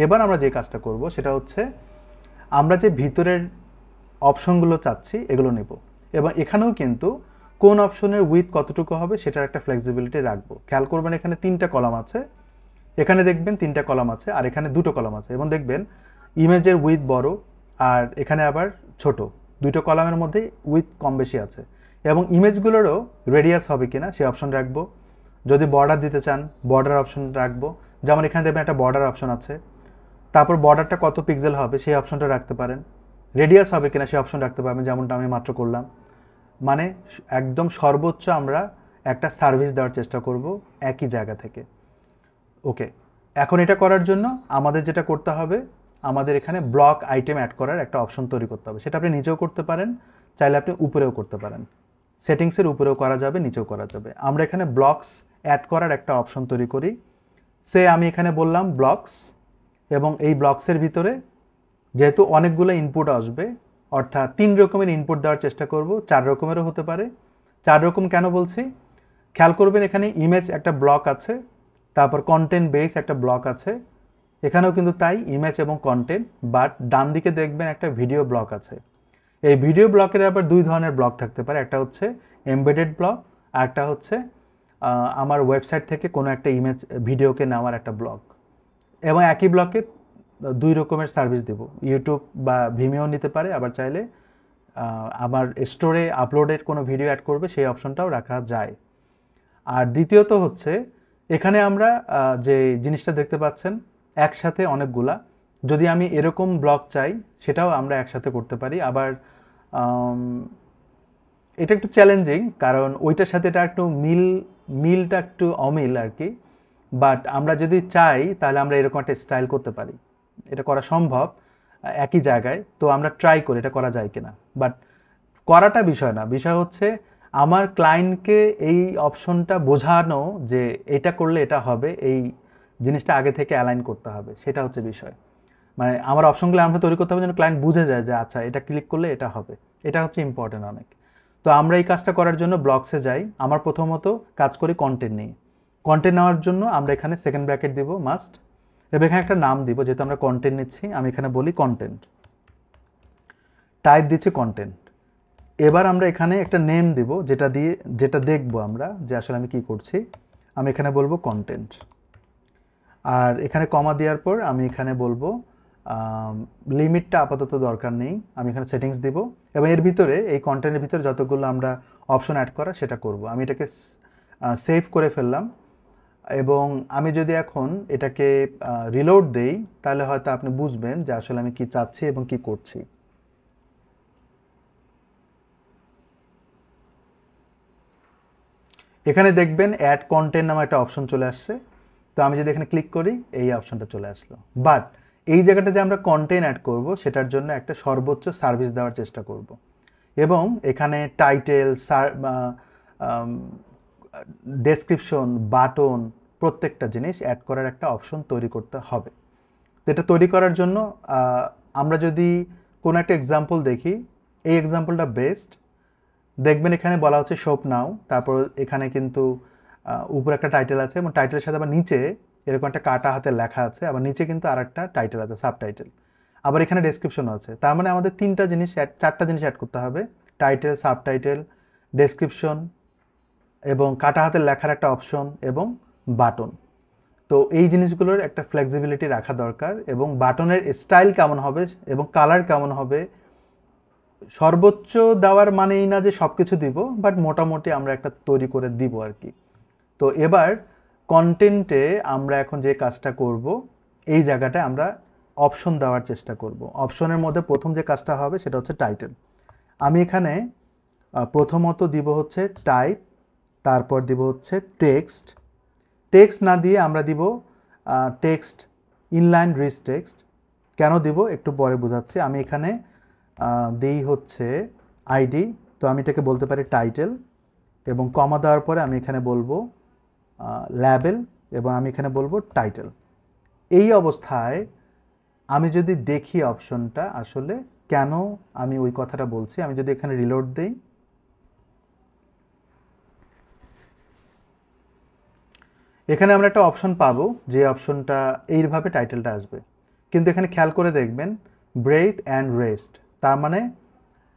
এবার আমরা যে কাজটা করব সেটা হচ্ছে আমরা যে ভিতরের অপশনগুলো চাচ্ছি এগুলো নেব, এবং এখানেও কিন্তু কোন অপশনের উইথ কতটুকু হবে সেটার একটা ফ্লেক্সিবিলিটি রাখবো। খেয়াল করবেন এখানে 3টা কলাম আছে, এখানে দেখবেন 3টা কলাম আছে, আর এখানে 2টো কলাম আছে, এবং দেখবেন ইমেজের উইথ বড় আর এখানে আবার ছোট, 2টো কলামের মধ্যে উইথ কম বেশি আছে। এবং ইমেজগুলোরও রেডিয়াস হবে কিনা সেই অপশন রাখবো। যদি বর্ডার দিতে চান বর্ডার অপশন রাখবো, যেমন এখানে দেখবেন একটা বর্ডার অপশন আছে, তারপর বর্ডারটা কত পিক্সেল হবে সেই অপশনটা রাখতে পারেন। রেডিয়াস হবে কিনা সেই অপশন রাখতে পারবেন, যেমনটা আমি মাত্র করলাম। মানে একদম সর্বোচ্চ আমরা একটা সার্ভিস দেওয়ার চেষ্টা করব একই জায়গা থেকে। ওকে, এখন এটা করার জন্য আমাদের যেটা করতে হবে, আমাদের এখানে ব্লক আইটেম অ্যাড করার একটা অপশন তৈরি করতে হবে। সেটা আপনি নিচেও করতে পারেন, চাইলে আপনি উপরেও করতে পারেন। সেটিংসের উপরেও করা যাবে, নিচেও করা যাবে। আমরা এখানে ব্লকস অ্যাড করার একটা অপশন তৈরি করি। আমি এখানে বললাম ব্লকস, এবং এই ব্লকসের ভিতরে যেহেতু অনেকগুলো ইনপুট আসবে, অর্থাৎ 3 রকমের ইনপুট দেওয়ার চেষ্টা করব, 4 রকমেরও হতে পারে। 4 রকম কেন বলছি, খেয়াল করবেন এখানে ইমেজ একটা ব্লক আছে, তারপর কন্টেন্ট বেস একটা ব্লক আছে, এখানেও কিন্তু তাই, ইমেজ এবং কন্টেন্ট। বাট ডান দিকে দেখবেন একটা ভিডিও ব্লক আছে। এই ভিডিও ব্লকের আবার 2 ধরনের ব্লক থাকতে পারে, একটা হচ্ছে এমবেডেড ব্লক, আর একটা হচ্ছে আমার ওয়েবসাইট থেকে কোনো একটা ইমেজ ভিডিওকে নেওয়ার একটা ব্লক। এবং একই ব্লকে 2 রকমের সার্ভিস দেব, ইউটিউব বা ভিমিও নিতে পারে, আবার চাইলে আমার স্টোরে আপলোডের কোনো ভিডিও অ্যাড করবে সেই অপশনটাও রাখা যায়। আর দ্বিতীয়ত হচ্ছে এখানে আমরা যে জিনিসটা দেখতে পাচ্ছেন একসাথে অনেকগুলা, যদি আমি এরকম ব্লক চাই সেটাও আমরা একসাথে করতে পারি। আবার এটা একটু চ্যালেঞ্জিং, কারণ ওইটার সাথে এটা একটু মিলটা একটু অমিল আর কি। বাট আমরা যদি চাই তাহলে আমরা এরকম একটা স্টাইল করতে পারি, এটা করা সম্ভব একই জায়গায়। তো আমরা ট্রাই করি এটা করা যায় কিনা। বাট করাটা বিষয় না, বিষয় হচ্ছে আমার ক্লায়েন্টকে এই অপশনটা বোঝানো যে এটা করলে এটা হবে, এই জিনিসটা আগে থেকে অ্যালাইন করতে হবে, সেটা হচ্ছে বিষয়। মানে আমার অপশনগুলো আমরা তৈরি করতে হবে যেন ক্লায়েন্ট বুঝে যায় যে আচ্ছা এটা ক্লিক করলে এটা হবে, এটা হচ্ছে ইম্পর্টেন্ট অনেক। তো আমরা এই কাজটা করার জন্য ব্লগসে যাই। আমার প্রথমত কাজ করি কন্টেন্ট নিয়ে। কন্টেন্ট নেওয়ার জন্য আমরা এখানে সেকেন্ড ব্র্যাকেট দিব মাস্ট, এবং এখানে একটা নাম দিব, যেহেতু আমরা কন্টেন্ট নিচ্ছি আমি এখানে বলি কন্টেন্ট, টাইপ দিচ্ছি কন্টেন্ট। এবার আমরা এখানে একটা নেম দিব, যেটা দেখবো আমরা যে আসলে আমি কি করছি। আমি এখানে বলবো কন্টেন্ট, আর এখানে কমা দেওয়ার পর আমি এখানে বলবো লিমিটটা আপাতত দরকার নেই, আমি এখানে সেটিংস দিব। এবং এর ভিতরে এই কন্টেন্টের ভিতরে যতগুলো আমরা অপশন অ্যাড করা সেটা করব। আমি এটাকে সেভ করে ফেললাম, এবং আমি যদি এখন এটাকে রিলোড দেই তাহলে হয়তো আপনি বুঝবেন যে আসলে আমি কি চাচ্ছি এবং কি করছি। এখানে দেখবেন অ্যাড কন্টেন্ট নামে একটা অপশন চলে আসছে। তো আমি যদি এখানে ক্লিক করি এই অপশনটা চলে আসলো। বাট এই জায়গাটা যে আমরা কন্টেন্ট অ্যাড করব সেটার জন্য একটা সর্বোচ্চ সার্ভিস দেওয়ার চেষ্টা করব, এবং এখানে টাইটেল, ডেসক্রিপশন, বাটন, প্রত্যেকটা জিনিস অ্যাড করার একটা অপশন তৈরি করতে হবে। তো এটা তৈরি করার জন্য আমরা যদি কোনো একটা এক্সাম্পল দেখি, এই এক্সাম্পলটা বেস্ট। দেখবেন এখানে বলা হচ্ছে শপ নাও, তারপর এখানে কিন্তু উপরে একটা টাইটেল আছে, এবং টাইটেলের সাথে আবার নিচে এরকম একটা কাটা হাতে লেখা আছে, আবার নিচে কিন্তু আর একটা টাইটেল আছে, সাবটাইটেল। আবার এখানে ডেসক্রিপশনও আছে। তার মানে আমাদের 4টা জিনিস অ্যাড করতে হবে, টাইটেল, সাবটাইটেল, ডেসক্রিপশন, এবং কাটা হাতের লেখার একটা অপশন, এবং বাটন। তো এই জিনিসগুলোর একটা ফ্লেক্সিবিলিটি রাখা দরকার, এবং বাটনের স্টাইল কেমন হবে এবং কালার কেমন হবে, সর্বোচ্চ দেওয়ার মানেই না যে সব কিছু দিব, বাট মোটামুটি আমরা একটা তৈরি করে দিব আর কি। তো এবার কন্টেন্টে আমরা এখন যে কাজটা করব, এই জায়গাটায় আমরা অপশন দেওয়ার চেষ্টা করব। অপশনের মধ্যে প্রথম যে কাজটা হবে সেটা হচ্ছে টাইটেল। আমি এখানে প্রথমত দিব হচ্ছে টাইপ, তারপর দিব হচ্ছে টেক্সট। টেক্সট না দিয়ে আমরা দিব টেক্সট ইনলাইন রিচ টেক্সট। কেন দিব একটু পরে বোঝাচ্ছি। আমি এখানে দেই হচ্ছে আইডি, তো আমি এটাকে বলতে পারি টাইটেল, এবং কমা দেওয়ার পরে আমি এখানে বলবো লেবেল, এবং আমি এখানে বলবো টাইটেল। এই অবস্থায় আমি যদি দেখি অপশনটা আসলে কেন আমি ওই কথাটা বলছি, আমি যদি এখানে রিলোড দেই, এখানে আমরা একটা অপশন পাবো, যে অপশনটা এইভাবে টাইটেলটা আসবে। কিন্তু এখানে খেয়াল করে দেখবেন ব্রেথ অ্যান্ড রেস্ট, তার মানে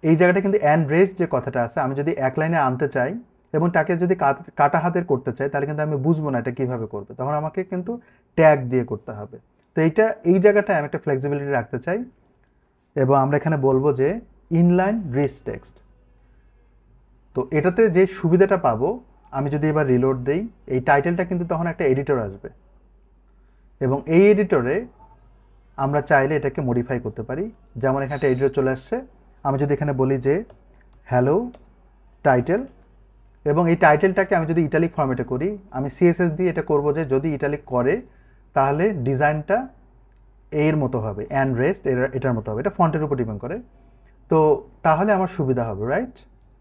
এই জায়গাটা কিন্তু অ্যান্ড রেস্ট যে কথাটা আছে, আমি যদি এক লাইনে আনতে চাই এবং তাকে যদি কাটা হাতের করতে চাই তাহলে কিন্তু আমি বুঝবো না এটা কীভাবে করবে, তখন আমাকে কিন্তু ট্যাগ দিয়ে করতে হবে। তো এই জায়গাটায় আমি একটা ফ্লেক্সিবিলিটি রাখতে চাই এবং আমরা এখানে বলবো যে ইনলাইন রিচ টেক্সট। তো এটাতে যে সুবিধাটা পাবো, আমি যদি এবার রিলোড দেই, এই টাইটেলটা কিন্তু তখন একটা এডিটর আসবে এবং এই এডিটরে আমরা চাইলে এটাকে মডিফাই করতে পারি। যেমন এখানে একটা এডিটর চলে আসছে, আমি যদি এখানে বলি যে হ্যালো টাইটেল, এবং এই টাইটেলটাকে আমি যদি ইটালিক ফরম্যাটে করি, আমি সিএসএস দিয়ে এটা করব যে যদি ইটালিক করে তাহলে ডিজাইনটা এর মতো হবে, অ্যান্ড রেস্ট এটার মতো হবে, এটা ফন্টের উপর ডিপেন্ড করে। তো তাহলে আমার সুবিধা হবে, রাইট?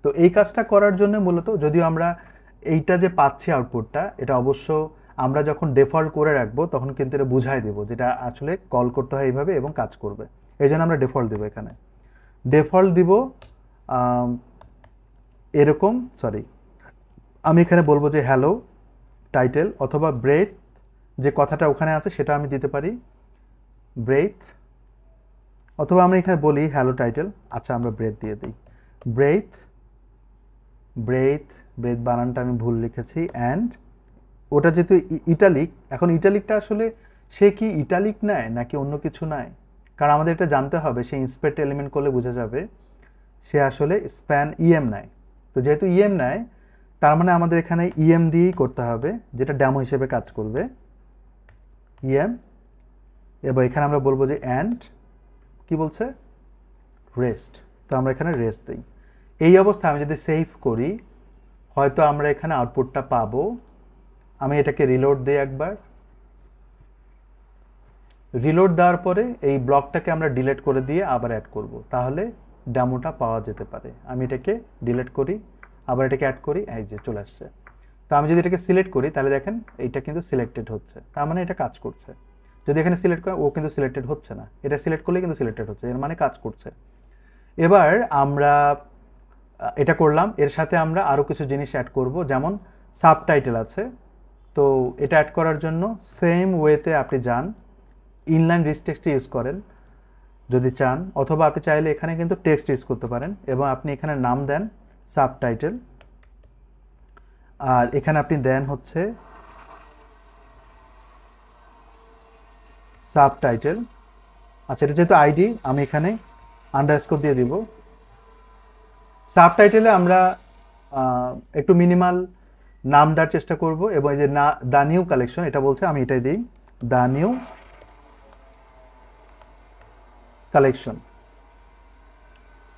তো এই কাজটা করার জন্য মূলত, যদিও আমরা এইটা যে পাচ্ছি আউটপুটটা, এটা অবশ্য আমরা যখন ডিফল্ট করে রাখবো তখন কিন্তু এটা বুঝাই দেবো যেটা আসলে কল করতে হয় এইভাবে এবং কাজ করবে। এই জন্য আমরা ডিফল্ট দেবো, এখানে ডিফল্ট দিব এরকম, সরি, আমি এখানে বলবো যে হ্যালো টাইটেল, অথবা ব্রেথ যে কথাটা ওখানে আছে সেটা আমি দিতে পারি ব্রেথ, অথবা আমরা এখানে বলি হ্যালো টাইটেল, আচ্ছা আমরা ব্রেথ দিয়ে দিই, ব্রেথ ব্রেথ ব্রেথ বানানটা আমি ভুল লিখেছি, অ্যান্ড ওটা যেহেতু ইটালিক, এখন ইটালিকটা আসলে সে কি ইটালিক নেয় নাকি অন্য কিছু নেয়, কারণ আমাদের এটা জানতে হবে, সে ইন্সপেক্ট এলিমেন্ট করলে বোঝা যাবে সে আসলে স্প্যান ইএম নেয়। তো যেহেতু ইএম নেয় তার মানে আমাদের এখানে ইএম দিয়েই করতে হবে, যেটা ডেমো হিসেবে কাজ করবে, ইএম। এবার এখানে আমরা বলবো যে অ্যান্ড কি বলছে রেস্ট, তো আমরা এখানে রেস্ট দিই। এই অবস্থায় আমি যদি সেভ করি হয়তো আমরা এখানে আউটপুটটা পাবো। আমি এটাকে রিলোড দিই একবার, রিলোড দেওয়ার পরে এই ব্লকটাকে আমরা ডিলিট করে দিয়ে আবার অ্যাড করব, তাহলে ডেমোটা পাওয়া যেতে পারে। আমি এটাকে ডিলিট করি, আবার এটাকে অ্যাড করি, এই যে চলে আসছে। তো আমি যদি এটাকে সিলেক্ট করি তাহলে দেখেন এইটা কিন্তু সিলেক্টেড হচ্ছে, তার মানে এটা কাজ করছে। যদি এখানে সিলেক্ট করে ও কিন্তু সিলেক্টেড হচ্ছে না, এটা সিলেক্ট করলে কিন্তু সিলেক্টেড হচ্ছে, এর মানে কাজ করছে। এবার আমরা এটা করলাম, এর সাথে আমরা আরও কিছু জিনিস অ্যাড করব, যেমন সাবটাইটেল আছে। তো এটা অ্যাড করার জন্য সেম ওয়েতে আপনি যান, ইনলাইন রিচ টেক্সট ইউজ করেন যদি চান, অথবা আপনি চাইলে এখানে কিন্তু টেক্সট ইউজ করতে পারেন এবং আপনি এখানে নাম দেন সাবটাইটেল, আর এখানে আপনি দেন হচ্ছে সাবটাইটেল। আচ্ছা, এটা যেহেতু আইডি আমি এখানে আন্ডারস্কোর দিয়ে দিব। সাবটাইটেলে আমরা একটু মিনিমাল নাম দেওয়ার চেষ্টা করব এবং এই যে দ্য নিউ কালেকশন এটা বলছে, আমি এটাই দিই দ্য নিউ কালেকশন।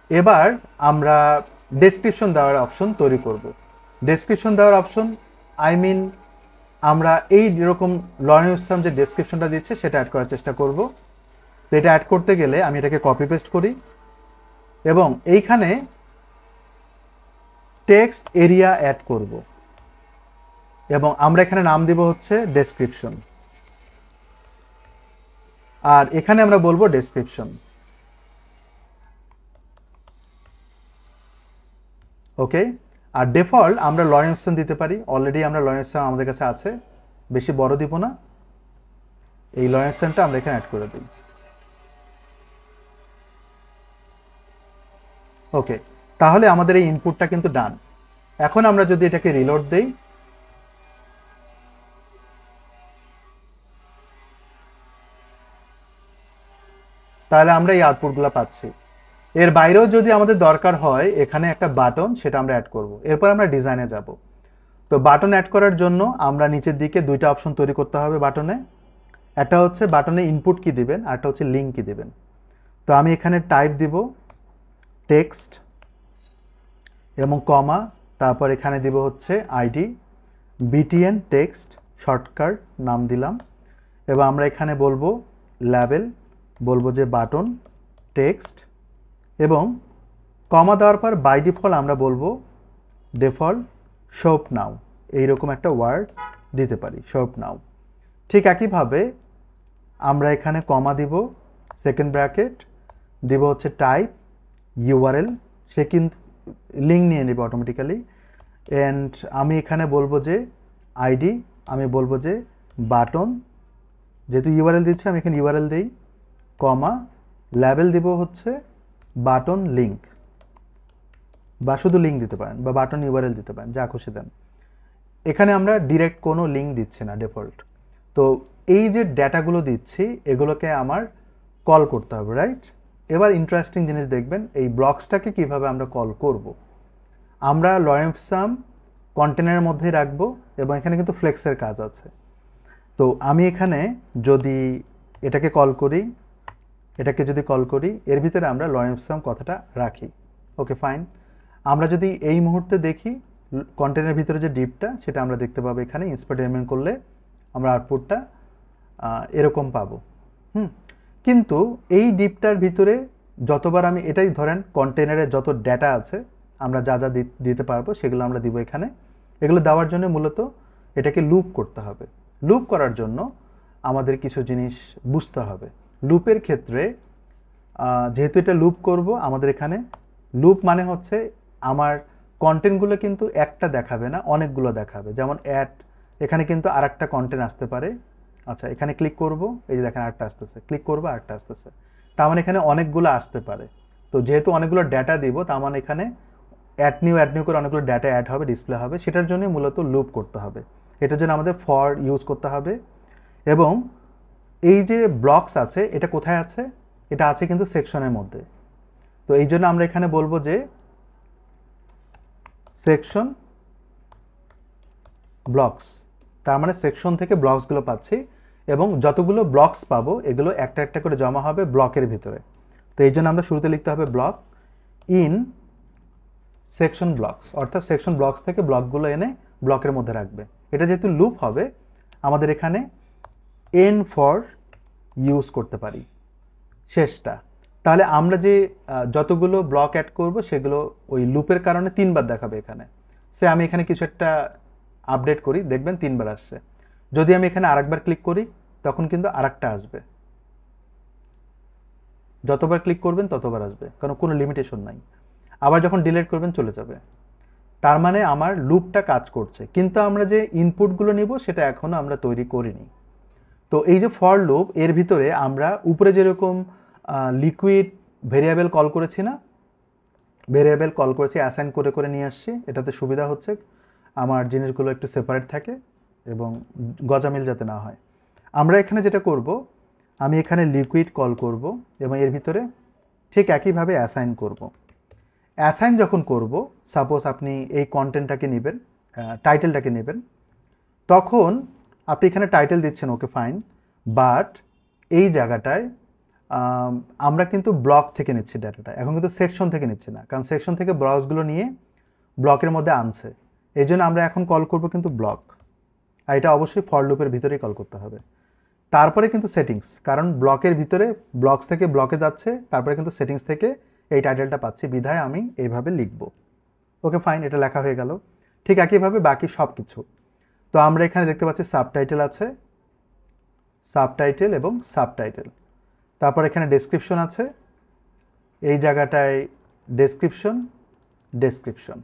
এবার আমরা ডেসক্রিপশন দেওয়ার অপশন তৈরি করব। ডেসক্রিপশন দেওয়ার অপশন আমরা এই যেরকম লরেন্স সাম যে ডেসক্রিপশনটা দিচ্ছে সেটা অ্যাড করার চেষ্টা করব। তো এটা অ্যাড করতে গেলে আমি এটাকে কপি পেস্ট করি এবং এইখানে টেক্সট এরিয়া অ্যাড করব এবং আমরা এখানে নাম দিব হচ্ছে ডেসক্রিপশন, আর এখানে আমরা বলবো ডেসক্রিপশন। ওকে, আর ডিফল্ট আমরা লরেন্সন দিতে পারি, অলরেডি আমরা লরেন্সন আমাদের কাছে আছে, বেশি বড় দিব না, এই লরেন্সনটা আমরা এখানে অ্যাড করে দিই। ওকে, তাহলে আমাদের এই ইনপুটটা কিন্তু ডান। এখন আমরা যদি এটাকে রিলোড দেই, তাহলে আমরা এই আউটপুটগুলো পাচ্ছি। এর বাইরেও যদি আমাদের দরকার হয় এখানে একটা বাটন, সেটা আমরা অ্যাড করব। এরপর আমরা ডিজাইনে যাব। তো বাটন অ্যাড করার জন্য আমরা নিচের দিকে দুইটা অপশন তৈরি করতে হবে বাটনে। একটা হচ্ছে বাটনে ইনপুট কি দিবেন, আর একটা হচ্ছে লিঙ্ক কি দিবেন। তো আমি এখানে টাইপ দিব টেক্সট এবং কমা, তারপর এখানে দিব হচ্ছে আইডি, বিটিএন টেক্সট শর্টকাট নাম দিলাম, এবং আমরা এখানে বলবো লেবেল, বলবো যে বাটন টেক্সট, এবং কমা দেওয়ার পর বাই ডিফল্ট আমরা বলবো ডিফল্ট শপ নাও, এইরকম একটা ওয়ার্ড দিতে পারি, শপ নাও। ঠিক একইভাবে আমরা এখানে কমা দিব, সেকেন্ড ব্র্যাকেট দিব হচ্ছে টাইপ ইউআরএল, সে কিন্তু লিঙ্ক নিয়ে নেবে অটোমেটিক্যালি, অ্যান্ড আমি এখানে বলবো যে আইডি, আমি বলবো যে বাটন, যেহেতু ইউআরএল দিচ্ছি আমি এখানে ইউআরএল দিই, কমা লেবেল দিব হচ্ছে বাটন লিঙ্ক, বা শুধু লিঙ্ক দিতে পারেন বা বাটন ইউআরএল দিতে পারেন, যা খুশি দেন। এখানে আমরা ডিরেক্ট কোনো লিঙ্ক দিচ্ছি না ডিফল্ট। তো এই যে ডেটাগুলো দিচ্ছি এগুলোকে আমার কল করতে হবে, রাইট? এবার ইন্টারেস্টিং জিনিস দেখবেন, এই ব্লকসটাকে কিভাবে আমরা কল করব। আমরা লরেন্ট সাম কন্টেনারের মধ্যেই রাখবো এবং এখানে কিন্তু ফ্লেক্সের কাজ আছে। তো আমি এখানে যদি এটাকে কল করি, এটাকে যদি কল করি, এর ভিতরে আমরা লরেন্ট সাম কথাটা রাখি। Okay fine. আমরা যদি এই মুহূর্তে দেখি কন্টেনারের ভিতরে যে ডিপটা সেটা আমরা দেখতে পাবো এখানে ইন্সপার্ট এলিমেন্ট করলে আমরা আউটপুটটা এরকম পাবো। কিন্তু এই ডিপটার ভিতরে যতবার আমি এটাই ধরেন কন্টেনারে যত ডেটা আছে আমরা যা যা দিতে পারবো সেগুলো আমরা দিব এখানে। এগুলো দেওয়ার জন্য মূলত এটাকে লুপ করতে হবে। লুপ করার জন্য আমাদের কিছু জিনিস বুঝতে হবে। লুপের ক্ষেত্রে যেহেতু এটা লুপ করব, আমাদের এখানে লুপ মানে হচ্ছে আমার কন্টেন্টগুলো কিন্তু একটা দেখাবে না, অনেকগুলো দেখাবে। যেমন অ্যাড, এখানে কিন্তু আর একটা কন্টেন্ট আসতে পারে। আচ্ছা, এখানে ক্লিক করব, এই যে দেখেন আরেকটা আসতেছে, ক্লিক করবো আরেকটা আসতেছে, তার মানে এখানে অনেকগুলো আসতে পারে। তো যেহেতু অনেকগুলো ডেটা দিব, তার মানে এখানে অ্যাড নিউ করে অনেকগুলো ডেটা অ্যাড হবে, ডিসপ্লে হবে। সেটার জন্য মূলত লুপ করতে হবে। এটার জন্য আমাদের ফর ইউজ করতে হবে। এবং এই যে ব্লকস আছে এটা কোথায় আছে? এটা আছে কিন্তু সেকশনের মধ্যে। তো এই জন্য আমরা এখানে বলবো যে সেকশন ব্লকস, তার মানে সেকশন থেকে ব্লকসগুলো পাচ্ছি এবং যতগুলো ব্লকস পাবো এগুলো একটা একটা করে জমা হবে ব্লকের ভিতরে। তো এই জন্য আমরা শুরুতে লিখতে হবে ব্লক ইন সেকশন ব্লকস, অর্থাৎ সেকশন ব্লকস থেকে ব্লকগুলো এনে ব্লকের মধ্যে রাখবে। এটা যেহেতু লুপ হবে, আমাদের এখানে এন ফর ইউজ করতে পারি শেষটা। তাহলে আমরা যে যতগুলো ব্লক অ্যাড করব সেগুলো ওই লুপের কারণে 3 বার দেখাবে এখানে। সে আমি এখানে কিছু একটা আপডেট করি, দেখবেন 3 বার আসছে। যদি আমি এখানে আরেকবার ক্লিক করি তখন কিন্তু আরেকটা আসবে। যতবার ক্লিক করবেন ততবার আসবে, কারণ কোনো লিমিটেশন নাই। আবার যখন ডিলিট করবেন চলে যাবে। তার মানে আমার লুপটা কাজ করছে, কিন্তু আমরা যে ইনপুটগুলো নিব সেটা এখনো আমরা তৈরি করিনি। তো এই যে ফর লুপ, এর ভিতরে আমরা উপরে যেরকম লিকুইড ভেরিয়েবল কল করেছি না, ভেরিয়েবল কল করেছি, অ্যাসাইন করে করে নিয়ে আসছি। এটাতে সুবিধা হচ্ছে আমার জিনিসগুলো একটু সেপারেট থাকে এবং গজামিল যাতে না হয়। আমরা এখানে যেটা করব, আমি এখানে লিকুইড কল করব এবং এর ভিতরে ঠিক একইভাবে অ্যাসাইন করব। অ্যাসাইন যখন করব, সাপোজ আপনি এই কন্টেন্টটাকে নেবেন, টাইটেলটাকে নেবেন, তখন আপনি এখানে টাইটেল দিচ্ছেন, ওকে ফাইন, বাট এই জায়গাটায় আমরা কিন্তু ব্লক থেকে নিচ্ছি ডাটাটা, এখন কিন্তু সেকশন থেকে নিচ্ছি না, কারণ সেকশন থেকে ব্লকসগুলো নিয়ে ব্লকের মধ্যে আনছে। এই জন্য আমরা এখন কল করব কিন্তু ব্লক, আর এটা অবশ্যই ফর লুপের ভিতরেই কল করতে হবে। তারপরে কিন্তু সেটিংস, কারণ ব্লকের ভিতরে ব্লকস থেকে ব্লকে যাচ্ছে, তারপরে কিন্তু সেটিংস থেকে এই টাইটেলটা পাচ্ছি, বিধায় আমি এইভাবে লিখব। ওকে ফাইন, এটা লেখা হয়ে গেল। ঠিক একইভাবে বাকি সব কিছু। তো আমরা এখানে দেখতে পাচ্ছি সাবটাইটেল আছে, সাবটাইটেল এবং সাবটাইটেল। তারপর এখানে ডেসক্রিপশন আছে, এই জায়গাটায় ডেসক্রিপশন, ডেসক্রিপশন,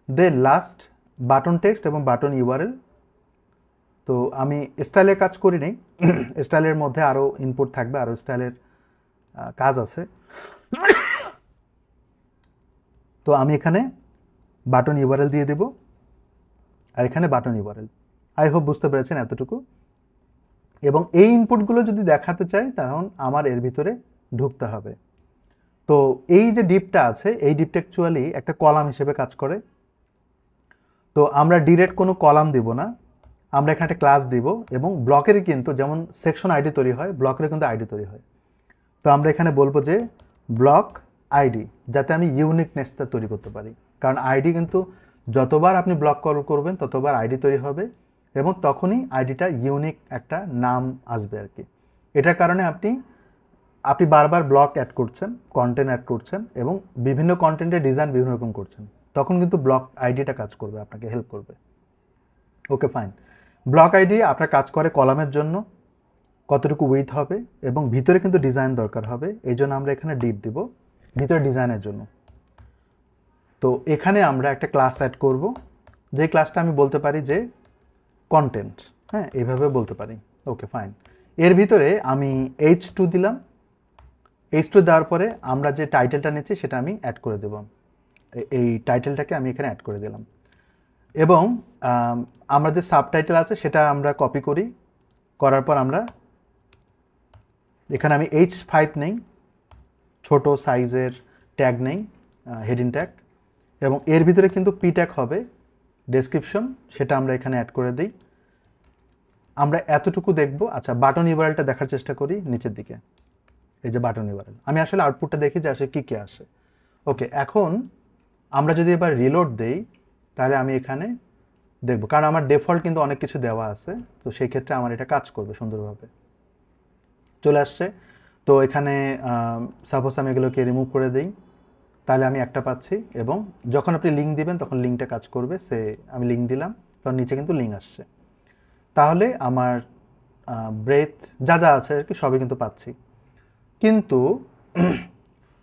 দেন লাস্ট বাটন টেক্সট এবং বাটন ইউআরএল। তো আমি স্টাইলের কাজ করিনি, স্টাইলের মধ্যে আরও ইনপুট থাকবে, আরও স্টাইলের কাজ আছে। তো আমি এখানে বাটন ইউআরএল দিয়ে দেব, আর এখানে বাটন ইউআরএল। আই হোপ বুঝতে পেরেছেন এতটুকু। এবং এই ইনপুটগুলো যদি দেখাতে চাই তখন আমার এর ভিতরে ঢুকতে হবে। তো এই যে ডিপটা আছে, এই ডিপটা অ্যাকচুয়ালি একটা কলাম হিসেবে কাজ করে। তো আমরা ডিরেক্ট কোনো কলাম দিব না, আমরা এখানে একটা ক্লাস দিব এবং ব্লকের কিন্তু যেমন সেকশন আইডি তৈরি হয়, ব্লকের কিন্তু আইডি তৈরি হয়। তো আমরা এখানে বলবো যে ব্লক আইডি, যাতে আমি ইউনিকনেসটা তৈরি করতে পারি, কারণ আইডি কিন্তু যতবার আপনি ব্লক কল করবেন ততবার আইডি তৈরি হবে এবং তখনই আইডিটা ইউনিক একটা নাম আসবে আর কি। এটার কারণে আপনি বারবার ব্লক অ্যাড করছেন, কন্টেন্ট অ্যাড করছেন এবং বিভিন্ন কন্টেন্টের ডিজাইন বিভিন্ন রকম করছেন, তখন কিন্তু ব্লক আইডিটা কাজ করবে, আপনাকে হেল্প করবে। Okay fine. ব্লক আইডি আপনার কাজ করে কলামের জন্য, কতটুকু উইথ হবে এবং ভিতরে কিন্তু ডিজাইন দরকার হবে, এই জন্য আমরা এখানে ডিপ দিব ভিতরে ডিজাইনের জন্য। তো এখানে আমরা একটা ক্লাস অ্যাড করব, যে ক্লাসটা আমি বলতে পারি যে কন্টেন্ট, হ্যাঁ এইভাবে বলতে পারি। Okay fine. এর ভিতরে আমি h2 দিলাম H2 দেওয়ার পরে আমরা যে টাইটেলটা নিচ্ছি সেটা আমি অ্যাড করে দেব। এই টাইটেলটাকে আমি এখানে অ্যাড করে দিলাম এবং আমরা যে সাবটাইটেল আছে সেটা আমরা কপি করি, করার পর আমরা এখানে আমি H5 নেই, ছোট সাইজের ট্যাগ নেই, হেডিং ট্যাগ, এবং এর ভিতরে কিন্তু পি ট্যাগ হবে ডেসক্রিপশন, সেটা আমরা এখানে অ্যাড করে দিই। আমরা এতটুকু দেখব। আচ্ছা, বাটন ইউআরএলটা দেখার চেষ্টা করি নিচের দিকে, এই যে বাটন ইউআরএল। আমি আসলে আউটপুটটা দেখি যে আসলে কী আসে। ওকে, এখন আমরা যদি এবার রিলোড দেই তাহলে আমি এখানে দেখব, কারণ আমার ডিফল্ট কিন্তু অনেক কিছু দেওয়া আছে, তো সেই ক্ষেত্রে আমার এটা কাজ করবে সুন্দরভাবে। চলে আসছে। তো এখানে সাপোজ আমি এগুলোকে রিমুভ করে দিই, তাহলে আমি একটা পাচ্ছি, এবং যখন আপনি লিঙ্ক দিবেন তখন লিঙ্কটা কাজ করবে। আমি লিঙ্ক দিলাম, তখন নিচে কিন্তু লিঙ্ক আসছে। তাহলে আমার ব্রেথ যা যা আছে আর কি সবই কিন্তু পাচ্ছি, কিন্তু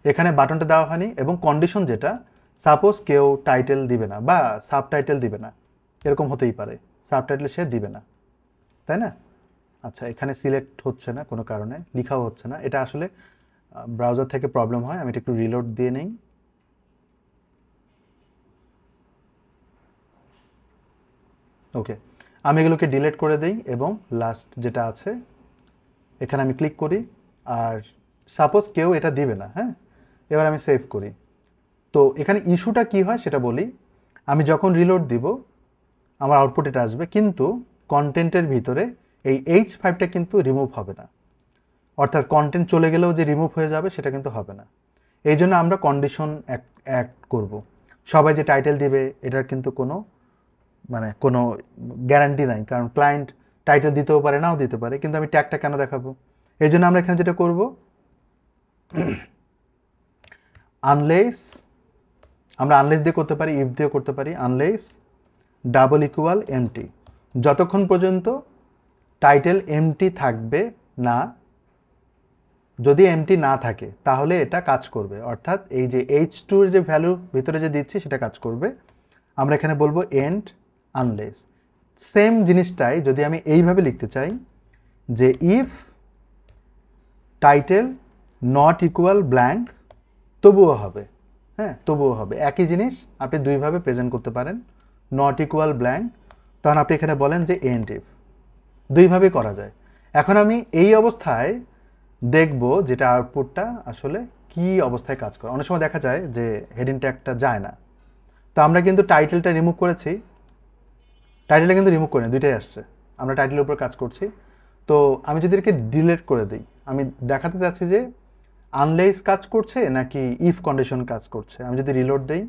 এখানে বাটনটা দেওয়া হয়নি। এবং কন্ডিশন যেটা, সাপোজ কেউ টাইটেল দিবে না বা সাবটাইটেল দিবে না, এরকম হতেই পারে, সাবটাইটেল সে দিবে না, তাই না? আচ্ছা, এখানে সিলেক্ট হচ্ছে না কোনো কারণে, লেখাও হচ্ছে না, এটা আসলে ব্রাউজার থেকে প্রবলেম হয়। আমি এটা একটু রিলোড দিয়ে নেই। ওকে, আমি এগুলোকে ডিলিট করে দিই এবং লাস্ট যেটা আছে এখানে আমি ক্লিক করি। আর সাপোজ কেউ এটা দিবে না, হ্যাঁ, এবার আমি সেভ করি। তো এখানে ইস্যুটা কি হয় সেটা বলি। আমি যখন রিলোড দিব আমার আউটপুট এটা আসবে, কিন্তু কন্টেন্টের ভিতরে এই H5টা কিন্তু রিমুভ হবে না, অর্থাৎ কন্টেন্ট চলে গেলেও যে রিমুভ হয়ে যাবে সেটা কিন্তু হবে না। এই জন্য আমরা কন্ডিশন অ্যাড করব। সবাই যে টাইটেল দিবে এটার কিন্তু কোনো গ্যারান্টি নাই, কারণ ক্লায়েন্ট টাইটেল দিতেও পারে, নাও দিতে পারে, কিন্তু আমি ট্যাগটা কেন দেখাবো? এই জন্য আমরা এখানে যেটা করব, আনলেস, আমরা আনলেস দিয়ে করতে পারি, ইফ দিয়ে করতে পারি, আনলেস ডাবল ইকুয়াল এমটি, যতক্ষণ পর্যন্ত টাইটেল এমটি থাকবে না। যদি এমটি না থাকে তাহলে এটা কাজ করবে, অর্থাৎ এই যে H2 এর যে ভ্যালু ভিতরে যে দিচ্ছি সেটা কাজ করবে। আমরা এখানে বলবো এন্ড আনলেস। সেম জিনিসটাই যদি আমি এইভাবে লিখতে চাই যে if title not equal blank, তবুও হবে, হ্যাঁ, তবুও হবে। একই জিনিস আপনি দুইভাবে প্রেজেন্ট করতে পারেন, নট ইকুয়াল ব্ল্যাঙ্ক, তখন আপনি এখানে বলেন যে এন্ড ইফ, দুইভাবে করা যায়। এখন আমি এই অবস্থায় দেখব যেটা আউটপুটটা আসলে কি অবস্থায় কাজ করে। অনেক সময় দেখা যায় যে হেডিং ট্যাগটা যায় না, তো আমরা কিন্তু টাইটেলটা রিমুভ করেছি, টাইটেলটা কিন্তু রিমুভ করি না, দুইটাই আসছে। আমরা টাইটেলের উপর কাজ করছি। তো আমি যদি এটাকে ডিলিট করে দিই, আমি দেখাতে চাচ্ছি যে আনলেস কাজ করছে নাকি ইফ কন্ডিশন কাজ করছে। আমি যদি রিলোড দেই,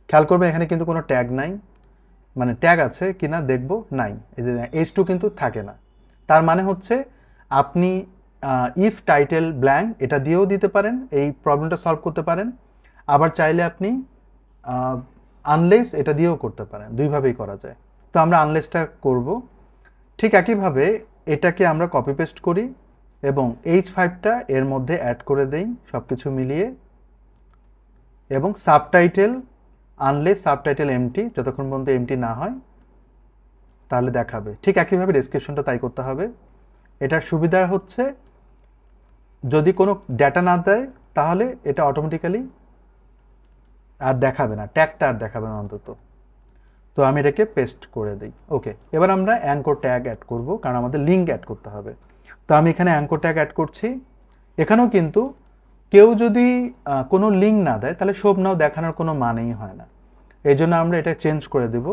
খেয়াল করবেন এখানে কিন্তু কোনো ট্যাগ নাই, মানে ট্যাগ আছে কিনা দেখবো, নাই। এই যে H2 কিন্তু থাকে না, তার মানে হচ্ছে আপনি ইফ টাইটেল ব্ল্যাঙ্ক এটা দিয়েও দিতে পারেন, এই প্রবলেমটা সলভ করতে পারেন। আবার চাইলে আপনি আনলেস এটা দিয়েও করতে পারেন, দুইভাবেই করা যায়। তো আমরা আনলেসটা করব। ঠিক একইভাবে এটাকে আমরা কপি পেস্ট করি এবং H5টা এর মধ্যে অ্যাড করে দেই সব কিছু মিলিয়ে, এবং সাবটাইটেল আনলেস সাবটাইটেল এমটি, যতক্ষণ পর্যন্ত এমটি না হয় তাহলে দেখাবে। ঠিক একইভাবে ডেসক্রিপশনটা তাই করতে হবে। এটার সুবিধা হচ্ছে যদি কোনো ডেটা না দেয় তাহলে এটা অটোমেটিক্যালি আর দেখাবে না, ট্যাগটা আর দেখাবে না অন্তত। তো আমি এটাকে পেস্ট করে দিই। ওকে, এবার আমরা অ্যাঙ্কর ট্যাগ অ্যাড করব, কারণ আমাদের লিঙ্ক অ্যাড করতে হবে। তো আমি এখানে অ্যাঙ্কর ট্যাগ অ্যাড করছি। এখানেও কিন্তু কেউ যদি কোনো লিঙ্ক না দেয় তাহলে সব নাও দেখানোর কোনো মানেই হয় না। এই জন্য আমরা এটা চেঞ্জ করে দেব।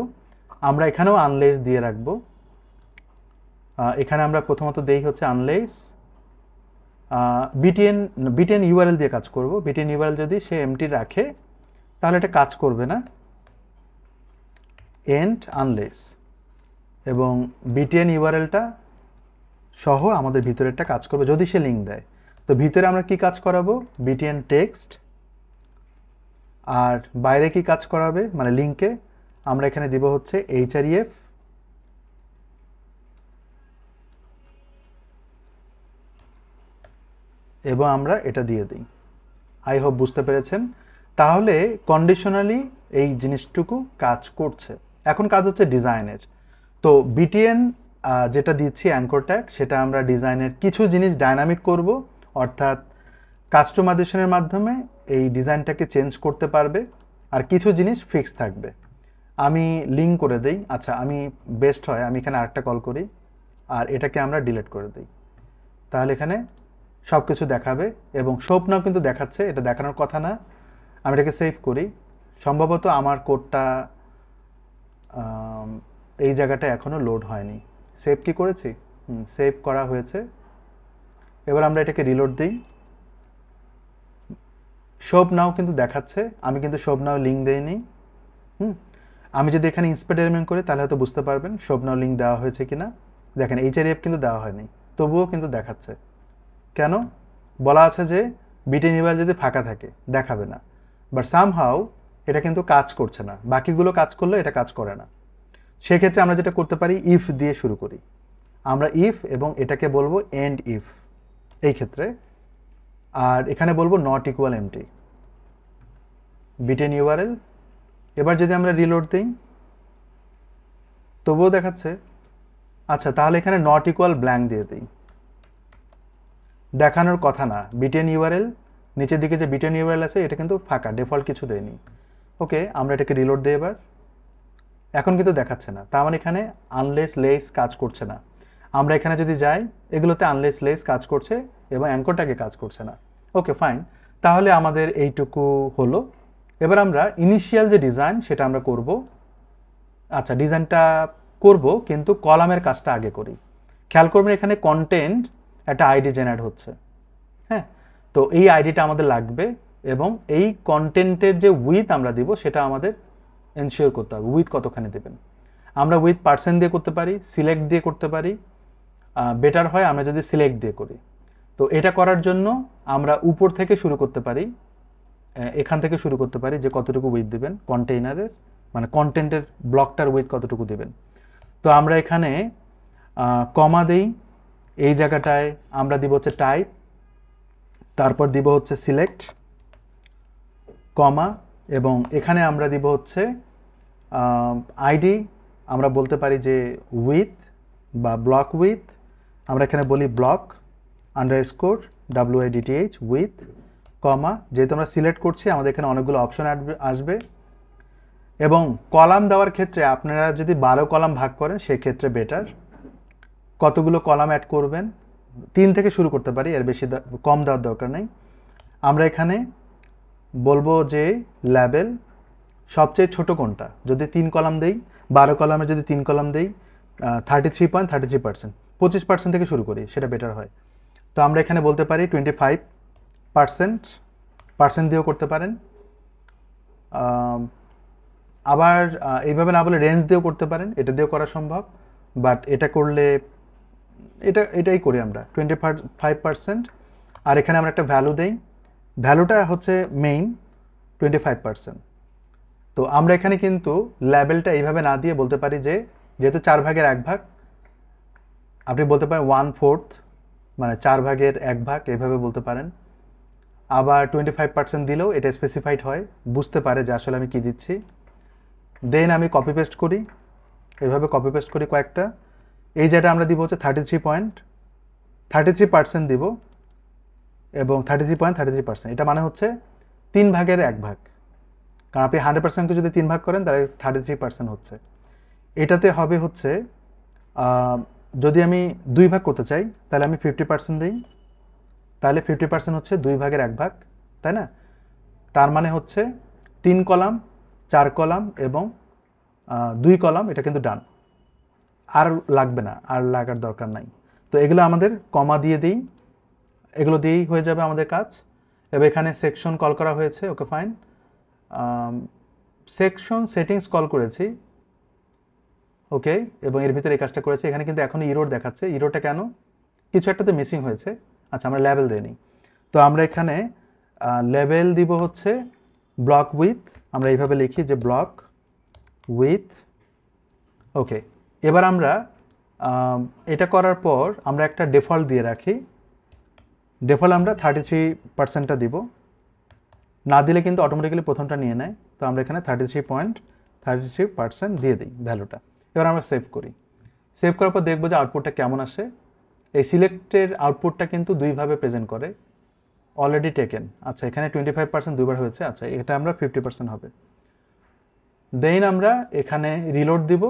আমরা এখানেও আনলেস দিয়ে রাখবো। এখানে আমরা প্রথমত দেই হচ্ছে আনলেস বিটিএন ইউআরএল দিয়ে কাজ করব। বিটিএন ইউআরএল যদি সে এমটি রাখে তাহলে এটা কাজ করবে না, এন্ড আনলেস, এবং বিটিএন ইউআরএলটা সহ আমাদের ভিতরেরটা কাজ করবে যদি সে লিঙ্ক দেয়। তো ভিতরে আমরা কি কাজ করাবো, বিটিএন টেক্সট, আর বাইরে কি কাজ করাবে মানে লিঙ্কে আমরা এখানে দিব হচ্ছে href, এবং আমরা এটা দিয়ে দিই। আই হোপ বুঝতে পেরেছেন। তাহলে কন্ডিশনালি এই জিনিসটুকু কাজ করছে। এখন কাজ হচ্ছে ডিজাইনের। তো বিটিএন যেটা দিচ্ছি অ্যাঙ্কর ট্যাগ, সেটা আমরা ডিজাইনের কিছু জিনিস ডাইনামিক করব, অর্থাৎ কাস্টমাইজেশনের মাধ্যমে এই ডিজাইনটাকে চেঞ্জ করতে পারবে, আর কিছু জিনিস ফিক্স থাকবে। আমি লিঙ্ক করে দেই, আচ্ছা আমি বেস্ট হয় আমি এখানে আরেকটা কল করি আর এটাকে আমরা ডিলিট করে দিই, তাহলে এখানে সব কিছু দেখাবে এবং স্বপ্নও কিন্তু দেখাচ্ছে, এটা দেখানোর কথা না। আমি এটাকে সেভ করি, সম্ভবত আমার কোডটা এই জায়গাটা এখনও লোড হয়নি। সেভ কি করেছি? সেভ করা হয়েছে। এবার আমরা এটাকে রিলোড দিই, শপ নাও কিন্তু দেখাচ্ছে, আমি কিন্তু শপ নাও লিঙ্ক দেইনি। আমি যদি এখানে ইন্সপেক্ট এলিমেন্ট করি তাহলে হয়তো বুঝতে পারবেন শপ নাও লিঙ্ক দেওয়া হয়েছে কিনা। দেখেন এইচআরএফ কিন্তু দেওয়া হয়নি, তবুও কিন্তু দেখাচ্ছে। কেন? বলা আছে যে বিটেন ইউআরএল যদি ফাঁকা থাকে দেখাবে না, বাট সামহাউ এটা কিন্তু কাজ করছে না, বাকিগুলো কাজ করলে এটা কাজ করে না। সেক্ষেত্রে আমরা যেটা করতে পারি, ইফ দিয়ে শুরু করি। আমরা ইফ এবং এটাকে বলবো এন্ড ইফ এই ক্ষেত্রে, আর এখানে বলবো not equal MT beaten URL. এবার যদি আমরা রিলোড দিই তবুও দেখাচ্ছে। আচ্ছা তাহলে এখানে নট ইকুয়াল ব্ল্যাঙ্ক দিয়ে দিই, দেখানোর কথা না। বিটেন ইউআরএল নিচের দিকে যে বিটেন ইউআরএল আছে এটা কিন্তু ফাঁকা, ডিফল্ট কিছু দেয়নি। ওকে, আমরা এটাকে রিলোড দিই এবার, এখন কিন্তু দেখাচ্ছে না, তার মানে এখানে আনলেস লেস কাজ করছে না। আমরা এখানে যদি যাই এগুলোতে আনলেস লেস কাজ করছে এবং অ্যাঙ্করটাকে কাজ করছে না। ওকে ফাইন, তাহলে আমাদের এইটুকু হলো। এবার আমরা ইনিশিয়াল যে ডিজাইন সেটা আমরা করব। আচ্ছা ডিজাইনটা করব কিন্তু কলামের কাজটা আগে করি। খেয়াল করবেন এখানে কন্টেন্ট একটা আইডি জেনারেট হচ্ছে, হ্যাঁ, তো এই আইডিটা আমাদের লাগবে এবং এই কন্টেন্টের যে উইথ আমরা দিব সেটা আমাদের এনশিওর করতে হবে। উইথ কতখানি দেবেন? আমরা উইথ পার্সেন্ট দিয়ে করতে পারি, সিলেক্ট দিয়ে করতে পারি, বেটার হয় আমরা যদি সিলেক্ট দিয়ে করি। তো এটা করার জন্য আমরা উপর থেকে শুরু করতে পারি, এখান থেকে শুরু করতে পারি যে কতটুকু উইথ দিবেন কন্টেইনারের, মানে কন্টেন্টের ব্লকটার উইথ কতটুকু দিবেন। তো আমরা এখানে কমা দেই, এই জায়গাটায় আমরা দিব হচ্ছে টাইপ, তারপর দিব হচ্ছে সিলেক্ট কমা, এবং এখানে আমরা দিব হচ্ছে আইডি, আমরা বলতে পারি যে উইথ বা ব্লক উইথ, আমরা এখানে বলি ব্লক আন্ডারস্কোর WIDTH উইথ কমা। যেহেতু আমরা সিলেক্ট করছি আমাদের এখানে অনেকগুলো অপশন আসবে, এবং কলাম দেওয়ার ক্ষেত্রে আপনারা যদি 12 কলাম ভাগ করেন সেক্ষেত্রে বেটার। কতগুলো কলাম অ্যাড করবেন? 3 থেকে শুরু করতে পারি, এর বেশি কম দেওয়ার দরকার নেই। আমরা এখানে বলবো যে লেবেল সবচেয়ে ছোট কোনটা, যদি 3 কলাম দেই, 12 কলামে যদি 3 কলাম দেই 33.33%, 25% থেকে শুরু করি সেটা বেটার হয়। তো আমরা এখানে বলতে পারি 25% দিয়েও করতে পারেন, আবার এইভাবে না বলে রেঞ্জ দিয়েও করতে পারেন, এটা দিয়েও করা সম্ভব, বাট এটা করলে এটাই করি আমরা 25%। আর এখানে আমরা একটা ভ্যালু দেই, ভ্যালুটা হচ্ছে মেইন 25%। তো আমরা এখানে কিন্তু লেবেলটা এইভাবে না দিয়ে বলতে পারি যে যেহেতু 4 ভাগের 1 ভাগ, আপনি বলতে পারেন 1/4, মানে 4 ভাগের 1 ভাগ, এইভাবে বলতে পারেন। আবার 25% দিলেও এটা স্পেসিফাইড হয়, বুঝতে পারে যে আসলে আমি কি দিচ্ছি। দেন আমি কপি পেস্ট করি, এইভাবে কপি পেস্ট করি কয়েকটা। এই যেটা আমরা দিব হচ্ছে 33% দিব, এবং 33.33%, এটা মানে হচ্ছে 3 ভাগের 1 ভাগ, কারণ আপনি 100%কে যদি 3 ভাগ করেন তাহলে 33% হচ্ছে। এটাতে হবে হচ্ছে যদি আমি 2 ভাগ করতে চাই তাহলে আমি 50% দিই, তাহলে 50% হচ্ছে 2 ভাগের 1 ভাগ, তাই না? তার মানে হচ্ছে 3 কলাম, 4 কলাম এবং 2 কলাম, এটা কিন্তু ডান, আর লাগবে না, আর লাগার দরকার নাই। তো এগুলো আমাদের কমা দিয়ে দিই, এগুলো দিয়েই হয়ে যাবে আমাদের কাজ। এবার এখানে সেকশন কল করা হয়েছে, okay fine. Section settings call করেছি, ওকে, এবং এর ভিতরে এই কাজটা করেছে। এখানে কিন্তু এখনও ইরোর দেখাচ্ছে, ইরোরটা কেন? কিছু একটা তো মিসিং হয়েছে। আচ্ছা আমরা লেবেল দিয়ে নিই, তো আমরা এখানে লেবেল দিব হচ্ছে ব্লক উইথ, আমরা এইভাবে লিখি যে ব্লক উইথ, ওকে। এবার আমরা এটা করার পর আমরা একটা ডিফল্ট দিয়ে রাখি, ডিফল্ট আমরা 33%টা দিব, না দিলে কিন্তু অটোমেটিক্যালি প্রথমটা নিয়ে নেয়। তো আমরা এখানে 33.33% দিয়ে দিই ভ্যালুটা। এবার আমরা সেভ করি, সেভ করার পর দেখবো যে আউটপুটটা কেমন আসে। এই সিলেক্টের আউটপুটটা কিন্তু দুইভাবে প্রেজেন্ট করে, অলরেডি টেকেন। আচ্ছা, এখানে 25% দুইবার হয়েছে। আচ্ছা, এটা আমরা 50% হবে। দেন আমরা এখানে রিলোড দিব।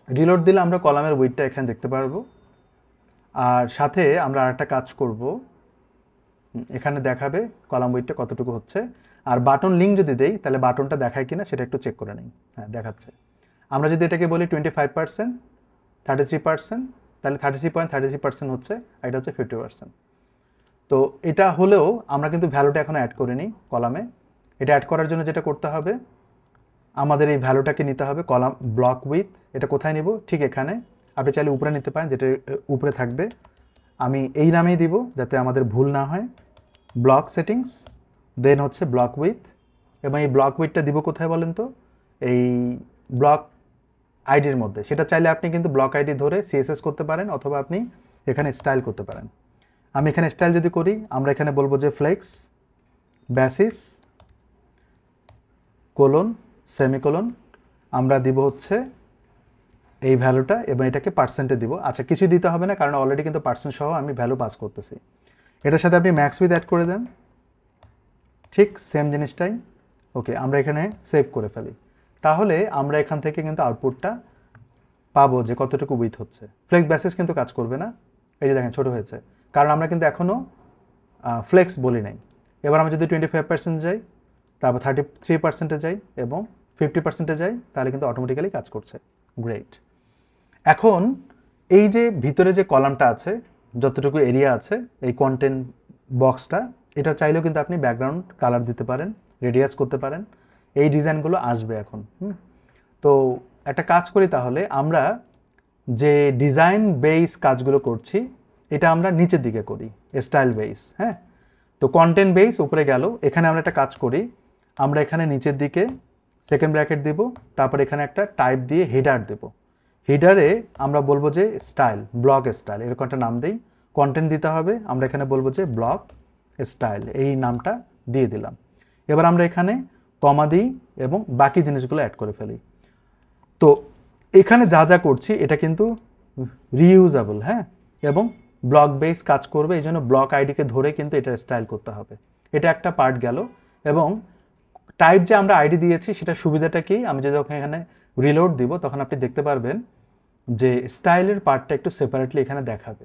রিলোড দিলে আমরা কলামের উইডটা এখানে দেখতে পারবো। আর সাথে আমরা আরেকটা কাজ করব, এখানে দেখাবে কলাম উইডটা কতটুকু হচ্ছে। আর বাটন লিঙ্ক যদি দেই তাহলে বাটনটা দেখায় কিনা সেটা একটু চেক করে নিই। হ্যাঁ, দেখাচ্ছে। আমরা যদি এটাকে বলি 25%, 33%, তাহলে 33.33% হচ্ছে, আর এটা হচ্ছে 50%। তো এটা হলেও আমরা কিন্তু ভ্যালুটা এখনো অ্যাড করিনি কলামে। এটা অ্যাড করার জন্য যেটা করতে হবে, আমাদের এই ভ্যালুটাকে নিতে হবে কলাম ব্লক উইথ। এটা কোথায় নিব? ঠিক এখানে। আপনি চাইলে উপরে নিতে পারেন, যেটা উপরে থাকবে। আমি এই নামেই দিব যাতে আমাদের ভুল না হয়। ব্লক সেটিংস, দেন হচ্ছে ব্লক উইথ। এবং এই ব্লক উইথটা দিব কোথায় বলেন তো? এই ব্লক আইডির মধ্যে। সেটা চাইলে আপনি কিন্তু ব্লক আইডি ধরে সিএসএস করতে পারেন, অথবা আপনি এখানে স্টাইল করতে পারেন। আমি এখানে স্টাইল যদি করি, আমরা এখানে বলবো যে ফ্লেক্স বেসিস কোলন সেমিকোলন, আমরা দিব হচ্ছে এই ভ্যালুটা, এবং এটাকে পার্সেন্টে দিব। আচ্ছা, কিছু দিতে হবে না, কারণ অলরেডি কিন্তু পার্সেন্ট সহ আমি ভ্যালু পাস করতেছি। এটার সাথে আপনি ম্যাক্স উইথ অ্যাড করে দেন, ঠিক সেম জিনিসটাই। ওকে, আমরা এখানে সেভ করে ফেলি। তাহলে আমরা এখান থেকে কিন্তু আউটপুটটা পাবো যে কতটুকু উইথ হচ্ছে। ফ্লেক্স বেসিস কিন্তু কাজ করবে না, এই যে দেখেন ছোট হয়েছে, কারণ আমরা কিন্তু এখনও ফ্লেক্স বলি নাই। এবার আমরা যদি 25% যাই, তারপর 33%-এ যাই এবং 50%-এ যাই, তাহলে কিন্তু অটোমেটিক্যালি কাজ করছে। গ্রেট। এখন এই যে ভিতরে যে কলামটা আছে, যতটুকু এরিয়া আছে, এই কন্টেন্ট বক্সটা, এটা চাইলেও কিন্তু আপনি ব্যাকগ্রাউন্ড কালার দিতে পারেন, রেডিয়াস করতে পারেন। এই ডিজাইনগুলো আসবে এখন। তো একটা কাজ করি তাহলে, আমরা যে ডিজাইন বেস কাজগুলো করছি এটা আমরা নিচের দিকে করি, স্টাইল বেস। হ্যাঁ, তো কন্টেন্ট বেস উপরে গেল। এখানে আমরা একটা কাজ করি, আমরা এখানে নিচের দিকে সেকেন্ড ব্র্যাকেট দিব, তারপর এখানে একটা টাইপ দিয়ে হেডার দেব। হেডারে আমরা বলবো যে স্টাইল, ব্লক স্টাইল, এরকম একটা নাম দিই। কন্টেন্ট দিতে হবে, আমরা এখানে বলবো যে ব্লক স্টাইল, এই নামটা দিয়ে দিলাম। এবার আমরা এখানে কমা দিই এবং বাকি জিনিসগুলো অ্যাড করে ফেলি। তো এখানে যা যা করছি এটা কিন্তু রিইউজেবল, হ্যাঁ, এবং ব্লক বেস কাজ করবে। এই জন্য ব্লক আইডিকে ধরে কিন্তু এটা স্টাইল করতে হবে। এটা একটা পার্ট গেল। এবং টাইপ যে আমরা আইডি দিয়েছি সেটা সুবিধাটা কি, আমি যদি এখানে রিলোড দিব তখন আপনি দেখতে পারবেন যে স্টাইলের পার্টটা একটু সেপারেটলি এখানে দেখাবে।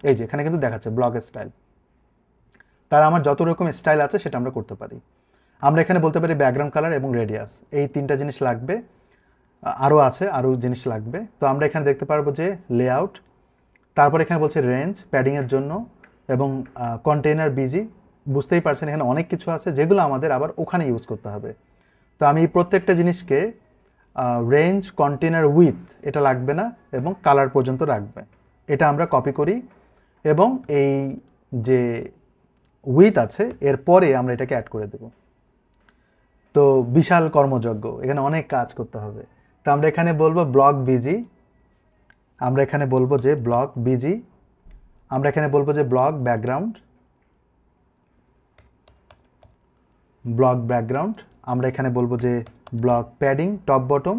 এই যে এখানে কিন্তু দেখাচ্ছে ব্লক স্টাইল। তার আমার যত রকম স্টাইল আছে সেটা আমরা করতে পারি। আমরা এখানে বলতে পারি ব্যাকগ্রাউন্ড কালার এবং রেডিয়াস, এই তিনটা জিনিস লাগবে। আরও আছে, আরও জিনিস লাগবে। তো আমরা এখানে দেখতে পারবো যে লেআউট, তারপর এখানে বলছে রেঞ্জ প্যাডিংয়ের জন্য, এবং কন্টেইনার বিজি। বুঝতেই পারছেন এখানে অনেক কিছু আছে যেগুলো আমাদের আবার ওখানে ইউজ করতে হবে। তো আমি প্রত্যেকটা জিনিসকে রেঞ্জ, কন্টেইনার উইথ এটা লাগবে না, এবং কালার পর্যন্ত রাখবে। এটা আমরা কপি করি, এবং এই যে উইথ আছে এরপরে আমরা এটাকে অ্যাড করে দেব। তো বিশাল কর্মযজ্ঞ, এখানে অনেক কাজ করতে হবে। তো আমরা এখানে বলবো ব্লক বিজি, আমরা এখানে বলবো যে ব্লক বিজি, আমরা এখানে বলবো যে ব্লক ব্যাকগ্রাউন্ড, ব্লক ব্যাকগ্রাউন্ড, আমরা এখানে বলবো যে ব্লক প্যাডিং টপ বটম,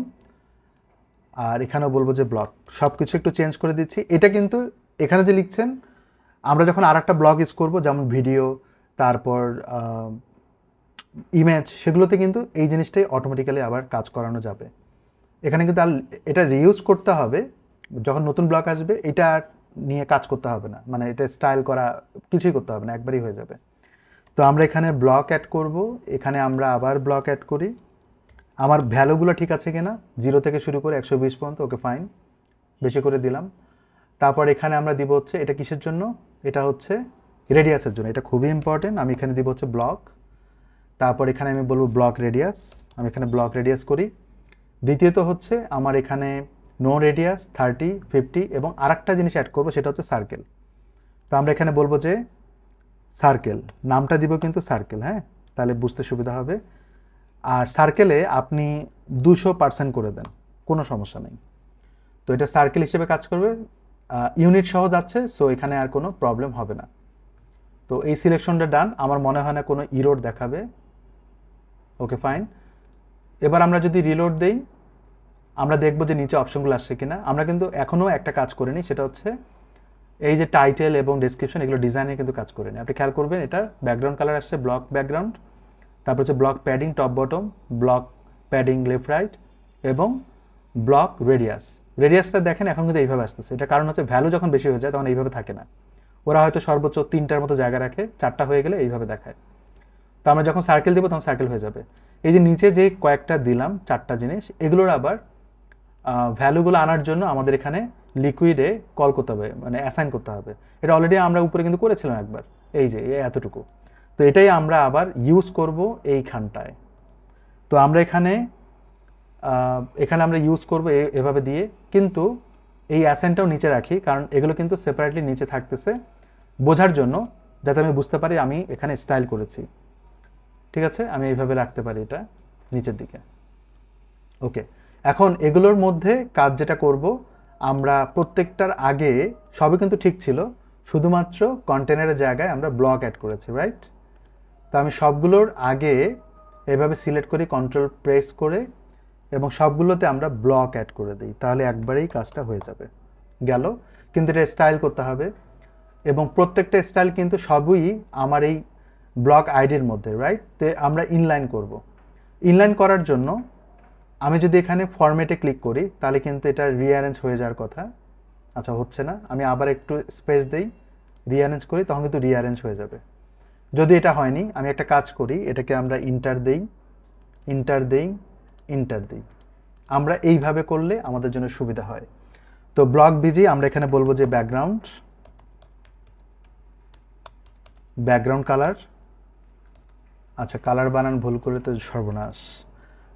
আর এখানেও বলবো যে ব্লক। সব কিছু একটু চেঞ্জ করে দিচ্ছি। এটা কিন্তু এখানে যে লিখছেন, আমরা যখন আর একটা ব্লক ইউজ করবো, যেমন ভিডিও, তারপর ইমেজ, সেগুলোতে কিন্তু এই জিনিসটাই অটোমেটিক্যালি আবার কাজ করানো যাবে। এখানে কিন্তু আর এটা রিইউজ করতে হবে, যখন নতুন ব্লক আসবে এটা নিয়ে কাজ করতে হবে না, মানে এটা স্টাইল করা কিছুই করতে হবে না, একবারই হয়ে যাবে। তো আমরা এখানে ব্লক অ্যাড করব, এখানে আমরা আবার ব্লক অ্যাড করি। আমার ভ্যালুগুলো ঠিক আছে কিনা, 0 থেকে শুরু করে 120 পর্যন্ত, ওকে ফাইন, বেশি করে দিলাম। তারপর এখানে আমরা দিব হচ্ছে, এটা কিসের জন্য, এটা হচ্ছে রেডিয়াসের জন্য, এটা খুবই ইম্পর্টেন্ট। আমি এখানে দিব হচ্ছে ব্লক, তারপর এখানে আমি বলবো ব্লক রেডিয়াস, আমি এখানে ব্লক রেডিয়াস করি। দ্বিতীয়ত হচ্ছে আমার এখানে নো রেডিয়াস 30, 50, এবং আরেকটা জিনিস অ্যাড করবো, সেটা হচ্ছে সার্কেল। তো আমরা এখানে বলবো যে সার্কেল, নামটা দিব কিন্তু সার্কেল, হ্যাঁ, তাহলে বুঝতে সুবিধা হবে। আর সার্কেলে আপনি 200% করে দেন, কোনো সমস্যা নেই। তো এটা সার্কেল হিসেবে কাজ করবে, ইউনিট সহ যাচ্ছে, সো এখানে আর কোনো প্রবলেম হবে না। তো এই সিলেকশনটা ডান, আমার মনে হয় না কোনো ইরোর দেখাবে। Okay fine. এবার আমরা যদি রিলোড দেই, আমরা দেখব যে নিচে অপশনগুলো আসছে কিনা। আমরা কিন্তু এখনও একটা কাজ করিনি, সেটা হচ্ছে এই যে টাইটেল এবং ডেসক্রিপশন এগুলো ডিজাইনে কিন্তু কাজ করে না। আপনি খেয়াল করবেন এটা ব্যাকগ্রাউন্ড কালার আসছে ব্লক ব্যাকগ্রাউন্ড, তারপর হচ্ছে block padding top bottom, block padding left right এবং ব্লক রেডিয়াসটা দেখেন এখন কিন্তু এইভাবে আসতেছে। এটা কারণ হচ্ছে ভ্যালু যখন বেশি হয়ে যায় তখন এইভাবে থাকে না, ওরা হয়তো সর্বোচ্চ 3টার মতো জায়গা রাখে, 4টা হয়ে গেলে এইভাবে দেখায়। তো আমরা যখন সার্কেল দেবো তখন সার্কেল হয়ে যাবে। এই যে নিচে যে কয়েকটা দিলাম 4টা জিনিস, এগুলোর আবার ভ্যালুগুলো আনার জন্য আমাদের এখানে লিকুইডে কল করতে হবে, মানে অ্যাসাইন করতে হবে। এটা অলরেডি আমরা উপরে কিন্তু করেছিলাম একবার, এই যে এতটুকু। তো এটাই আমরা আবার ইউজ করব এইখানটায়। তো আমরা এখানে আমরা ইউজ করব এভাবে দিয়ে, কিন্তু এই অ্যাসাইনটাও নিচে রাখি কারণ এগুলো কিন্তু সেপারেটলি নিচে থাকতেছে বোঝার জন্য, যাতে আমি বুঝতে পারি আমি এখানে স্টাইল করেছি। ঠিক আছে, আমি এইভাবে রাখতে পারি এটা নিচের দিকে। ওকে, এখন এগুলোর মধ্যে কাজ যেটা করব, আমরা প্রত্যেকটার আগে সবই কিন্তু ঠিক ছিল, শুধুমাত্র কন্টেনারের জায়গায় আমরা ব্লক অ্যাড করেছি, রাইট? তো আমি সবগুলোর আগে এভাবে সিলেক্ট করি কন্ট্রোল প্রেস করে, এবং সবগুলোতে আমরা ব্লক অ্যাড করে দিই, তাহলে একবারেই কাজটা হয়ে যাবে। গেল, কিন্তু এটা স্টাইল করতে হবে, এবং প্রত্যেকটা স্টাইল কিন্তু সবই আমার এই ব্লক আইডির মধ্যে, রাইট? তো আমরা ইনলাইন করব। ইনলাইন করার জন্য আমি যদি এখানে ফরম্যাটে ক্লিক করি তাহলে কিন্তু এটা রিঅ্যারেঞ্জ হয়ে যাওয়ার কথা। আচ্ছা, হচ্ছে না, আমি আবার একটু স্পেস দেই, রিঅ্যারেঞ্জ করি, তখন কিন্তু রিঅ্যারেঞ্জ হয়ে যাবে। যদি এটা হয়নি, আমি একটা কাজ করি, এটাকে আমরা ইন্টার দেই, ইন্টার দেই, ইন্টার দিই। আমরা এইভাবে করলে আমাদের জন্য সুবিধা হয়। তো ব্লক বিজি আমরা এখানে বলবো যে ব্যাকগ্রাউন্ড কালার। আচ্ছা, কালার বানান ভুল করে তো সর্বনাশ।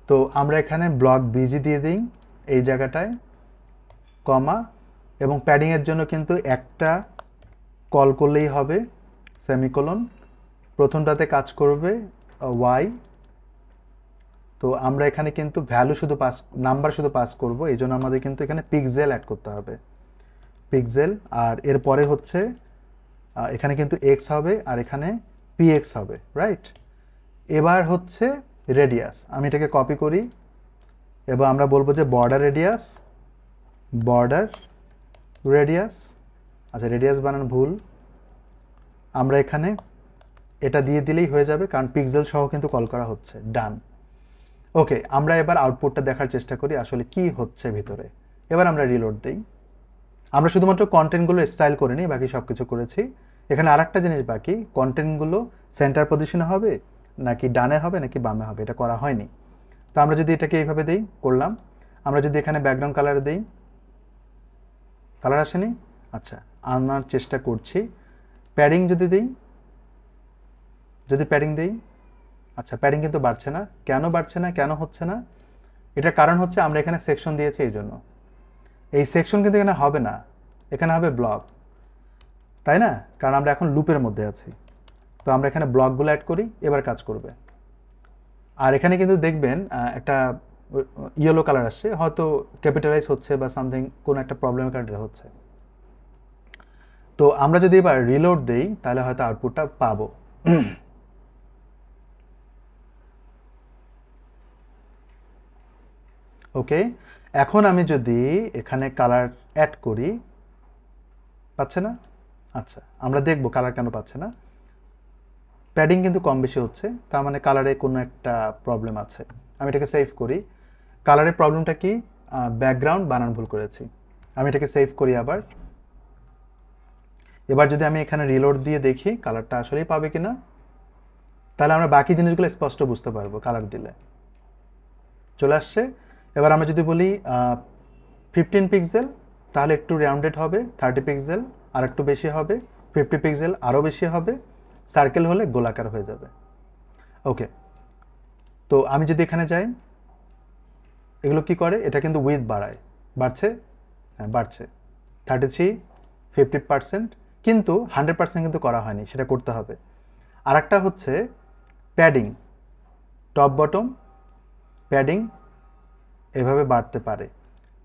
তো আমরা এখানে ব্লক বিজি দিয়ে দিই এই জায়গাটায়, কমা, এবং প্যাডিংয়ের জন্য কিন্তু একটা কল করলেই হবে, সেমিকোলন। প্রথমটাতে কাজ করবে ওয়াই। তো আমরা এখানে কিন্তু ভ্যালু শুধু পাস, নাম্বার শুধু পাস করব, এই জন্য আমাদের কিন্তু এখানে পিক্সেল অ্যাড করতে হবে, পিক্সেল। আর এরপরে হচ্ছে এখানে কিন্তু এক্স হবে আর এখানে পিএক্স হবে, রাইট? এবার হচ্ছে রেডিয়াস, আমি এটাকে কপি করি এবং আমরা বলবো যে বর্ডার রেডিয়াস, বর্ডার রেডিয়াস। আচ্ছা, রেডিয়াস বানান ভুল, আমরা এখানে এটা দিয়ে দিলেই হয়ে যাবে কারণ পিক্সেল সহ কিন্তু কল করা হচ্ছে। ডান। ওকে, আমরা এবার আউটপুটটা দেখার চেষ্টা করি আসলে কি হচ্ছে ভিতরে। এবার আমরা রিলোড দিই। আমরা শুধুমাত্র কন্টেন্টগুলো স্টাইল করে নিই, বাকি সব কিছু করেছি। এখানে আরেকটা জিনিস বাকি, কন্টেন্টগুলো সেন্টার পজিশনে হবে নাকি ডানে হবে নাকি বামে হবে, এটা করা হয়নি। তো আমরা যদি এটাকে এইভাবে দিই, করলাম। আমরা যদি এখানে ব্যাকগ্রাউন্ড কালার দিই, কালার আসেনি। আচ্ছা, আনার চেষ্টা করছি। প্যাডিং যদি দিই, যদি প্যাডিং দিই, আচ্ছা প্যাডিং কিন্তু বাড়ছে না। কেন বাড়ছে না, কেন হচ্ছে না? এটার কারণ হচ্ছে আমরা এখানে সেকশন দিয়েছি, এই জন্য। এই সেকশন কিন্তু এখানে হবে না, এখানে হবে ব্লক, তাই না? কারণ আমরা এখন লুপের মধ্যে আছি। তো আমরা এখানে ব্লকগুলো অ্যাড করি, এবার কাজ করবে। আর এখানে কিন্তু দেখবেন একটা ইয়েলো কালার আসছে, হয়তো ক্যাপিটালাইজ হচ্ছে বা সামথিং, কোনো একটা প্রবলেমের কারণে হচ্ছে। তো আমরা যদি এবার রিলোড দেই তাহলে হয়তো আউটপুটটা পাবো। ওকে, এখন আমি যদি এখানে কালার অ্যাড করি, পাচ্ছে না। আচ্ছা, আমরা দেখব কালার কেন পাচ্ছে না। প্যাডিং কিন্তু কম বেশি হচ্ছে, তার মানে কালারে কোনো একটা প্রবলেম আছে। আমি এটাকে সেভ করি। কালারের প্রবলেমটা কি? ব্যাকগ্রাউন্ড বানান ভুল করেছি। আমি এটাকে সেভ করি আবার। এবার যদি আমি এখানে রিলোড দিয়ে দেখি কালারটা আসলেই পাবে কিনা, তাহলে আমরা বাকি জিনিসগুলো স্পষ্ট বুঝতে পারবো কালার দিলে। চলে আসছে। এবার আমরা যদি বলি 15 পিক্সেল, তাহলে একটু রাউন্ডেড হবে, 30 পিক্সেল আর একটু বেশি হবে, 50 পিক্সেল আরও বেশি হবে, সার্কেল হলে গোলাকার হয়ে যাবে। ওকে, তো আমি যদি এখানে যাই, এগুলো কি করে, এটা কিন্তু উইথ বাড়ায়, বাড়ছে, হ্যাঁ বাড়ছে, 33, 50%, কিন্তু 100% কিন্তু করা হয়নি, সেটা করতে হবে। আর একটা হচ্ছে প্যাডিং, টপ বটম প্যাডিং এভাবে বাড়তে পারে,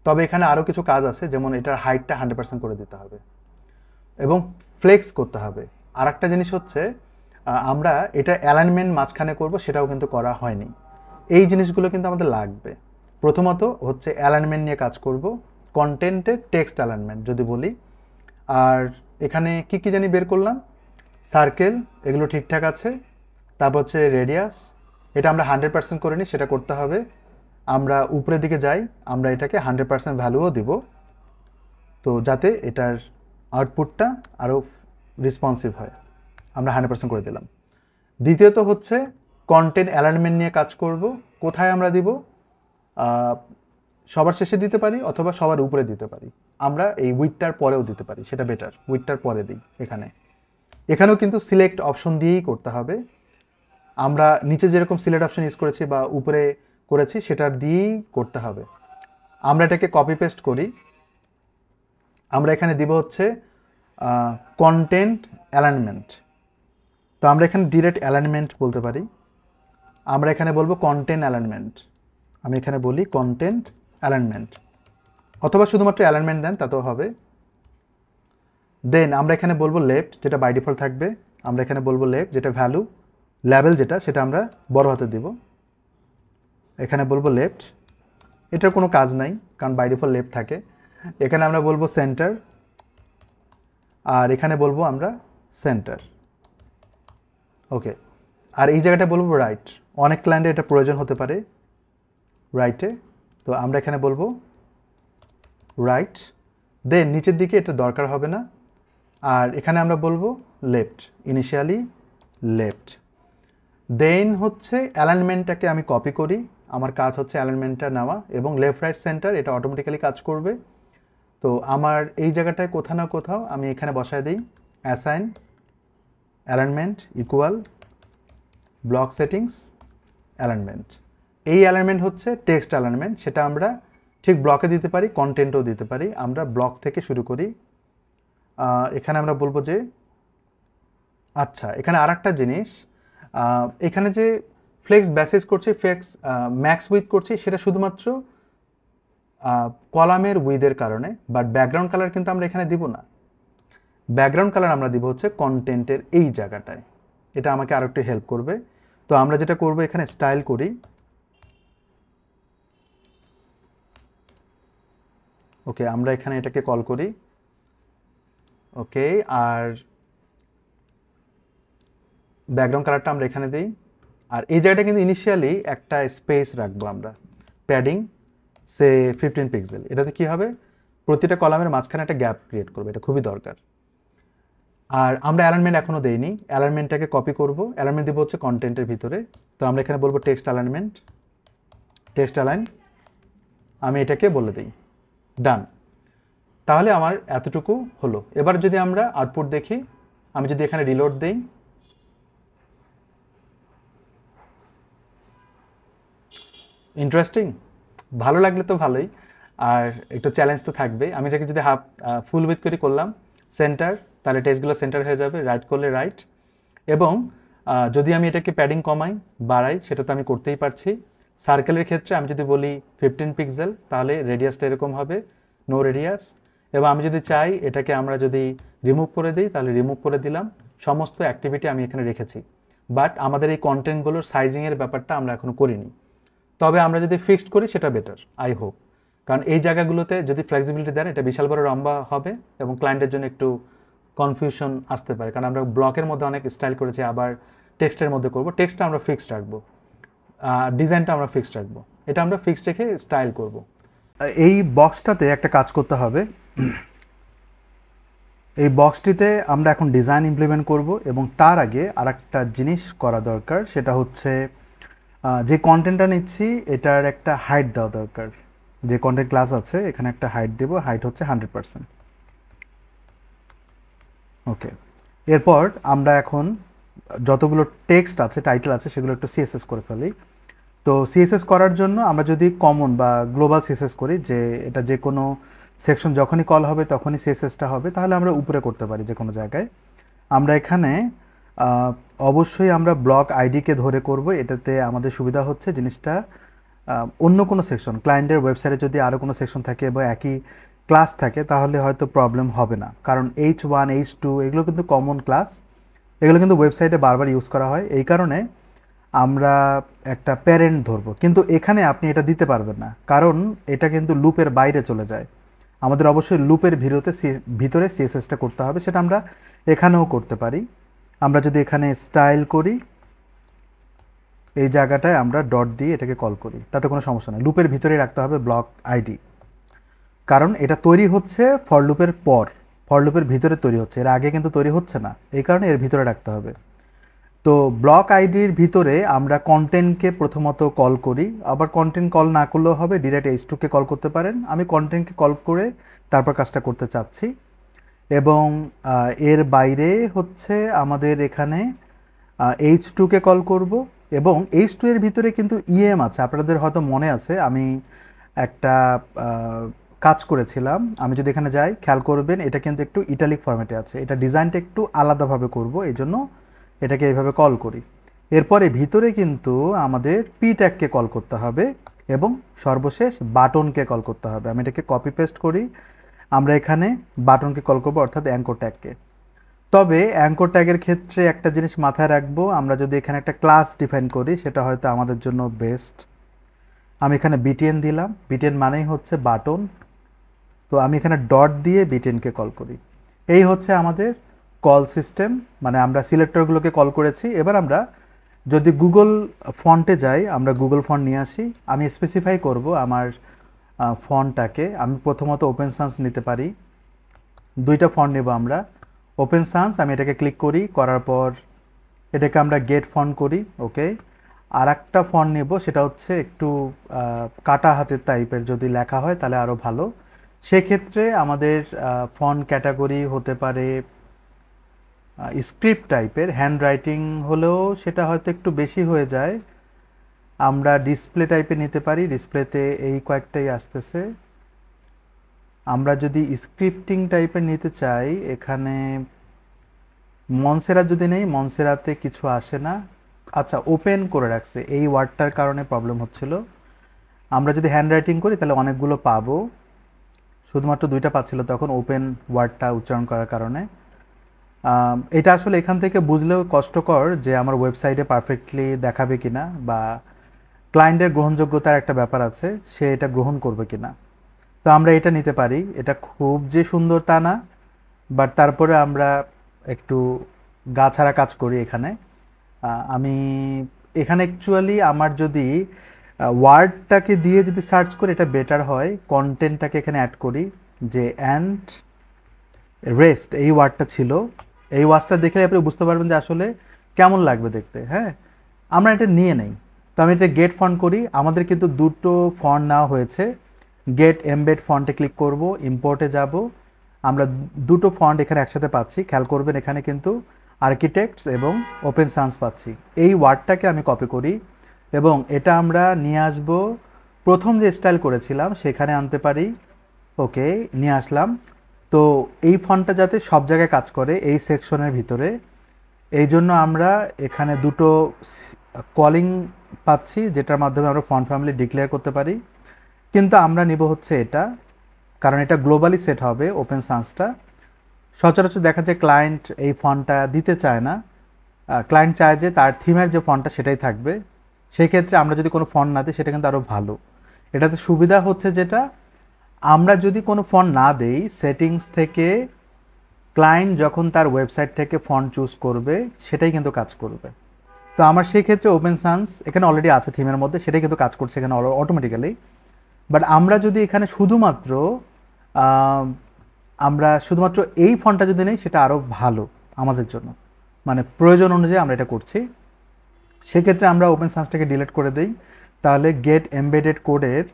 তবে এখানে আরও কিছু কাজ আছে, যেমন এটার হাইটটা 100% করে দিতে হবে এবং ফ্লেক্স করতে হবে। আর একটা জিনিস হচ্ছে আমরা এটা অ্যালাইনমেন্ট মাঝখানে করব, সেটাও কিন্তু করা হয়নি। এই জিনিসগুলো কিন্তু আমাদের লাগবে। প্রথমত হচ্ছে অ্যালাইনমেন্ট নিয়ে কাজ করব, কন্টেন্টের টেক্সট অ্যালাইনমেন্ট যদি বলি। আর এখানে কি জানি বের করলাম, সার্কেল, এগুলো ঠিকঠাক আছে। তারপর হচ্ছে রেডিয়াস, এটা আমরা 100% করে নিই, সেটা করতে হবে। আমরা উপরের দিকে যাই, আমরা এটাকে 100% ভ্যালুও দিব, তো যাতে এটার আউটপুটটা আরও রেসপন্সিভ হয়। আমরা 100% করে দিলাম। দ্বিতীয়ত হচ্ছে কন্টেন্ট অ্যালাইনমেন্ট নিয়ে কাজ করব। কোথায় আমরা দিব? সবার শেষে দিতে পারি অথবা সবার উপরে দিতে পারি। আমরা এই উইডটার পরেও দিতে পারি, সেটা বেটার, উইডটার পরে দিই। এখানেও কিন্তু সিলেক্ট অপশন দিয়েই করতে হবে। আমরা নিচে যেরকম সিলেক্ট অপশন ইউজ করেছি বা উপরে করেছি সেটার দিয়েই করতে হবে। আমরা এটাকে কপি পেস্ট করি। আমরা এখানে দিব হচ্ছে কন্টেন্ট অ্যালাইনমেন্ট। তো আমরা এখানে ডিরেক্ট অ্যালাইনমেন্ট বলতে পারি। আমরা এখানে বলবো কন্টেন্ট অ্যালাইনমেন্ট। আমি এখানে বলি কন্টেন্ট অ্যালাইনমেন্ট, অথবা শুধুমাত্র অ্যালাইনমেন্ট দেন তাতেও হবে। দেন আমরা এখানে বলবো লেফট, যেটা বাই ডিফল্ট থাকবে। আমরা এখানে বলবো লেফট, যেটা ভ্যালু লেভেল যেটা, সেটা আমরা বড় হাতে দিব। এখানে বলবো লেফট, এটার কোনো কাজ নাই কারণ বাই ডিফল্ট লেফট থাকে। এখানে আমরা বলবো সেন্টার, আর এখানে বলবো আমরা সেন্টার। ওকে, আর এই জায়গাটা বলবো রাইট। অনেক ক্লায়েন্টে এটা প্রয়োজন হতে পারে রাইটে, তো আমরা এখানে বলবো রাইট। দেন নিচের দিকে এটা দরকার হবে না, আর এখানে আমরা বলবো লেফট, ইনিশিয়ালি লেফট। দেন হচ্ছে অ্যালাইনমেন্টটাকে আমি কপি করি। আমার কাজ হচ্ছে অ্যালাইনমেন্টটা নেওয়া, এবং লেফট রাইট সেন্টার এটা অটোমেটিক্যালি কাজ করবে। তো আমার এই জায়গাটায় কোথাও না কোথাও আমি এখানে বসায় দিই assign alignment equal block settings alignment. এই অ্যালাইনমেন্ট হচ্ছে টেক্সট অ্যালাইনমেন্ট, সেটা আমরা ঠিক ব্লকে দিতে পারি, কন্টেন্টও দিতে পারি। আমরা ব্লক থেকে শুরু করি। এখানে আমরা বলবো যে আচ্ছা, এখানে আর একটা জিনিস, এখানে যে ফ্লেক্স বেসিস করছি, ফ্লেক্স ম্যাক্স উইথ করছি, সেটা শুধুমাত্র কলামের উইথের কারণে, বাট ব্যাকগ্রাউন্ড কালার কিন্তু আমরা এখানে দিব না। ব্যাকগ্রাউন্ড কালার আমরা দিব হচ্ছে কন্টেন্টের এই জায়গাটায়। এটা আমাকে আরও একটু হেল্প করবে। তো আমরা যেটা করব, এখানে স্টাইল করি। ওকে, আমরা এখানে এটাকে কল করি। ওকে, আর ব্যাকগ্রাউন্ড কালারটা আমরা এখানে দিই। আর এই জায়গাটা কিন্তু ইনিশিয়ালি একটা স্পেস রাখবো আমরা, প্যাডিং সে 15 পিক্সেল। এটাতে কি হবে, প্রতিটা কলামের মাঝখানে একটা গ্যাপ ক্রিয়েট করবে, এটা খুবই দরকার। আর আমরা অ্যালাইনমেন্ট এখনও দেইনি, অ্যালাইনমেন্টটাকে কপি করব। অ্যালাইনমেন্ট দিব হচ্ছে কন্টেন্টের ভিতরে। তো আমরা এখানে বলবো টেক্সট অ্যালাইনমেন্ট, টেক্সট অ্যালাইন। আমি এটাকে বলে দিই ডান। তাহলে আমার এতটুকু হলো। এবার যদি আমরা আউটপুট দেখি, আমি যদি এখানে রিলোড দেই, ইন্টারেস্টিং, ভালো লাগলে তো ভালোই, আর একটু চ্যালেঞ্জ তো থাকবেই। আমি এটাকে যদি ফুল উইথ করে করলাম সেন্টার, তাহলে টেক্সটগুলো সেন্টার হয়ে যাবে, রাইট করলে রাইট। এবং যদি আমি এটাকে প্যাডিং কমাই বাড়াই, সেটা তো আমি করতেই পারছি। সার্কেলের ক্ষেত্রে আমি যদি বলি 15 পিক্সেল, তাহলে রেডিয়াসটা এরকম হবে, নো রেডিয়াস। এবং আমি যদি চাই এটাকে আমরা যদি রিমুভ করে দিই, তাহলে রিমুভ করে দিলাম। সমস্ত অ্যাক্টিভিটি আমি এখানে রেখেছি, বাট আমাদের এই কন্টেন্টগুলোর সাইজিংয়ের ব্যাপারটা আমরা এখনও করিনি। তবে আমরা যদি ফিক্সড করি সেটা বেটার, আই হোপ। কারণ এই জায়গাগুলোতে যদি ফ্লেক্সিবিলিটি দেন, এটা বিশাল বড় লম্বা হবে এবং ক্লায়েন্টের জন্য একটু কনফিউশন আসতে পারে। কারণ আমরা ব্লকের মধ্যে অনেক স্টাইল করেছি, আবার টেক্সটের মধ্যে করব। টেক্সটটা আমরা ফিক্সড রাখবো, ডিজাইনটা আমরা ফিক্সড রাখবো, এটা আমরা ফিক্সড রেখে স্টাইল করব। এই বক্সটাতে একটা কাজ করতে হবে। এই বক্সটিতে আমরা এখন ডিজাইন ইমপ্লিমেন্ট করব, এবং তার আগে আর একটা জিনিস করা দরকার, সেটা হচ্ছে যে কন্টেন্টটা নিচ্ছি এটার একটা হাইট দেওয়া দরকার। যে কন্টেন্ট ক্লাস আছে এখানে একটা হাইট দেব, হাইট হচ্ছে 100%। ওকে, এরপর আমরা এখন যতগুলো টেক্সট আছে, টাইটেল আছে, সেগুলো একটু সিএসএস করে ফেলি। তো সিএসএস করার জন্য আমরা যদি কমন বা গ্লোবাল সিএসএস করি, যে এটা যে কোনো সেকশন যখনই কল হবে তখনই সিএসএসটা হবে, তাহলে আমরা উপরে করতে পারি যে কোনো জায়গায়। আমরা এখানে অবশ্যই আমরা ব্লক আইডিকে ধরে করব। এটাতে আমাদের সুবিধা হচ্ছে জিনিসটা অন্য কোনো সেকশন, ক্লায়েন্টের ওয়েবসাইটে যদি আরও কোনো সেকশন থাকে বা একই ক্লাস থাকে, তাহলে হয়তো প্রবলেম হবে না। কারণ H1 H2 এগুলো কিন্তু কমন ক্লাস, এগুলো কিন্তু ওয়েবসাইটে বারবার ইউজ করা হয়। এই কারণে আমরা একটা প্যারেন্ট ধরবো, কিন্তু এখানে আপনি এটা দিতে পারবেন না, কারণ এটা কিন্তু লুপের বাইরে চলে যায়। আমাদের অবশ্যই লুপের ভিতরে সিএসএসটা করতে হবে, সেটা আমরা এখানেও করতে পারি। আমরা যদি এখানে স্টাইল করি, এই জায়গাটায় আমরা ডট দিয়ে এটাকে কল করি, তাতে কোনো সমস্যা নেই। লুপের ভিতরে রাখতে হবে ব্লক আইডি, কারণ এটা তৈরি হচ্ছে ফর লুপের পর, ফর লুপের ভিতরে তৈরি হচ্ছে, এর আগে কিন্তু তৈরি হচ্ছে না, এই কারণে এর ভিতরে রাখতে হবে। তো ব্লক আইডির ভিতরে আমরা কন্টেন্টকে প্রথমত কল করি, আবার কন্টেন্ট কল না করলেও হবে, ডিরেক্ট h2কে কল করতে পারেন। আমি কন্টেন্টকে কল করে তারপর কাজটা করতে চাচ্ছি। এবং এর বাইরে হচ্ছে আমাদের এখানে h2কে কল করব, এবং h2 এর ভিতরে কিন্তু ইএম আছে। আপনাদের হয়তো মনে আছে আমি একটা কাজ করেছিলাম, আমি যদি এখানে যাই খেয়াল করবেন এটা কিন্তু একটু ইটালিক ফরম্যাটে আছে, এটা ডিজাইনটা একটু আলাদাভাবে করব, এই জন্য এটাকে এইভাবে কল করি। এরপরে ভিতরে কিন্তু আমাদের পি ট্যাগকে কল করতে হবে এবং সর্বশেষ বাটনকে কল করতে হবে। আমি এটাকে কপি পেস্ট করি, আমরা এখানে বাটনকে কল করব, অর্থাৎ অ্যাঙ্কর ট্যাগকে। তবে অ্যাঙ্কর ট্যাগের ক্ষেত্রে একটা জিনিস মাথায় রাখবো, আমরা যদি এখানে একটা ক্লাস ডিফাইন করি সেটা হয়তো আমাদের জন্য বেস্ট। আমি এখানে বিটিএন দিলাম, বিটিএন মানেই হচ্ছে বাটন, তো আমি এখানে ডট দিয়ে বিটিএনকে কল করি। এই হচ্ছে আমাদের কল সিস্টেম, মানে আমরা সিলেক্টরগুলোকে কল করেছি। এবার আমরা যদি গুগল ফন্টে যাই, আমরা গুগল ফন্ট নিয়ে আসি, আমি স্পেসিফাই করব আমার ফন্টটাকে। আমি প্রথমত ওপেন সান্স নিতে পারি, দুইটা ফন্ট নেব আমরা। ওপেন সান্স, আমি এটাকে ক্লিক করি, করার পর এটাকে আমরা গেট ফন্ট করি, ওকে। আর একটা ফন্ট নেব, সেটা হচ্ছে একটু কাটা হাতের টাইপের, যদি লেখা হয় তাহলে আরও ভালো। সেক্ষেত্রে আমাদের ফন্ট ক্যাটাগরি হতে পারে স্ক্রিপ্ট টাইপের, হ্যান্ড রাইটিং হলেও সেটা হয়তো একটু বেশি হয়ে যায়। আমরা ডিসপ্লে টাইপের নিতে পারি, ডিসপ্লেতে এই কয়েকটাই আসতেছে। আমরা যদি স্ক্রিপ্টিং টাইপের নিতে চাই, এখানে মনসেরা যদি নেই, মনসেরাতে কিছু আসে না। আচ্ছা, ওপেন করে রাখছে, এই ওয়ার্ডটার কারণে প্রবলেম হচ্ছিল। আমরা যদি হ্যান্ড রাইটিং করি তাহলে অনেকগুলো পাবো, শুধুমাত্র দুইটা পাচ্ছিল তখন ওপেন ওয়ার্ডটা উচ্চারণ করার কারণে। এটা আসলে এখান থেকে বুঝলেও কষ্টকর যে আমার ওয়েবসাইটে পারফেক্টলি দেখাবে কিনা, বা ক্লায়েন্টের গ্রহণযোগ্যতার একটা ব্যাপার আছে, সে এটা গ্রহণ করবে কিনা। তো আমরা এটা নিতে পারি, এটা খুব যে সুন্দর তা না, বাট তারপরে আমরা একটু গা ছাড়া কাজ করি এখানে। আমি এখানে অ্যাকচুয়ালি আমার যদি ওয়ার্ডটাকে দিয়ে যদি সার্চ করি এটা বেটার হয়। কন্টেন্টটাকে এখানে অ্যাড করি, যে অ্যান্ড রেস্ট এই ওয়ার্ডটা ছিল, এই ওয়ার্ডটা দেখলে আপনি বুঝতে পারবেন যে আসলে কেমন লাগবে দেখতে। হ্যাঁ, আমরা এটা নিয়ে নেই। তো আমি এটা গেট ফন্ট করি, আমাদের কিন্তু দুটো ফন্ট নেওয়া হয়েছে। গেট এমবেড ফন্টে ক্লিক করব, ইম্পোর্টে যাব, আমরা দুটো ফন্ট এখানে একসাথে পাচ্ছি। খেয়াল করবেন এখানে কিন্তু আর্কিটেক্টস এবং ওপেন সান্স পাচ্ছি। এই ওয়ার্ডটাকে আমি কপি করি এবং এটা আমরা নিয়ে আসব প্রথম যে স্টাইল করেছিলাম সেখানে আনতে পারি, ওকে, নিয়ে আসলাম। তো এই ফন্টটা যাতে সব জায়গায় কাজ করে এই সেকশনের ভিতরে, এই জন্য আমরা এখানে দুটো কলিং পাচ্ছি, যেটার মাধ্যমে আমরা ফন্ট ফ্যামিলি ডিক্লেয়ার করতে পারি। কিন্তু আমরা নিব হচ্ছে এটা, কারণ এটা গ্লোবালি সেট হবে ওপেন সান্সটা। সচরাচর দেখা যায় ক্লায়েন্ট এই ফন্টটা দিতে চায় না, ক্লায়েন্ট চায় যে তার থিমের যে ফন্টটা সেটাই থাকবে। সেই ক্ষেত্রে আমরা যদি কোনো ফন্ট না দিই সেটা কিন্তু আরও ভালো। এটাতে সুবিধা হচ্ছে যেটা, আমরা যদি কোনো ফন্ট না দেই, সেটিংস থেকে ক্লায়েন্ট যখন তার ওয়েবসাইট থেকে ফন্ট চুজ করবে সেটাই কিন্তু কাজ করবে। তো আমার সেই ক্ষেত্রে ওপেন সান্স এখানে অলরেডি আছে থিমের মধ্যে, সেটাই কিন্তু কাজ করছে এখানে অটোমেটিক্যালি। বাট আমরা যদি এখানে শুধুমাত্র এই ফন্টটা যদি নেই সেটা আরও ভালো আমাদের জন্য, মানে প্রয়োজন অনুযায়ী আমরা এটা করছি। সেক্ষেত্রে আমরা ওপেন সান্সটাকে ডিলিট করে দিই, তাহলে গেট এমবেডেড কোডের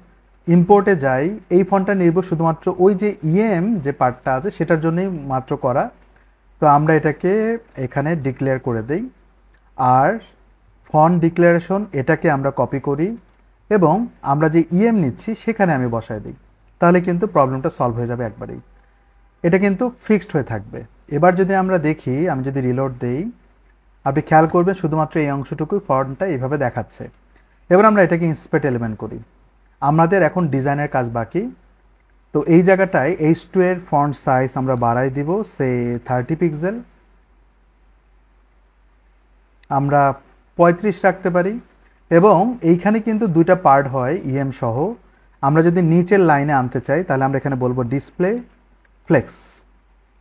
ইম্পোর্টে যাই, এই ফন্টটা নিব শুধুমাত্র ওই যে ইএম যে পার্টটা আছে সেটার জন্যই মাত্র করা। তো আমরা এটাকে এখানে ডিক্লেয়ার করে দিই, আর ফন্ট ডিক্লারেশন এটাকে আমরা কপি করি এবং আমরা যে ইএম নিচ্ছি সেখানে আমি বসায় দিই, তাহলে কিন্তু প্রবলেমটা সলভ হয়ে যাবে একবারেই। এটা কিন্তু ফিক্সড হয়ে থাকবে। এবার যদি আমরা দেখি, আমি যদি রিলোড দেই, আপনি খেয়াল করবেন শুধুমাত্র এই অংশটুকুই ফন্টটা এইভাবে দেখাচ্ছে। এবার আমরা এটাকে ইন্সপেক্ট এলিমেন্ট করি, আমাদের এখন ডিজাইনের কাজ বাকি। তো এই জায়গাটায় H2 এর ফন্ট সাইজ আমরা বাড়াই দিব, সে 30 পিক্সেল, আমরা 35 রাখতে পারি। এবং এইখানে কিন্তু দুইটা পার্ট হয় ইএম সহ, আমরা যদি নিচের লাইনে আনতে চাই তাহলে আমরা এখানে বলবো ডিসপ্লে ফ্লেক্স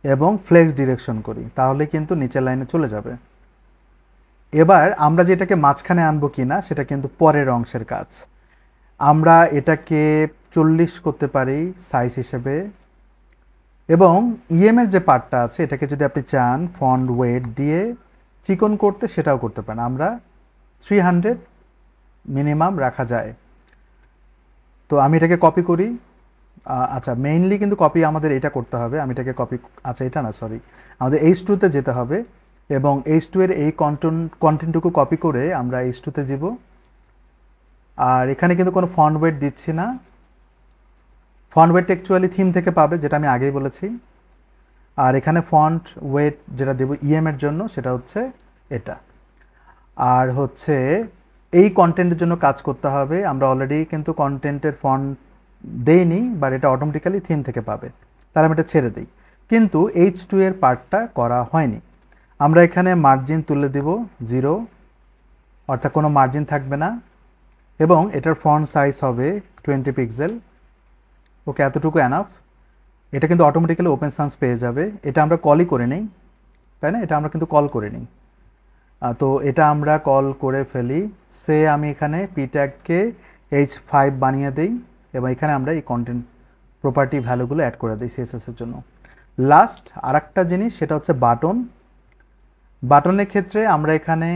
এবং ফ্লেক্স ডিরেকশন করি, তাহলে কিন্তু নিচের লাইনে চলে যাবে। এবার আমরা যেটাকে মাঝখানে আনবো কি না সেটা কিন্তু পরের অংশের কাজ। আমরা এটাকে 40 করতে পারি সাইজ হিসেবে, এবং ইএমের যে পার্টটা আছে এটাকে যদি আপনি চান ফন্ট ওয়েট দিয়ে চিকন করতে সেটাও করতে পারেন। আমরা 300 মিনিমাম রাখা যায়। তো আমি এটাকে কপি করি। আচ্ছা, মেইনলি কিন্তু কপি আমাদের এটা করতে হবে। আমি এটাকে কপি, আচ্ছা এটা না, সরি, আমাদের H2-তে যেতে হবে এবং H2 এর এই কন্টেন্টটুকু কপি করে আমরা H2-তে দিব। আর এখানে কিন্তু কোনো ফন্ট ওয়েট দিচ্ছি না। ফন্ট ওয়েট অ্যাকচুয়ালি থিম থেকে পাবে, যেটা আমি আগেই বলেছি। আর এখানে ফন্ট ওয়েট যেটা দেব ইএমের জন্য সেটা হচ্ছে এটা। আর হচ্ছে এই কন্টেন্টের জন্য কাজ করতে হবে। আমরা অলরেডি কিন্তু কন্টেন্টের ফন্ট দেইনি, বাট এটা অটোমেটিক্যালি থিম থেকে পাবে, তাহলে আমি এটা ছেড়ে দিই। কিন্তু H2 এর পার্টটা করা হয়নি। আমরা এখানে মার্জিন তুলে দিব 0, অর্থাৎ কোনো মার্জিন থাকবে না, এবং এটার ফন্ট সাইজ হবে 20 পিক্সেল। ওকে, এতটুকু এনাফ। এটা কিন্তু অটোমেটিক্যালি ওপেন সান্স পেয়ে যাবে। এটা আমরা কলই করে নিই, তাই না? এটা আমরা কিন্তু কল করে নিই। তো এটা আমরা কল করে ফেলি। সে আমি এখানে পি ট্যাগকে H5 বানিয়ে দিই এবং এখানে আমরা এই কন্টেন্ট প্রপার্টি ভ্যালুগুলো অ্যাড করে দিই সিএসএসের জন্য। লাস্ট আরেকটা জিনিস সেটা হচ্ছে বাটন। বাটনের ক্ষেত্রে আমরা এখানে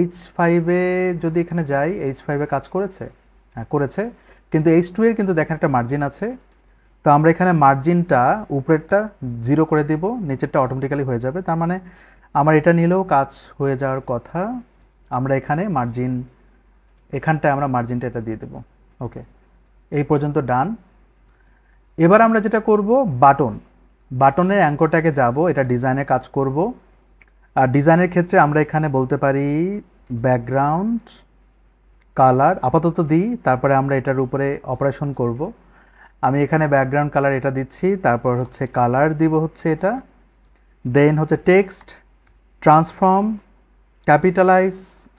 H5-এ যদি এখানে যাই, H5-এ কাজ করেছে, হ্যাঁ করেছে, কিন্তু H2 এর কিন্তু দেখেন একটা মার্জিন আছে। তো আমরা এখানে মার্জিনটা উপরেরটা 0 করে দিব, নিচেরটা অটোমেটিক্যালি হয়ে যাবে। তার মানে আমার এটা নিলেও কাজ হয়ে যাওয়ার কথা। আমরা এখানে মার্জিন, এখানটায় আমরা মার্জিনটা এটা দিয়ে দেব। ওকে, এই পর্যন্ত ডান। এবার আমরা যেটা করব, বাটনের অ্যাঙ্করটাকে যাব, এটা ডিজাইনে কাজ করব। আর ডিজাইনের ক্ষেত্রে আমরা এখানে বলতে পারি ব্যাকগ্রাউন্ড কালার আপাতত দিই, তারপরে আমরা এটার উপরে অপারেশন করব। আমি এখানে ব্যাকগ্রাউন্ড কালার এটা দিচ্ছি, তারপর হচ্ছে কালার দিব হচ্ছে এটা, দেন হচ্ছে text transform, capitalise,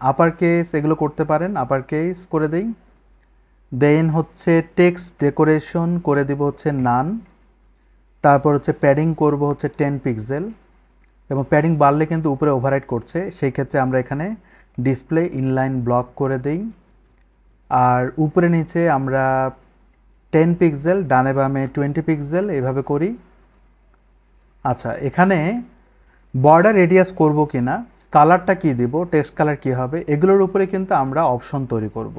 upper case এগুলো করতে পারেন, আপার কেস করে দিই। দেন হচ্ছে টেক্সট ডেকোরেশন করে দিব হচ্ছে নান, তারপর হচ্ছে প্যাডিং করব হচ্ছে 10 পিক্সেল, এবং প্যাডিং বাড়লে কিন্তু উপরে ওভাররাইট করছে, সেই ক্ষেত্রে আমরা এখানে ডিসপ্লে ইনলাইন ব্লক করে দিই। আর উপরে নিচে আমরা 10 পিক্সেল, ডানে বামে 20 পিক্সেল এইভাবে করি। আচ্ছা, এখানে বর্ডার রেডিয়াস করব কিনা, কালারটা কি দিব, টেক্সট কালার কি হবে, এগুলোর উপরে কিন্তু আমরা অপশন তৈরি করব।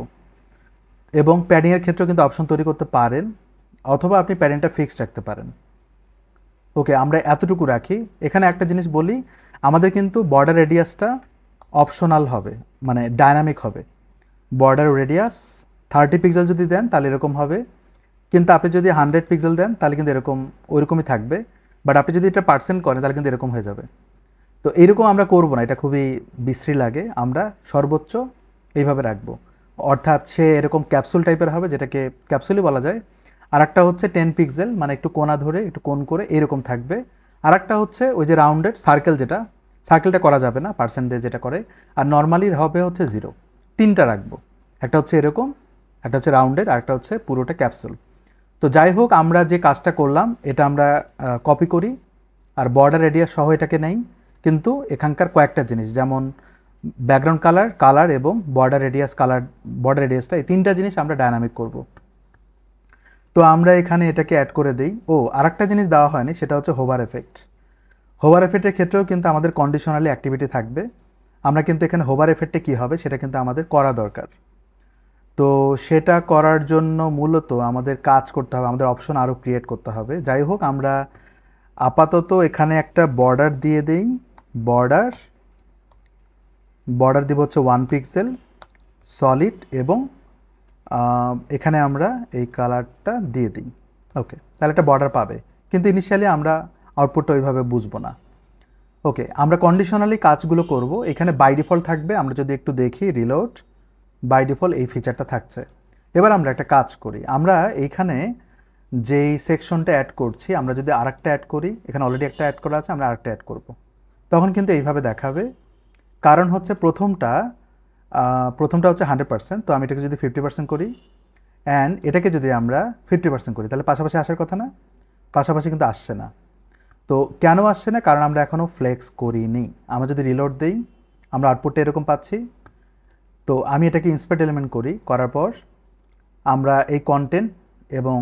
এবং প্যাডিংয়ের ক্ষেত্রেও কিন্তু অপশন তৈরি করতে পারেন, অথবা আপনি প্যাডিংটা ফিক্সড রাখতে পারেন। ওকে, আমরা এতটুকু রাখি। এখানে একটা জিনিস বলি, আমাদের কিন্তু বর্ডার রেডিয়াসটা অপশনাল হবে, মানে ডায়নামিক হবে। বর্ডার রেডিয়াস 30 পিক্সেল যদি দেন তাহলে এরকম হবে, কিন্তু আপনি যদি 100 পিক্সেল দেন তাহলে কিন্তু এরকম ওইরকমই থাকবে। বাট আপনি যদি এটা পার্সেন্ট করেন তাহলে কিন্তু এরকম হয়ে যাবে। তো এইরকম আমরা করব না, এটা খুবই বিশ্রী লাগে। আমরা সর্বোচ্চ এইভাবে রাখবো, অর্থাৎ সে এরকম ক্যাপসুল টাইপের হবে, যেটাকে ক্যাপসুলই বলা যায়। আর একটা হচ্ছে 10 পিক্সেল, মানে একটু কোনা ধরে একটু কোণ করে এরকম থাকবে। আর একটা হচ্ছে ওই যে রাউন্ডেড সার্কেল, যেটা সার্কেলটা করা যাবে না, পার্সেন্ট দিয়ে যেটা করে। আর নর্মালি হবে হচ্ছে 0। তিনটা রাখবো, একটা হচ্ছে এরকম, একটা হচ্ছে রাউন্ডেড, আর একটা হচ্ছে পুরোটা ক্যাপসুল। তো যাই হোক, আমরা যে কাজটা করলাম এটা আমরা কপি করি আর বর্ডার রেডিয়াস সহ এটাকে নেই। কিন্তু এখানকার কয়েকটা জিনিস, যেমন ব্যাকগ্রাউন্ড কালার এবং বর্ডার রেডিয়াসটা, এই তিনটা জিনিস আমরা ডায়নামিক করব। তো আমরা এখানে এটাকে অ্যাড করে দিই। আরেকটা জিনিস দেওয়া হয়নি, সেটা হচ্ছে হোভার এফেক্ট। হোভার এফেক্টের ক্ষেত্রেও কিন্তু আমাদের কন্ডিশনালি অ্যাক্টিভিটি থাকবে। আমরা কিন্তু এখানে হোভার এফেক্টে কী হবে সেটা কিন্তু আমাদের করা দরকার। তো সেটা করার জন্য মূলত আমাদের কাজ করতে হবে, আমাদের অপশন আরও ক্রিয়েট করতে হবে। যাই হোক, আমরা আপাতত এখানে একটা বর্ডার দিয়ে দিই। বর্ডার দিব হচ্ছে 1 পিক্সেল সলিড, এবং এখানে আমরা এই কালারটা দিয়ে দিই। ওকে, তাহলে একটা বর্ডার পাবে, কিন্তু ইনিশিয়ালি আমরা আউটপুটটা ওইভাবে বুঝবো না। ওকে, আমরা কন্ডিশনালি কাজগুলো করব। এখানে বাই ডিফল্ট থাকবে, আমরা যদি একটু দেখি রিলোড, বাই ডিফল্ট এই ফিচারটা থাকছে। এবার আমরা একটা কাজ করি, আমরা এইখানে যেই সেকশনটা অ্যাড করছি, আমরা যদি আরেকটা অ্যাড করি, এখানে অলরেডি একটা অ্যাড করা আছে, আমরা আরেকটা অ্যাড করব, তখন কিন্তু এইভাবে দেখাবে। কারণ হচ্ছে প্রথমটা হচ্ছে 100%, তো আমি এটাকে যদি 50% করি, অ্যান্ড এটাকে যদি আমরা 50% করি তাহলে পাশাপাশি আসার কথা না, পাশাপাশি কিন্তু আসছে না। তো কেন আসছে না? কারণ আমরা এখনও ফ্লেক্স করিনি। আমরা যদি রিলোড দিই আমরা আউটপুটটা এরকম পাচ্ছি। তো আমি এটাকে ইন্সপেক্ট এলিমেন্ট করি, করার পর আমরা এই কন্টেন্ট এবং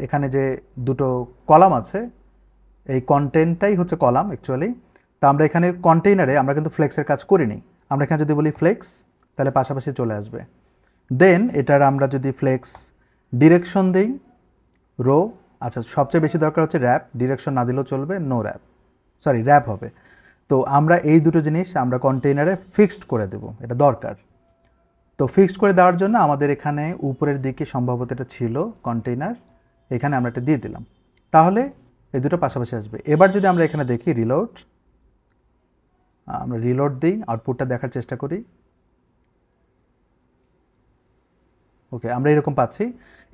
এখানে যে দুটো কলাম আছে এই কন্টেন্টটাই হচ্ছে কলাম অ্যাকচুয়ালি। তো আমরা এখানে কন্টেইনারে আমরা কিন্তু ফ্লেক্সের কাজ করিনি। আমরা এখানে যদি বলি ফ্লেক্স তাহলে পাশাপাশি চলে আসবে। দেন এটার আমরা যদি ফ্লেক্স ডিরেকশন দিই রো, আচ্ছা সবচেয়ে বেশি দরকার হচ্ছে র্যাপ, ডিরেকশন না দিলেও চলবে, নো র্যাপ, সরি র্যাপ হবে। তো আমরা এই দুটো জিনিস আমরা কন্টেইনারে ফিক্সড করে দেব, এটা দরকার। তো ফিক্সড করে দেওয়ার জন্য আমাদের এখানে উপরের দিকে সম্ভবত এটা ছিল কন্টেইনার, এখানে আমরা এটা দিয়ে দিলাম, তাহলে এই দুটো পাশাপাশি আসবে। এবার যদি আমরা এখানে দেখি রিলোড, আমরা রিলোড দিই, আউটপুটটা দেখার চেষ্টা করি। ওকে, আমরা এরকম পাচ্ছি।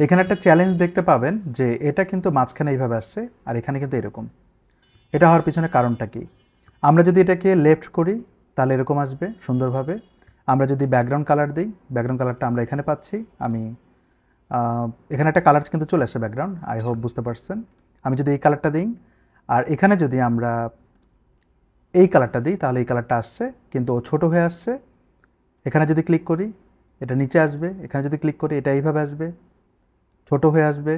এখানে একটা চ্যালেঞ্জ দেখতে পাবেন যে এটা কিন্তু মাঝখানে এইভাবে আসছে আর এখানে কিন্তু এরকম। এটা হওয়ার পিছনে কারণটা কি? আমরা যদি এটাকে লেফট করি তাহলে এরকম আসবে সুন্দরভাবে। আমরা যদি ব্যাকগ্রাউন্ড কালার দিই, ব্যাকগ্রাউন্ড কালারটা আমরা এখানে পাচ্ছি। আমি এখানে একটা কালার কিন্তু চলে আসছে ব্যাকগ্রাউন্ড, আই হোপ বুঝতে পারছেন। আমি যদি এই কালারটা দিই আর এখানে যদি আমরা এই কালারটা দিই তাহলে এই কালারটা আসছে, কিন্তু ও ছোটো হয়ে আসছে। এখানে যদি ক্লিক করি এটা নিচে আসবে, এখানে যদি ক্লিক করি এটা এইভাবে আসবে, ছোট হয়ে আসবে।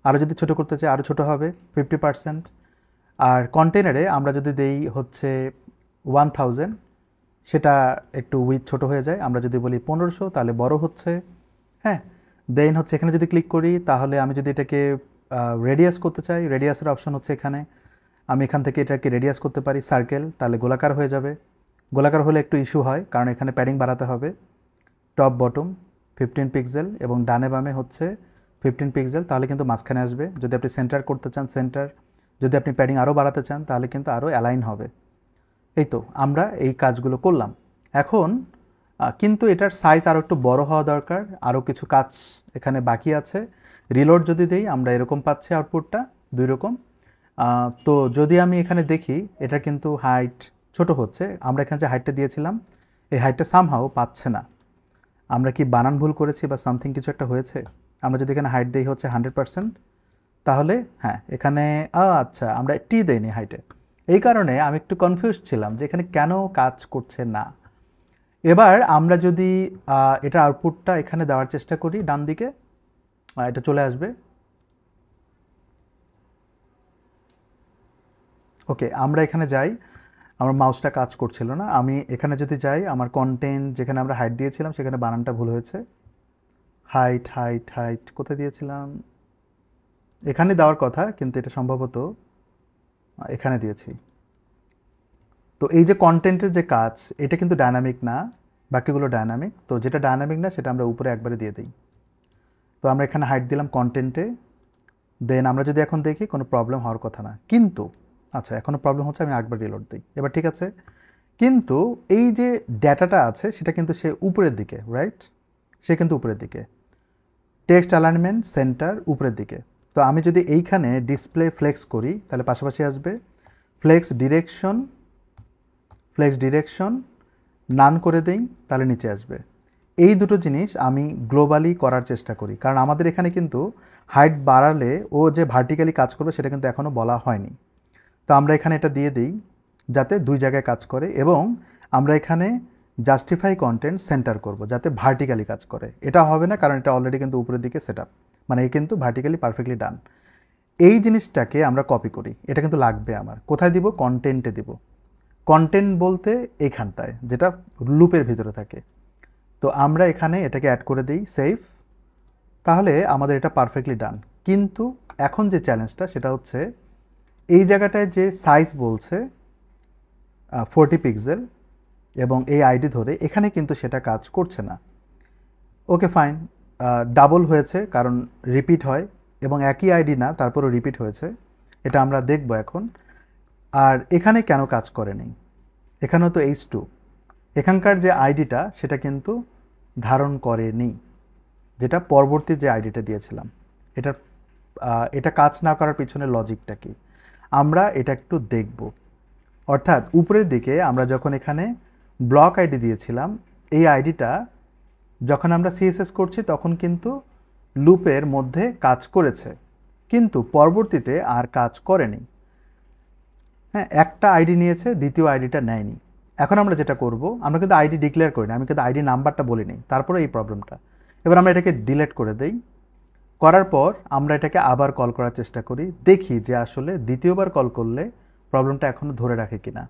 আরও যদি ছোট করতে চাই আরও ছোট হবে 50%। আর কন্টেনারে আমরা যদি দেই হচ্ছে 1000 সেটা একটু উইথ ছোট হয়ে যায়। আমরা যদি বলি 1500 তাহলে বড় হচ্ছে। হ্যাঁ, দেন হচ্ছে এখানে যদি ক্লিক করি তাহলে আমি যদি এটাকে রেডিয়াস করতে চাই, রেডিয়াসের অপশন হচ্ছে এখানে। আমি এখান থেকে এটাকে রেডিয়াস করতে পারি সার্কেল, তাহলে গোলাকার হয়ে যাবে। গোলাকার হলে একটু ইস্যু হয় কারণ এখানে প্যাডিং বাড়াতে হবে। টপ বটম 15 পিক্সেল এবং ডানে বামে হচ্ছে 15 পিক্সেল, তাহলে কিন্তু মাঝখানে আসবে। যদি আপনি সেন্টার করতে চান সেন্টার, যদি আপনি প্যাডিং আরও বাড়াতে চান তাহলে কিন্তু আরও অ্যালাইন হবে। এই তো আমরা এই কাজগুলো করলাম। এখন কিন্তু এটার সাইজ আরও একটু বড় হওয়া দরকার, আরও কিছু কাজ এখানে বাকি আছে। রিলোড যদি দেই আমরা এরকম পাচ্ছি আউটপুটটা দুই রকম। তো যদি আমি এখানে দেখি এটা কিন্তু হাইট ছোট হচ্ছে। আমরা এখানে যে হাইটটা দিয়েছিলাম এই হাইটটা সামহাও পাচ্ছে না। আমরা কি বানান ভুল করেছি বা সামথিং কিছু একটা হয়েছে? আমরা যদি এখানে হাইট দেই হচ্ছে 100%, তাহলে হ্যাঁ এখানে আচ্ছা আমরা টি দেইনি হাইটে, এই কারণে আমি একটু কনফিউজ ছিলাম যে এখানে কেন কাজ করছে না। এবার আমরা যদি এটা আউটপুটটা এখানে দেওয়ার চেষ্টা করি ডান দিকে, এটা চলে আসবে। ওকে, আমরা এখানে যাই, আমার মাউসটা কাজ করছিল না। আমি এখানে যদি যাই আমার কন্টেন্ট যেখানে আমরা হাইট দিয়েছিলাম সেখানে বানানটা ভুল হয়েছে। হাইট হাইট হাইট কোথায় দিয়েছিলাম? এখানে দেওয়ার কথা কিন্তু এটা সম্ভবত এখানে দিয়েছি। তো এই যে কন্টেন্টের যে কাজ এটা কিন্তু ডায়নামিক না, বাকিগুলো ডায়নামিক। তো যেটা ডায়নামিক না সেটা আমরা উপরে একবারে দিয়ে দিই। তো আমরা এখানে হাইট দিলাম কন্টেন্টে। দেন আমরা যদি এখন দেখি কোনো প্রবলেম হওয়ার কথা না, কিন্তু আচ্ছা এখনও প্রবলেম হচ্ছে। আমি একবার রিলোড দিই, এবার ঠিক আছে। কিন্তু এই যে ডেটাটা আছে সেটা কিন্তু সে উপরের দিকে, রাইট? সে কিন্তু উপরের দিকে। টেক্সট অ্যালাইনমেন্ট সেন্টার উপরের দিকে। তো আমি যদি এইখানে ডিসপ্লে ফ্লেক্স করি তাহলে পাশাপাশি আসবে। ফ্লেক্স ডিরেকশন নান করে দিই তাহলে নিচে আসবে। এই দুটো জিনিস আমি গ্লোবালি করার চেষ্টা করি, কারণ আমাদের এখানে কিন্তু হাইট বাড়ালে ও যে ভার্টিক্যালি কাজ করবে সেটা কিন্তু এখনও বলা হয়নি। তো আমরা এখানে এটা দিয়ে দিই যাতে দুই জায়গায় কাজ করে, এবং আমরা এখানে জাস্টিফাই কন্টেন্ট সেন্টার করব যাতে ভার্টিক্যালি কাজ করে। এটা হবে না কারণ এটা অলরেডি কিন্তু উপরের দিকে সেট আপ, মানে এই কিন্তু ভার্টিক্যালি পারফেক্টলি ডান। এই জিনিসটাকে আমরা কপি করি, এটা কিন্তু লাগবে আমার। কোথায় দিব? কন্টেন্টে দিব। কন্টেন্ট বলতে এইখানটায় যেটা লুপের ভিতরে থাকে। তো আমরা এখানে এটাকে অ্যাড করে দিই সেভ, তাহলে আমাদের এটা পারফেক্টলি ডান। কিন্তু এখন যে চ্যালেঞ্জটা সেটা হচ্ছে এই জায়গাটায় যে সাইজ বলছে 40 পিক্সেল এবং এই আইডি ধরে এখানে কিন্তু সেটা কাজ করছে না। ওকে ফাইন, ডাবল হয়েছে কারণ রিপিট হয় এবং একই আইডি না তারপরও রিপিট হয়েছে, এটা আমরা দেখব এখন। আর এখানে কেন কাজ করেনি? এখানেও তো H2, এখানকার যে আইডিটা সেটা কিন্তু ধারণ করেনি, যেটা পরবর্তী যে আইডিটা দিয়েছিলাম। এটা কাজ না করার পিছনে লজিকটা কি আমরা এটা একটু দেখব। অর্থাৎ উপরের দিকে আমরা যখন এখানে ব্লক আইডি দিয়েছিলাম এই আইডিটা যখন আমরা সিএসএস করছি তখন কিন্তু লুপের মধ্যে কাজ করেছে কিন্তু পরবর্তীতে আর কাজ করেনি। হ্যাঁ, একটা আইডি নিয়েছে, দ্বিতীয় আইডিটা নেয়নি। এখন আমরা যেটা করব, আমরা কিন্তু আইডি ডিক্লেয়ার করি না, আমি কিন্তু আইডি নাম্বারটা বলিনি, তারপরে এই প্রবলেমটা। এবার আমরা এটাকে ডিলিট করে দেই। করার পর আমরা এটাকে আবার কল করার চেষ্টা করি, দেখি যে আসলে দ্বিতীয়বার কল করলে প্রবলেমটা এখনও ধরে রাখে কিনা।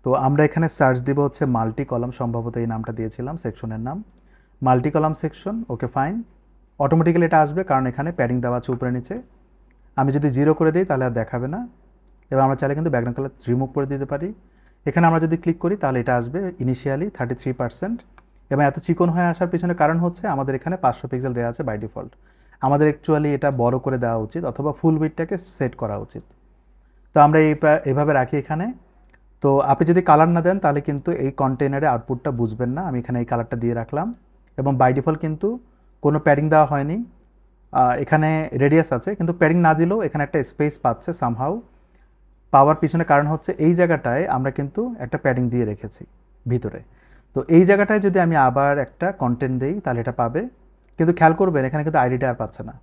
তো আমরা এখানে সার্চ দিব হচ্ছে মাল্টি কলাম, সম্ভবত এই নামটা দিয়েছিলাম সেকশনের নাম, multi column section. Okay fine, automatically এটা আসবে কারণ এখানে প্যাডিং দেওয়া আছে উপরে নিচে। আমি যদি 0 করে দিই তাহলে আর দেখাবে না। এবার আমরা চাইলে কিন্তু ব্যাকগ্রাউন্ড কালার রিমুভ করে দিতে পারি। এখানে আমরা যদি ক্লিক করি তাহলে এটা আসবে ইনিশিয়ালি 33%। এবং এত চিকন হয়ে আসার পিছনে কারণ হচ্ছে আমাদের এখানে 500 পিক্সেল দেওয়া আছে বাই ডিফল্ট। আমাদের অ্যাকচুয়ালি এটা বড় করে দেওয়া উচিত অথবা ফুল উইডথটাকে সেট করা উচিত। তো আমরা এইভাবে রাখি এখানে। তো আপনি যদি কালার না দেন তাহলে কিন্তু এই কন্টেনারে আউটপুটটা বুঝবেন না। আমি এখানে এই কালারটা দিয়ে রাখলাম এবং বাই ডিফল্ট কিন্তু কোনো প্যাডিং দেওয়া হয়নি। এখানে রেডিয়াস আছে কিন্তু প্যাডিং না দিলেও এখানে একটা স্পেস পাচ্ছে সামহাউ। পাওয়ার পিছনে কারণ হচ্ছে এই জায়গাটায় আমরা কিন্তু একটা প্যাডিং দিয়ে রেখেছি ভিতরে। তো এই জায়গাটায় যদি আমি আবার একটা কন্টেন্ট দিই তাহলে এটা পাবে, কিন্তু খেয়াল করবেন এখানে কিন্তু আইডিটা আর পাচ্ছে না।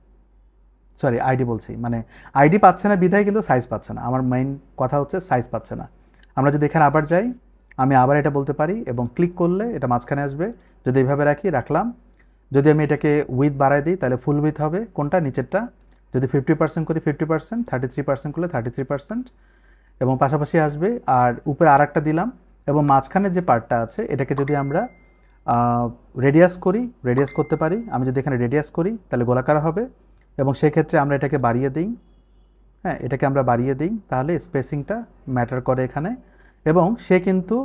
সরি, আইডি বলছি, মানে আইডি পাচ্ছে না বিধায় কিন্তু সাইজ পাচ্ছে না। আমার মেইন কথা হচ্ছে সাইজ পাচ্ছে না। আমরা যদি এখানে আবার যাই, আমি আবার এটা বলতে পারি এবং ক্লিক করলে এটা মাঝখানে আসবে। যদি এইভাবে রাখলাম, যদি আমি এটাকে উইথ বাড়াই দিই তাহলে ফুল উইথ হবে কোনটা, নিচেরটা। যদি 50% করি 50%, 33% করলে 33% এবং পাশাপাশি আসবে। আর উপরে আর একটা দিলাম এবং মাঝখানে যে পার্টটা আছে এটাকে যদি আমরা রেডিয়াস করি, রেডিয়াস করতে পারি। আমি যদি এখানে রেডিয়াস করি তাহলে গোলাকার হবে এবং সেক্ষেত্রে আমরা এটাকে বাড়িয়ে দিই। হ্যাঁ, এটাকে আমরা বাড়িয়ে দিই, তাহলে স্পেসিংটা ম্যাটার করে এখানে। এবং সে কিন্তু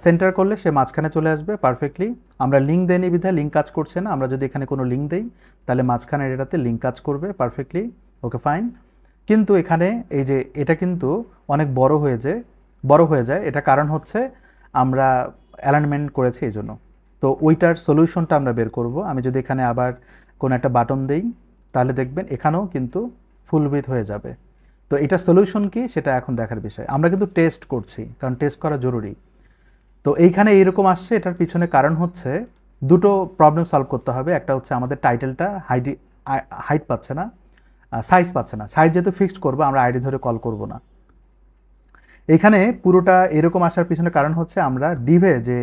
সেন্টার করলে সে মাঝখানে চলে আসবে পারফেক্টলি। আমরা লিঙ্ক দেয়নি বিধায় লিঙ্ক কাজ করছে না। আমরা যদি এখানে কোনো লিঙ্ক দেই তাহলে মাঝখানে এটাতে লিঙ্ক কাজ করবে পারফেক্টলি। Okay fine. কিন্তু এখানে এই যে এটা কিন্তু অনেক বড় হয়ে যায়। এটা কারণ হচ্ছে আমরা অ্যালাইনমেন্ট করেছি এই জন্য। তো ওইটার সলিউশনটা আমরা বের করব। আমি যদি এখানে আবার কোনো একটা বাটন দেই তাহলে দেখবেন এখানেও কিন্তু ফুল উইথ হয়ে যাবে। তো এটা সলিউশন কি সেটা এখন দেখার বিষয়। আমরা কিন্তু টেস্ট করছি কারণ টেস্ট করা জরুরি। তো এইখানে এইরকম আসছে, এটার পিছনে কারণ হচ্ছে দুটো প্রবলেম সলভ করতে হবে। একটা হচ্ছে আমাদের টাইটেলটা হাইট পাচ্ছে না, সাইজ পাচ্ছে না। সাইজ যেহেতু ফিক্সড করবো, আমরা আইডি ধরে কল করব না। এখানে পুরোটা এরকম আসার পিছনে কারণ হচ্ছে আমরা ডিভে যে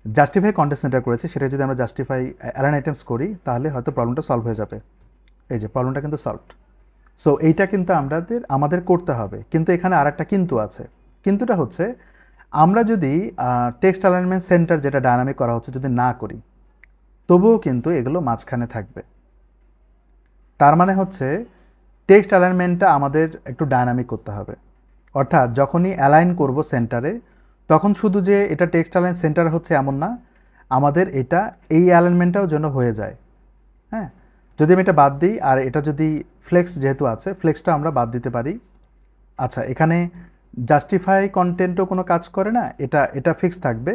জাস্টিফাই কন্টেন্ট সেন্টার করেছি সেটা যদি আমরা জাস্টিফাই অ্যালাইন আইটেমস করি তাহলে হয়তো প্রবলেমটা সলভ হয়ে যাবে। এই যে প্রবলেমটা কিন্তু সলভড। সো এইটা কিন্তু আমাদের করতে হবে। কিন্তু এখানে আর একটা কিন্তু আছে। কিন্তুটা হচ্ছে আমরা যদি টেক্সট অ্যালাইনমেন্ট সেন্টার যেটা ডায়নামিক করা হচ্ছে যদি না করি তবুও কিন্তু এগুলো মাঝখানে থাকবে। তার মানে হচ্ছে টেক্সট অ্যালাইনমেন্টটা আমাদের একটু ডায়নামিক করতে হবে। অর্থাৎ যখনই অ্যালাইন করব সেন্টারে তখন শুধু যে এটা টেক্সট অ্যালাইন সেন্টার হচ্ছে এমন না, আমাদের এটা এই অ্যালাইনমেন্টটাও যেন হয়ে যায়। হ্যাঁ, যদি আমি এটা বাদ দিই আর এটা যদি ফ্লেক্স যেহেতু আছে ফ্লেক্সটা আমরা বাদ দিতে পারি। আচ্ছা, এখানে জাস্টিফাই কন্টেন্টও কোনো কাজ করে না, এটা ফিক্স থাকবে।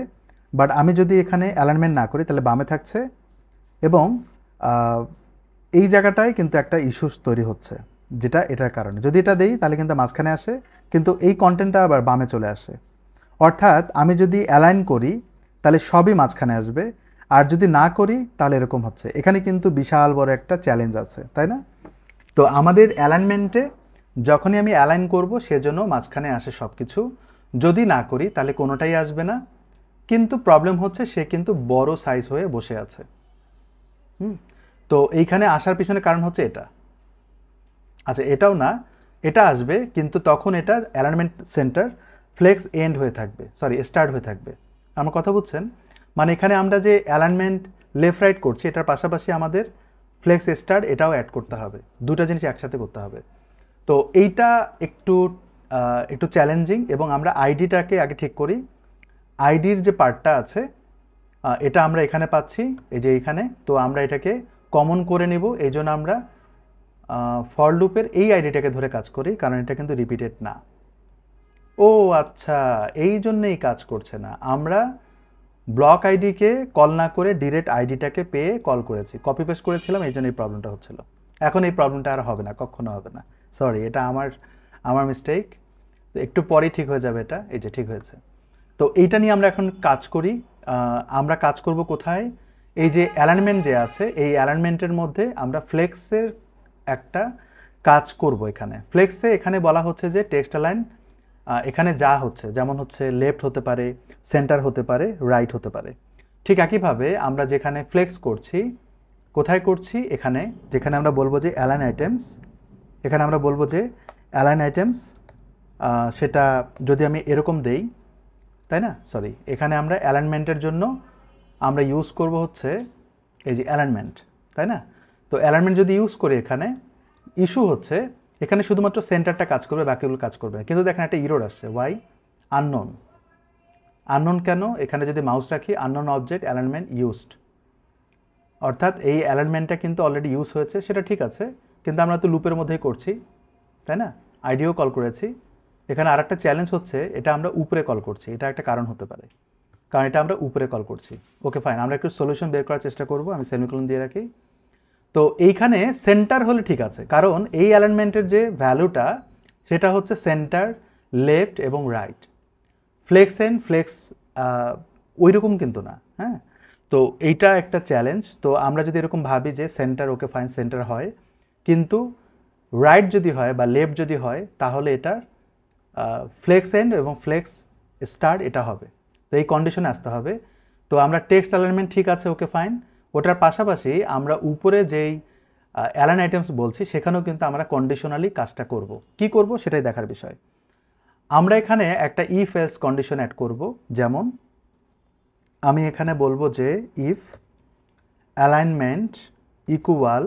বাট আমি যদি এখানে অ্যালাইনমেন্ট না করি তাহলে বামে থাকছে এবং এই জায়গাটায় কিন্তু একটা ইস্যুস তৈরি হচ্ছে যেটা এটার কারণে। যদি এটা দেই তাহলে কিন্তু মাঝখানে আসে কিন্তু এই কন্টেন্টটা আবার বামে চলে আসে। অর্থাৎ আমি যদি অ্যালাইন করি তাহলে সবই মাঝখানে আসবে, আর যদি না করি তাহলে এরকম হচ্ছে। এখানে কিন্তু বিশাল বড় একটা চ্যালেঞ্জ আছে, তাই না? তো আমাদের অ্যালাইনমেন্টে যখনই আমি অ্যালাইন করব সেজন্য মাঝখানে আসে সব কিছু। যদি না করি তাহলে কোনোটাই আসবে না। কিন্তু প্রবলেম হচ্ছে সে কিন্তু বড় সাইজ হয়ে বসে আছে। তো এইখানে আসার পিছনে কারণ হচ্ছে এটা। আচ্ছা, এটাও না, এটা আসবে কিন্তু তখন এটা অ্যালাইনমেন্ট সেন্টার ফ্লেক্স এন্ড হয়ে থাকবে, সরি স্টার্ট হয়ে থাকবে। আমার কথা বুঝছেন? মানে এখানে আমরা যে অ্যালাইনমেন্ট লেফট রাইট করছি এটার পাশাপাশি আমাদের ফ্লেক্স স্টার্ট এটাও অ্যাড করতে হবে, দুটো জিনিস একসাথে করতে হবে। তো এইটা একটু চ্যালেঞ্জিং এবং আমরা আইডিটাকে আগে ঠিক করি। আইডির যে পার্টটা আছে এটা আমরা এখানে পাচ্ছি, এই যে এইখানে। তো আমরা এটাকে কমন করে নেব, এই জন্য আমরা ফর লুপের এই আইডিটাকে ধরে কাজ করি কারণ এটা কিন্তু রিপিটেড না। ও আচ্ছা, এই জন্যই কাজ করছে না। আমরা ব্লক আইডিকে কল না করে ডিরেক্ট আইডিটাকে পেয়ে কল করেছি, কপি পেস্ট করেছিলাম, এই জন্য এই প্রবলেমটা হচ্ছিল। এখন এই প্রবলেমটা আর হবে না, কখনো হবে না। সরি, এটা আমার মিস্টেক। একটু পরেই ঠিক হয়ে যাবে এটা। এই যে ঠিক হয়েছে। তো এইটা নিয়ে আমরা এখন কাজ করি। আমরা কাজ করব কোথায়? এই যে অ্যালাইনমেন্ট যে আছে এই অ্যালাইনমেন্টের মধ্যে আমরা ফ্লেক্সের একটা কাজ করব। এখানে ফ্লেক্সে এখানে বলা হচ্ছে যে টেক্সট অ্যালাইন এখানে যা হচ্ছে, যেমন হচ্ছে লেফট হতে পারে, সেন্টার হতে পারে, রাইট হতে পারে। ঠিক একইভাবে আমরা যেখানে ফ্লেক্স করছি, কোথায় করছি, এখানে যেখানে আমরা বলবো যে অ্যালাইন আইটেমস, এখানে আমরা বলবো যে অ্যালাইন আইটেমস, সেটা যদি আমি এরকম দেই, তাই না, সরি, এখানে আমরা অ্যালাইনমেন্টের জন্য আমরা ইউজ করব হচ্ছে এই যে অ্যালাইনমেন্ট, তাই না। তো অ্যালাইনমেন্ট যদি ইউজ করি, এখানে ইস্যু হচ্ছে এখানে শুধুমাত্র সেন্টারটা কাজ করবে, বাকিগুলো কাজ করবে না। কিন্তু দেখেন একটা ইরোর আসছে, ওয়াই, আননোন। আননোন কেন? এখানে যদি মাউস রাখি, আননোন অবজেক্ট অ্যালাইনমেন্ট ইউজড, অর্থাৎ এই অ্যালাইনমেন্টটা কিন্তু অলরেডি ইউজ হয়েছে, সেটা ঠিক আছে, কিন্তু আমরা তো লুপের মধ্যেই করছি, তাই না, আইডিও কল করেছি। এখানে আর একটা চ্যালেঞ্জ হচ্ছে এটা আমরা উপরে কল করছি, এটা একটা কারণ হতে পারে, কারণ এটা আমরা উপরে কল করছি। ওকে ফাইন, আমরা একটু সলিউশন বের করার চেষ্টা করব। আমি সেমিকোলন দিয়ে রাখি। তো এইখানে সেন্টার হলে ঠিক আছে, কারণ এই অ্যালাইনমেন্টের যে ভ্যালুটা সেটা হচ্ছে সেন্টার, লেফট এবং রাইট। ফ্লেক্স এন্ড ফ্লেক্স ওই রকম কিন্তু না, হ্যাঁ। তো এইটা একটা চ্যালেঞ্জ। তো আমরা যদি এরকম ভাবি যে সেন্টার, ওকে ফাইন, সেন্টার হয়, কিন্তু রাইট যদি হয় বা লেফট যদি হয়, তাহলে এটার ফ্লেক্স এন্ড এবং ফ্লেক্স স্টার্ট এটা হবে। তো এই কন্ডিশনে আসতে হবে। তো আমরা টেক্সট অ্যালাইনমেন্ট ঠিক আছে, ওকে ফাইন, ওটার পাশাপাশি আমরা উপরে যেই অ্যালাইন আইটেমস বলছি সেখানেও কিন্তু আমরা কন্ডিশনালি কাজটা করব। কি করব সেটাই দেখার বিষয়। আমরা এখানে একটা ইফ এলস কন্ডিশন অ্যাড করব। যেমন আমি এখানে বলবো যে ইফ অ্যালাইনমেন্ট ইকুয়াল,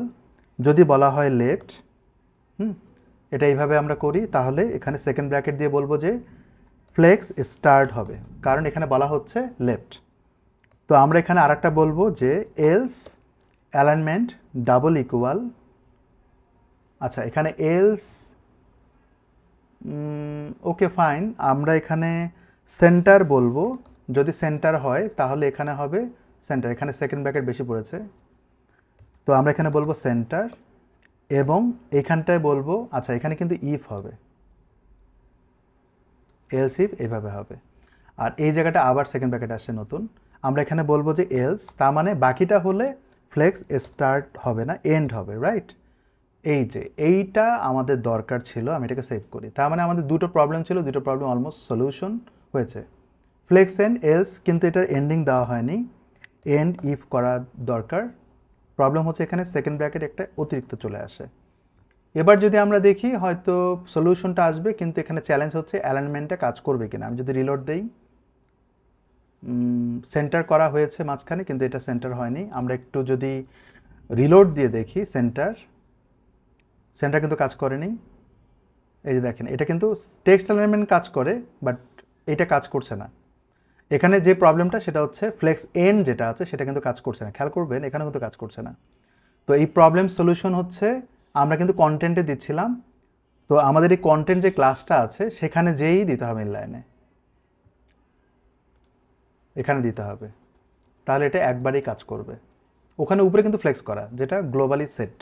যদি বলা হয় লেফট, এটা এইভাবে আমরা করি, তাহলে এখানে সেকেন্ড ব্র্যাকেট দিয়ে বলবো যে ফ্লেক্স স্টার্ট হবে, কারণ এখানে বলা হচ্ছে লেফট। তো আমরা এখানে আরেকটা বলবো যে এলস অ্যালাইনমেন্ট ডাবল ইকুয়াল, আচ্ছা এখানে এলস, ওকে ফাইন, আমরা এখানে সেন্টার বলবো, যদি সেন্টার হয় তাহলে এখানে হবে সেন্টার, এখানে সেকেন্ড ব্র্যাকেট বেশি পড়েছে, তো আমরা এখানে বলবো সেন্টার, এবং এখানটায় বলবো, আচ্ছা এখানে কিন্তু ইফ হবে, এলস ইফ এইভাবে হবে। আর এই জায়গাটা আবার সেকেন্ড ব্র্যাকেট আসছে নতুন, আমরা এখানে বলবো যে এলস, তার মানে বাকিটা হলে ফ্লেক্স স্টার্ট হবে না, এন্ড হবে, রাইট। এই যে এইটা আমাদের দরকার ছিল, আমি এটাকে সেভ করি। তার মানে আমাদের দুটো প্রবলেম ছিল, দুটো প্রবলেম অলমোস্ট সলিউশন হয়েছে। ফ্লেক্স এন্ড এলস, কিন্তু এটার এন্ডিং দেওয়া হয়নি, এন্ড ইফ করা দরকার। প্রবলেম হচ্ছে এখানে সেকেন্ড ব্র্যাকেট একটা অতিরিক্ত চলে আসে। এবার যদি আমরা দেখি হয়তো সলিউশনটা আসবে, কিন্তু এখানে চ্যালেঞ্জ হচ্ছে অ্যালাইনমেন্টটা কাজ করবে কিনা। আমি যদি রিলোড দেই, সেন্টার করা হয়েছে মাঝখানে, কিন্তু এটা সেন্টার হয়নি। আমরা একটু যদি রিলোড দিয়ে দেখি, সেন্টার কিন্তু কাজ করেনি। এই যে দেখেন, এটা কিন্তু টেক্সট অ্যালাইনমেন্ট কাজ করে, বাট এটা কাজ করছে না। এখানে যে প্রবলেমটা সেটা হচ্ছে ফ্লেক্স এন্ড যেটা আছে সেটা কিন্তু কাজ করছে না, খেয়াল করবেন এখানে কিন্তু কাজ করছে না। তো এই প্রবলেম সলিউশন হচ্ছে আমরা কিন্তু কন্টেন্টে দিচ্ছিলাম, তো আমাদের এই কন্টেন্ট যে ক্লাসটা আছে সেখানে যেই দিতে হবে ইনলাইনে, এখানে দিতে হবে, তাহলে এটা একবারেই কাজ করবে। ওখানে উপরে কিন্তু ফ্লেক্স করা, যেটা গ্লোবালি সেট,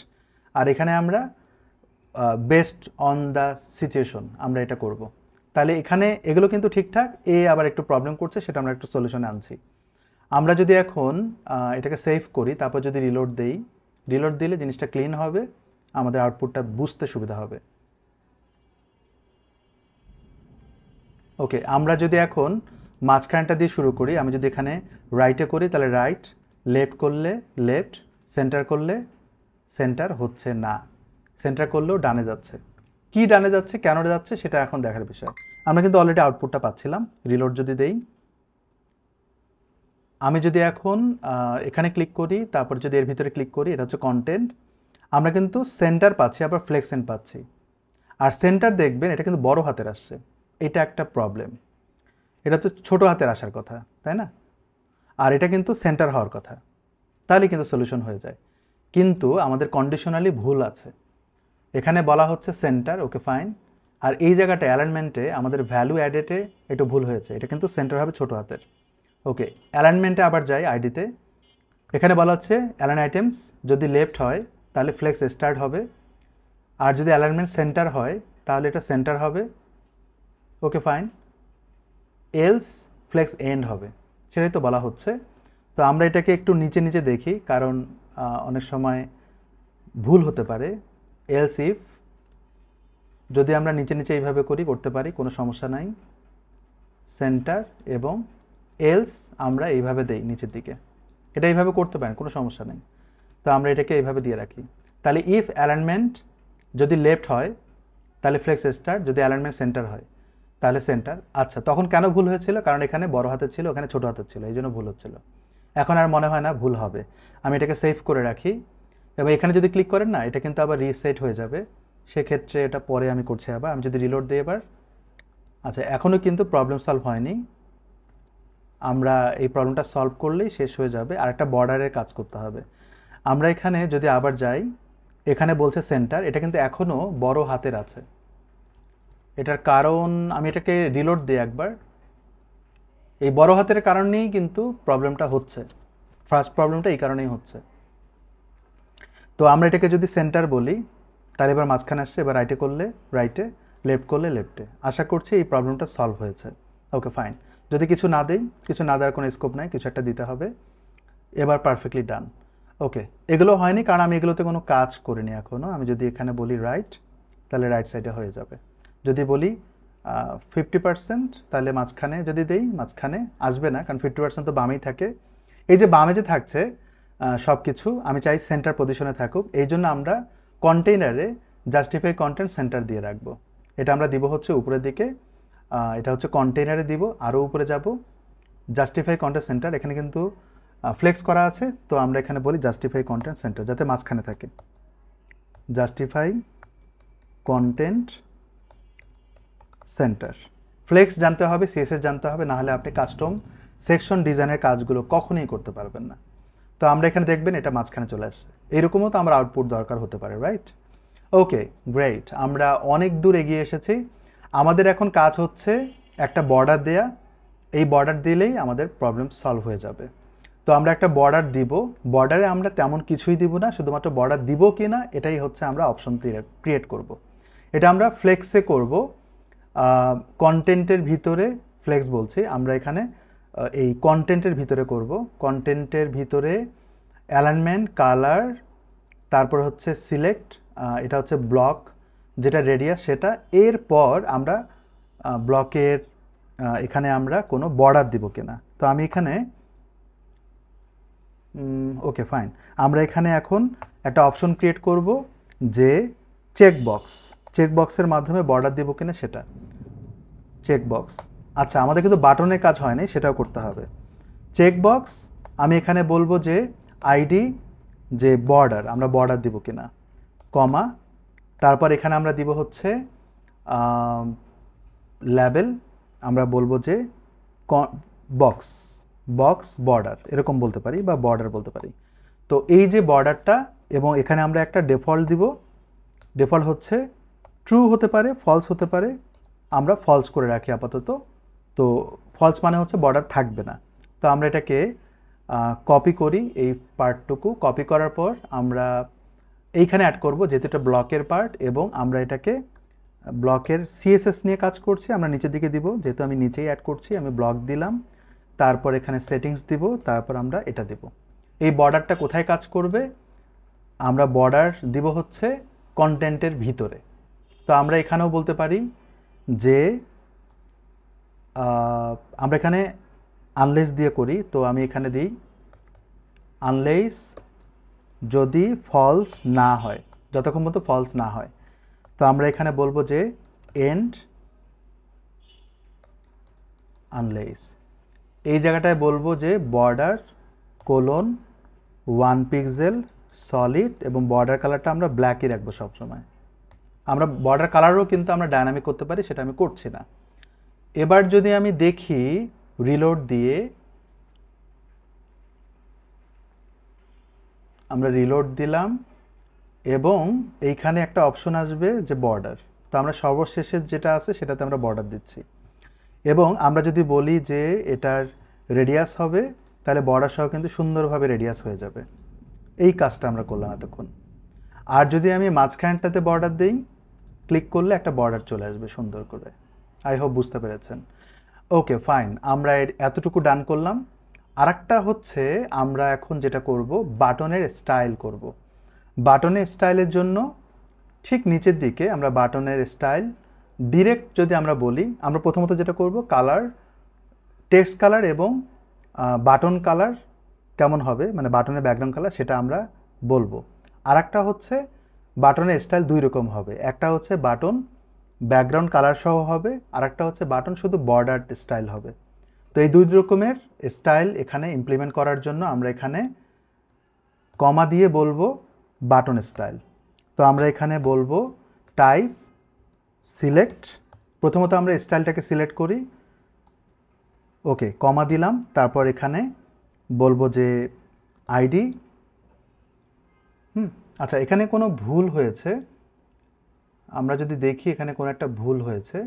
আর এখানে আমরা বেসড অন দ্য সিচুয়েশন আমরা এটা করব। তাহলে এখানে এগুলো কিন্তু ঠিকঠাক, আবার একটু প্রবলেম করছে, সেটা আমরা একটু সলিউশনে আনছি। আমরা যদি এখন এটাকে সেভ করি, তারপর যদি রিলোড দেই, রিলোড দিলে জিনিসটা ক্লিন হবে, আমাদের আউটপুটটা বুঝতে সুবিধা হবে। ওকে, আমরা যদি এখন মাঝখানটা দিয়ে শুরু করি, আমি যদি এখানে রাইটে করি তাহলে রাইট, লেফট করলে লেফট, সেন্টার করলে সেন্টার হচ্ছে না, সেন্টার করলেও ডানে যাচ্ছে। কি ডানে যাচ্ছে, কেন যাচ্ছে, সেটা এখন দেখার বিষয়। আমরা কিন্তু অলরেডি আউটপুটটা পাচ্ছিলাম। রিলোড যদি দেই, আমি যদি এখন এখানে ক্লিক করি, তারপর যদি এর ভিতরে ক্লিক করি, এটা হচ্ছে কন্টেন্ট, আমরা কিন্তু সেন্টার পাচ্ছি, আবার ফ্লেক্স এন্ড পাচ্ছি। আর সেন্টার দেখবেন এটা কিন্তু বড় হাতের আসছে, এটা একটা প্রবলেম। এটা তো ছোট হাতের আসার কথা, তাই না? আর এটা কিন্তু সেন্টার হওয়ার কথা, তাহলে কিন্তু সলিউশন হয়ে যায়। কিন্তু আমাদের কন্ডিশনালি ভুল আছে, এখানে বলা হচ্ছে সেন্টার, ওকে ফাইন, আর এই জায়গাটা অ্যালাইনমেন্টে আমাদের ভ্যালু অ্যাডেটে একটু ভুল হয়েছে, এটা কিন্তু সেন্টার হবে ছোট হাতের। ওকে, অ্যালাইনমেন্টে আবার যাই, আইডিতে, এখানে বলা হচ্ছে অ্যালাইন আইটেমস যদি লেফট হয় তাহলে ফ্লেক্স স্টার্ট হবে, আর যদি অ্যালাইনমেন্ট সেন্টার হয় তাহলে এটা সেন্টার হবে, okay fine, else flex end হবে, সেটাই তো বলা হচ্ছে। তো আমরা এটাকে একটু নিচে নিচে দেখি, কারণ অনেক সময় ভুল হতে পারে। এলস ইফ যদি আমরা নিচে নিচে এইভাবে করতে পারি, কোনো সমস্যা নাই। সেন্টার এবং এলস আমরা এইভাবে দেই নিচের দিকে, এটা এইভাবে করতে পারেন, কোনো সমস্যা নেই। তো আমরা এটাকে এইভাবে দিয়ে রাখি। তাহলে ইফ অ্যালাইনমেন্ট যদি লেফট হয় তাহলে ফ্লেক্স স্টার্ট, যদি অ্যালাইনমেন্ট সেন্টার হয় তাহলে সেন্টার। আচ্ছা, তখন কেন ভুল হয়েছিল? কারণ এখানে বড় হাতের ছিল, ওখানে ছোট হাতের ছিল, এই জন্য ভুল হচ্ছিল। এখন আর মনে হয় না ভুল হবে। আমি এটাকে সেভ করে রাখি এবং এখানে যদি ক্লিক করেন না, এটা কিন্তু আবার রিসেট হয়ে যাবে। সেক্ষেত্রে এটা পরে আমি করছি আবার। আমি যদি রিলোড দিই এবার, আচ্ছা এখনও কিন্তু প্রবলেম সলভ হয়নি। আমরা এই প্রবলেমটা সলভ করলেই শেষ হয়ে যাবে। আর একটা বর্ডারের কাজ করতে হবে। আমরা এখানে যদি আবার যাই, এখানে বলছে সেন্টার, এটা কিন্তু এখনও বড় হাতের আছে। এটার কারণ, আমি এটাকে রিলোড দিই একবার, এই বড় হাতের কারণেই কিন্তু প্রবলেমটা হচ্ছে। ফার্স্ট প্রবলেমটা এই কারণেই হচ্ছে। তো আমরা এটাকে যদি সেন্টার বলি তাহলে এবার মাঝখানে আসছে, এবার রাইটে করলে রাইটে, লেফট করলে লেফটে। আশা করছি এই প্রবলেমটা সলভ হয়েছে। Okay fine. যদি কিছু না দেই, কিছু না দেওয়ার কোনো স্কোপ নাই, কিছু একটা দিতে হবে। এবার পারফেক্টলি ডান। ওকে, এগুলো হয়নি কারণ আমি এগুলোতে কোনো কাজ করিনি এখনও। আমি যদি এখানে বলি রাইট, তাহলে রাইট সাইডে হয়ে যাবে। যদি বলি 50%, তাহলে মাঝখানে যদি দেই, মাঝখানে আসবে না, কারণ 50% তো বামেই থাকে। এই যে বামে যে থাকছে সব কিছু, আমি চাই সেন্টার পজিশনে থাকুক। এই জন্য আমরা কন্টেইনারে জাস্টিফাই কন্টেন্ট সেন্টার দিয়ে রাখবো। এটা আমরা দিব হচ্ছে উপরের দিকে, এটা হচ্ছে কন্টেইনারে দিব, আরও উপরে যাব, জাস্টিফাই কন্টেন্ট সেন্টার। এখানে কিন্তু ফ্লেক্স করা আছে, তো আমরা এখানে বলি জাস্টিফাই কন্টেন্ট সেন্টার, যাতে মাঝখানে থাকে। Justify content centre. ফ্লেক্স জানতে হবে, সিএসএস জানতে হবে, না হলে আপনি কাস্টম সেকশন ডিজাইনের কাজগুলো কখনোই করতে পারবেন না। তো আমরা এখানে দেখবেন এটা মাঝখানে চলে আসছে। এরকমও তো আমার আউটপুট দরকার হতে পারে, রাইট? ওকে গ্রেট, আমরা অনেক দূর এগিয়ে এসেছি। আমাদের এখন কাজ হচ্ছে একটা বর্ডার দেয়া। এই বর্ডার দিলেই আমাদের প্রবলেম সলভ হয়ে যাবে। তো আমরা একটা বর্ডার দিব। বর্ডারে আমরা তেমন কিছুই দিব না, শুধুমাত্র বর্ডার দিব কি না এটাই হচ্ছে আমরা অপশন ক্রিয়েট করব। এটা আমরা ফ্লেক্সে করব, কন্টেন্টের ভিতরে ফ্লেক্স বলছি। আমরা এখানে এই কন্টেন্টের ভিতরে করব। কন্টেন্টের ভিতরে অ্যালাইনমেন্ট, কালার, তারপর হচ্ছে সিলেক্ট, এটা হচ্ছে ব্লক যেটা রেডিয়াস সেটা। এরপর আমরা ব্লকের এখানে আমরা কোনো বর্ডার দিব কিনা। তো আমি এখানে ওকে ফাইন, আমরা এখানে এখন একটা অপশন ক্রিয়েট করব যে চেকবক্স, চেকবক্সের মাধ্যমে বর্ডার দিব কিনা সেটা। চেকবক্স, আচ্ছা আমাদের কিন্তু বাটনের কাজ হয়নি, সেটাও করতে হবে। চেকবক্স আমি এখানে বলবো যে আইডি, যে বর্ডার, আমরা বর্ডার দিব কিনা, কমা, তারপর এখানে আমরা দিব হচ্ছে লেবেল, আমরা বলবো যে বক্স, বক্স বর্ডার এরকম বলতে পারি, বা বর্ডার বলতে পারি। তো এই যে বর্ডারটা, এবং এখানে আমরা একটা ডিফল্ট দিব। ডিফল্ট হচ্ছে ট্রু হতে পারে, ফলস হতে পারে, আমরা ফলস করে রাখি আপাতত। তো ফলস মানে হচ্ছে বর্ডার থাকবে না। তো আমরা এটাকে কপি করি, এই পার্টটুকু কপি করার পর আমরা এইখানে অ্যাড করব, যেহেতু এটা ব্লকের পার্ট, এবং আমরা এটাকে ব্লকের সিএসএস নিয়ে কাজ করছি, আমরা নিচের দিকে দিব, যেহেতু আমি নিচেই অ্যাড করছি। আমি ব্লক দিলাম, তারপর এখানে সেটিংস দিব, তারপর আমরা এটা দিব। এই বর্ডারটা কোথায় কাজ করবে? আমরা বর্ডার দিব হচ্ছে কন্টেন্টের ভিতরে। তো আমরা এখানেও বলতে পারি যে আমরা এখানে আনলেস দিয়ে করি। তো আমি এখানে দিই আনলেস যদি ফলস না হয়, যতক্ষণ পর্যন্ত ফলস না হয়। তো আমরা এখানে বলবো যে এন্ড আনলেস। এই জায়গাটায় বলবো যে বর্ডার কোলন 1 পিক্সেল সলিড, এবং বর্ডার কালারটা আমরা ব্ল্যাকই রাখবো সবসময়। আমরা বর্ডার কালারও কিন্তু আমরা ডায়নামিক করতে পারি, সেটা আমি করছি না। এবার যদি আমি দেখি রিলোড দিয়ে, আমরা রিলোড দিলাম এবং এইখানে একটা অপশন আসবে যে বর্ডার। তো আমরা সর্বশেষের যেটা আছে সেটাতে আমরা বর্ডার দিচ্ছি। এবং আমরা যদি বলি যে এটার রেডিয়াস হবে, তাহলে বর্ডার সহ কিন্তু সুন্দরভাবে রেডিয়াস হয়ে যাবে। এই কাজটা আমরা করলাম এতক্ষণ। আর যদি আমি মাঝখানটাতে বর্ডার দিই, ক্লিক করলে একটা বর্ডার চলে আসবে সুন্দর করে। আই হোপ বুঝতে পেরেছেন। ওকে ফাইন, আমরা এতটুকু ডান করলাম। আরেকটা হচ্ছে আমরা এখন যেটা করব বাটনের স্টাইল করব। বাটনের স্টাইলের জন্য ঠিক নিচের দিকে আমরা বাটনের স্টাইল ডিরেক্ট যদি আমরা বলি, আমরা প্রথমত যেটা করব কালার, টেক্সট কালার এবং বাটন কালার কেমন হবে, মানে বাটনের ব্যাকগ্রাউন্ড কালার, সেটা আমরা বলবো। আরেকটা হচ্ছে বাটনের স্টাইল দুই রকম হবে, একটা হচ্ছে বাটন ব্যাকগ্রাউন্ড কালার সহ হবে, আরেকটা হচ্ছে বাটন শুধু বর্ডার স্টাইল হবে। তো এই দুই রকমের স্টাইল এখানে ইমপ্লিমেন্ট করার জন্য আমরা এখানে কমা দিয়ে বলবো বাটন স্টাইল। তো আমরা এখানে বলবো টাইপ সিলেক্ট, প্রথমত আমরা স্টাইলটাকে সিলেক্ট করি, ওকে কমা দিলাম, তারপর এখানে বলবো যে আইডি। আচ্ছা, এখানে কোনো ভুল হয়েছে, আমরা যদি দেখি এখানে কোনো একটা ভুল হয়েছে,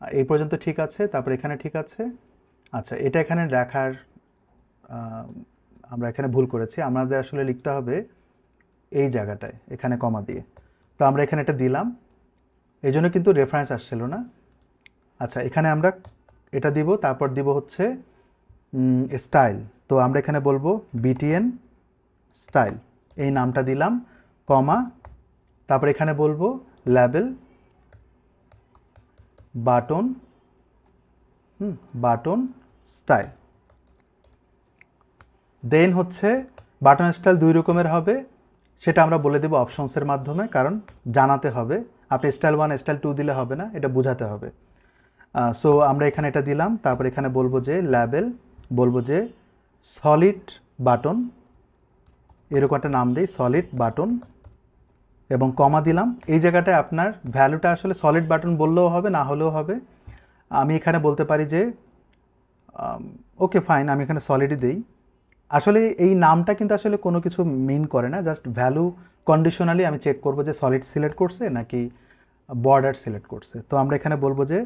এই পর্যন্ত ঠিক আছে, তারপর এখানে ঠিক আছে। আচ্ছা, এটা এখানে রাখার আমরা এখানে ভুল করেছি, আমাদের আসলে লিখতে হবে এই জায়গাটায়, এখানে কমা দিয়ে। তো আমরা এখানে এটা দিলাম, এই জন্য কিন্তু রেফারেন্স আসছিল না। আচ্ছা, এখানে আমরা এটা দিব, তারপর দিব হচ্ছে স্টাইল। তো আমরা এখানে বলবো বিটিএন স্টাইল, এই নামটা দিলাম, কমা, তারপর এখানে বলবো লেবেল বাটন, বাটন স্টাইল। দেন হচ্ছে বাটন স্টাইল দুই রকমের হবে, সেটা আমরা বলে দেব অপশনসের মাধ্যমে, কারণ জানাতে হবে, আপনি স্টাইল 1 স্টাইল 2 দিলে হবে না, এটা বোঝাতে হবে। সো আমরা এখানে এটা দিলাম, তারপর এখানে বলবো যে লেবেল, বলবো যে সলিড বাটন, এরকম একটা নাম দিই সলিড বাটন, এবং কমা দিলাম। এই জায়গাটায় আপনার ভ্যালুটা আসলে সলিড বাটন বললেও হবে, না হলেও হবে। আমি এখানে বলতে পারি যে ওকে ফাইন, আমি এখানে সলিডই দিই। আসলে এই নামটা কিন্তু আসলে কোনো কিছু মিন করে না, জাস্ট ভ্যালু কন্ডিশনালি আমি চেক করব যে সলিড সিলেক্ট করছে নাকি বর্ডার সিলেক্ট করছে। তো আমরা এখানে বলবো যে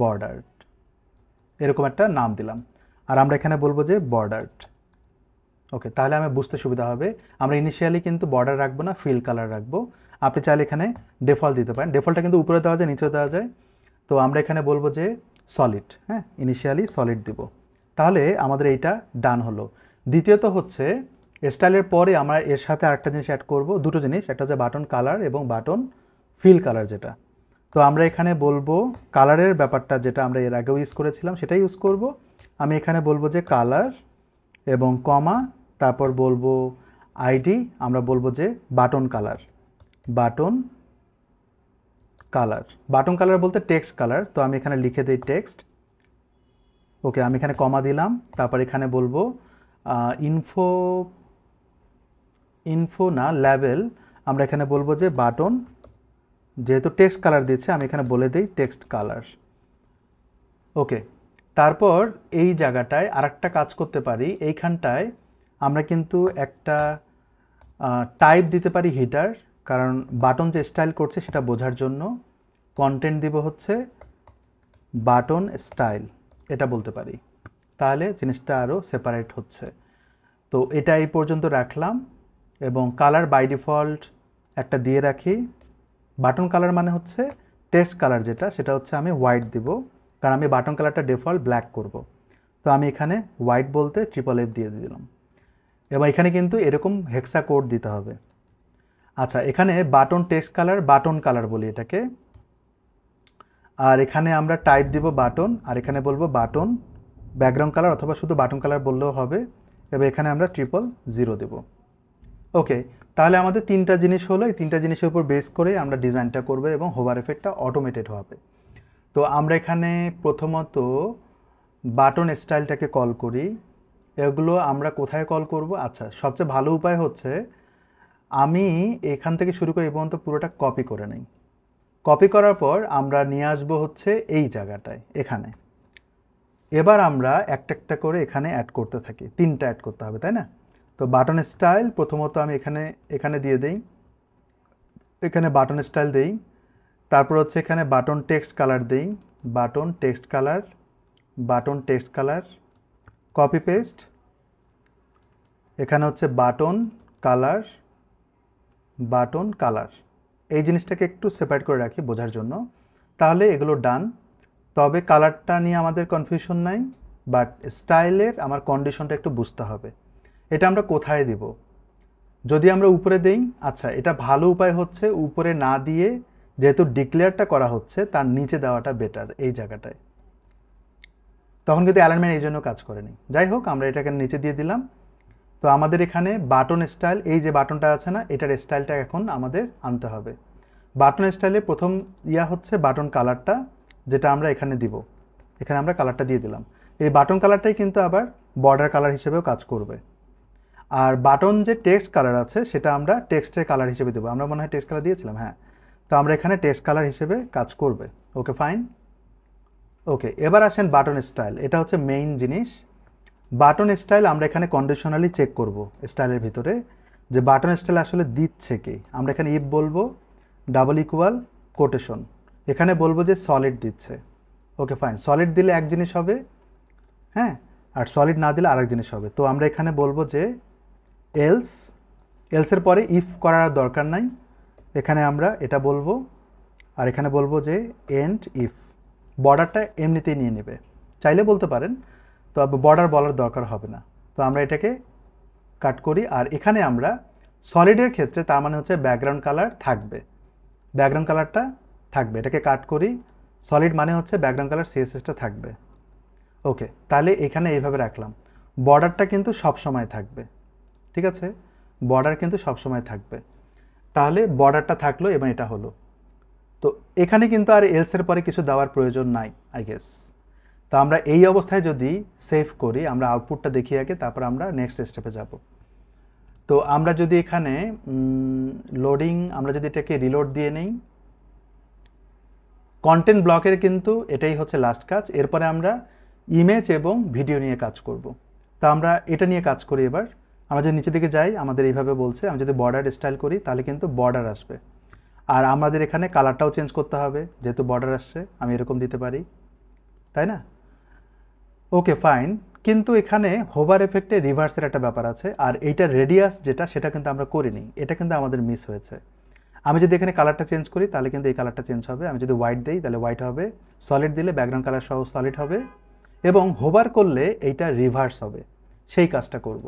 বর্ডার, এরকম একটা নাম দিলাম, আর আমরা এখানে বলবো যে বর্ডার। ওকে, তাহলে আমি বুঝতে সুবিধা হবে। আমরা ইনিশিয়ালি কিন্তু বর্ডার রাখবো না, ফিল কালার রাখবো। আপনি চাইলে এখানে ডিফল্ট দিতে পারেন, ডিফল্টটা কিন্তু উপরে দেওয়া যায়, নিচেও দেওয়া যায়। তো আমরা এখানে বলবো যে সলিড, হ্যাঁ ইনিশিয়ালি সলিড দিব, তাহলে আমাদের এইটা ডান হলো। দ্বিতীয়ত হচ্ছে স্টাইলের পরে আমরা এর সাথে আরেকটা জিনিস অ্যাড করব, দুটো জিনিস, একটা হচ্ছে বাটন কালার এবং বাটন ফিল কালার যেটা। তো আমরা এখানে বলবো কালারের ব্যাপারটা যেটা আমরা এর আগেও ইউজ করেছিলাম সেটাই ইউজ করব। আমি এখানে বলবো যে কালার এবং কমা, তারপর বলবো আইডি, আমরা বলবো যে button colour, button colour, button colour বলতে টেক্সট কালার। তো আমি এখানে লিখে দিই টেক্সট, ওকে আমি এখানে কমা দিলাম, তারপর এখানে বলবো ইনফো না লেবেল, আমরা এখানে বলবো যে বাটন, যেহেতু টেক্সট কালার দিচ্ছে আমি এখানে বলে দিই টেক্সট কালার। ওকে, তারপর এই জায়গাটায় আরেকটা কাজ করতে পারি, এইখানটায় আমরা কিন্তু একটা টাইপ দিতে পারি হিডার, কারণ বাটন যে স্টাইল করছে সেটা বোঝার জন্য কন্টেন্ট দিব হচ্ছে বাটন স্টাইল, এটা বলতে পারি, তাহলে জিনিসটা আরও সেপারেট হচ্ছে। তো এটা এই পর্যন্ত রাখলাম, এবং কালার বাই ডিফল্ট একটা দিয়ে রাখি। বাটন কালার মানে হচ্ছে টেক্সট কালার যেটা, সেটা হচ্ছে আমি হোয়াইট দিব, কারণ আমি বাটন কালারটা ডিফল্ট ব্ল্যাক করব। তো আমি এখানে হোয়াইট বলতে FFF দিয়ে দিলাম, এবং এখানে কিন্তু এরকম হেক্সা কোড দিতে হবে। আচ্ছা, এখানে button text colour, button colour বলি এটাকে, আর এখানে আমরা টাইপ দিব বাটন, আর এখানে বলবো বাটন ব্যাকগ্রাউন্ড কালার, অথবা শুধু বাটন কালার বললেও হবে, এবং এখানে আমরা 000 দেব। ওকে, তাহলে আমাদের তিনটা জিনিস হলো, এই তিনটা জিনিসের উপর বেস করে আমরা ডিজাইনটা করব এবং হোভার এফেক্টটা অটোমেটেড হবে। তো আমরা এখানে প্রথমত বাটন স্টাইলটাকে কল করি, এগুলো আমরা কোথায় কল করব? আচ্ছা, সবচেয়ে ভালো উপায় হচ্ছে আমি এখান থেকে শুরু করে এই পর্যন্ত পুরোটা কপি করে নিই। কপি করার পর আমরা নিয়ে আসবো হচ্ছে এই জায়গাটায়, এখানে। এবার আমরা একটা একটা করে এখানে অ্যাড করতে থাকি, তিনটা অ্যাড করতে হবে, তাই না? তো বাটন স্টাইল প্রথমত আমি এখানে দিয়ে দিই, এখানে বাটন স্টাইল দিই, তারপর হচ্ছে এখানে বাটন টেক্সট কালার দিই, button text colour, button text colour, copy paste, এখানে হচ্ছে বাটন কালার, বাটন কালার। এই জিনিসটাকে একটু সেপারেট করে রাখি বোঝার জন্য, তাহলে এগুলো ডান। তবে কালারটা নিয়ে আমাদের কনফিউশন নাই, বাট স্টাইলের আমার কন্ডিশনটা একটু বুঝতে হবে। এটা আমরা কোথায় দিব? যদি আমরা উপরে দেই, আচ্ছা এটা ভালো উপায় হচ্ছে উপরে না দিয়ে, যেহেতু ডিক্লেয়ারটা করা হচ্ছে তার নিচে দেওয়াটা বেটার এই জায়গাটায়, তখন কিন্তু অ্যালাইনমেন্ট এই জন্য কাজ করেনি। যাই হোক, আমরা এটাকে নিচে দিয়ে দিলাম। তো আমাদের এখানে বাটন স্টাইল, এই যে বাটনটা আছে না, এটার স্টাইলটা এখন আমাদের আনতে হবে। বাটন স্টাইলে প্রথম হচ্ছে বাটন কালারটা, যেটা আমরা এখানে দিব। এখানে আমরা কালারটা দিয়ে দিলাম। এই বাটন কালারটাই কিন্তু আবার বর্ডার কালার হিসেবেও কাজ করবে। আর বাটন যে টেক্সট কালার আছে সেটা আমরা টেক্সটের কালার হিসেবে দেবো। আমরা মনে হয় টেক্সট কালার দিয়েছিলাম, হ্যাঁ। তো আমরা এখানে টেক্সট কালার হিসেবে কাজ করবে। ওকে, ফাইন। ওকে, এবার আসেন বাটন স্টাইল। এটা হচ্ছে মেইন জিনিস। বাটন স্টাইল আমরা এখানে কন্ডিশনালি চেক করব স্টাইলের ভিতরে যে বাটন স্টাইল আসলে দিচ্ছে কি। আমরা এখানে ইফ বলবো ডাবল ইকুয়াল কোটেশন, এখানে বলবো যে সলিড দিচ্ছে। ওকে, ফাইন। সলিড দিলে এক জিনিস হবে, হ্যাঁ, আর সলিড না দিলে আরেক জিনিস হবে। তো আমরা এখানে বলবো যে এলসের পরে ইফ করার দরকার নাই, এখানে আমরা এটা বলবো। আর এখানে বলবো যে এন্ড ইফ। বর্ডারটা এমনিতেই নিয়ে নেবে, চাইলে বলতে পারেন, তো বর্ডার বলার দরকার হবে না। তো আমরা এটাকে কাট করি। আর এখানে আমরা সলিডের ক্ষেত্রে তার মানে হচ্ছে ব্যাকগ্রাউন্ড কালার থাকবে, ব্যাকগ্রাউন্ড কালারটা থাকবে, এটাকে কাট করি। সলিড মানে হচ্ছে ব্যাকগ্রাউন্ড কালার সিএসএসটা থাকবে। ওকে, তাহলে এখানে এইভাবে রাখলাম। বর্ডারটা কিন্তু সব সময় থাকবে, ঠিক আছে, বর্ডার কিন্তু সব সময় থাকবে। তাহলে বর্ডারটা থাকলো এবং এটা হলো। তো এখানে কিন্তু আর এলসের পরে কিছু দেওয়ার প্রয়োজন নাই, আই গেস। তো আমরা এই অবস্থায় যদি সেভ করি, আমরা আউটপুটটা দেখি আগে, তারপর আমরা নেক্সট স্টেপে যাব। তো আমরা যদি এখানে লোডিং, আমরা যদি এটাকে রিলোড দিয়ে নেই, কন্টেন্ট ব্লকের কিন্তু এটাই হচ্ছে লাস্ট কাজ। এরপরে আমরা ইমেজ এবং ভিডিও নিয়ে কাজ করব। তা আমরা এটা নিয়ে কাজ করি। এবার আমরা যদি নিচে দিকে যাই, আমাদের এইভাবে বলছে, আমি যদি বর্ডার স্টাইল করি তাহলে কিন্তু বর্ডার আসবে। আর আমাদের এখানে কালারটাও চেঞ্জ করতে হবে, যেহেতু বর্ডার আসছে। আমি এরকম দিতে পারি, তাই না? ওকে, ফাইন। কিন্তু এখানে হোভার এফেক্টে রিভার্সের একটা ব্যাপার আছে, আর এইটা রেডিয়াস যেটা, সেটা কিন্তু আমরা করিনি। এটা কিন্তু আমাদের মিস হয়েছে। আমি যদি এখানে কালারটা চেঞ্জ করি তাহলে কিন্তু এই কালারটা চেঞ্জ হবে। আমি যদি হোয়াইট দিই তাহলে হোয়াইট হবে, সলিড দিলে ব্যাকগ্রাউন্ড কালার সহ সলিড হবে, এবং হোভার করলে এইটা রিভার্স হবে। সেই কাজটা করব।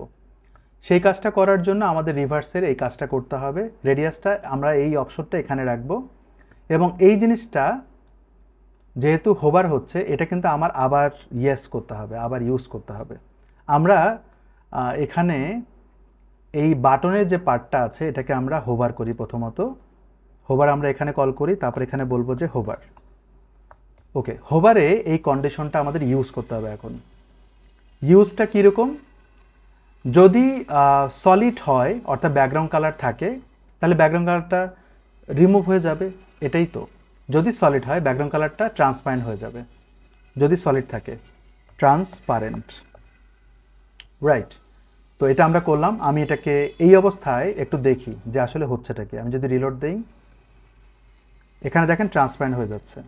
সেই কাজটা করার জন্য আমাদের রিভার্সের এই কাজটা করতে হবে। রেডিয়াসটা আমরা এই অপশনটা এখানে রাখবো, এবং এই জিনিসটা যেহেতু হোভার হচ্ছে, এটা কিন্তু আমার আবার ইয়েস করতে হবে, আবার ইউজ করতে হবে। আমরা এখানে এই বাটনের যে পার্টটা আছে এটাকে আমরা হোভার করি। প্রথমত হোভার আমরা এখানে কল করি, তারপর এখানে বলবো যে হোভার। ওকে, হোভারে এই কন্ডিশনটা আমাদের ইউজ করতে হবে। এখন ইউজটা কীরকম? যদি সলিড হয়, অর্থাৎ ব্যাকগ্রাউন্ড কালার থাকে, তাহলে ব্যাকগ্রাউন্ড কালারটা রিমুভ হয়ে যাবে, এটাই তো। যদি সলিড হয়, ব্যাকগ্রাউন্ড কালারটা ট্রান্সপারেন্ট হয়ে যাবে। যদি সলিড থাকে, ট্রান্সপারেন্ট, রাইট। তো এটা আমরা করলাম। আমি এটাকে এই অবস্থায় একটু দেখি যে আসলে হচ্ছেটা কি। আমি যদি রিলোড দেই, এখানে দেখেন ট্রান্সপারেন্ট হয়ে যাচ্ছে।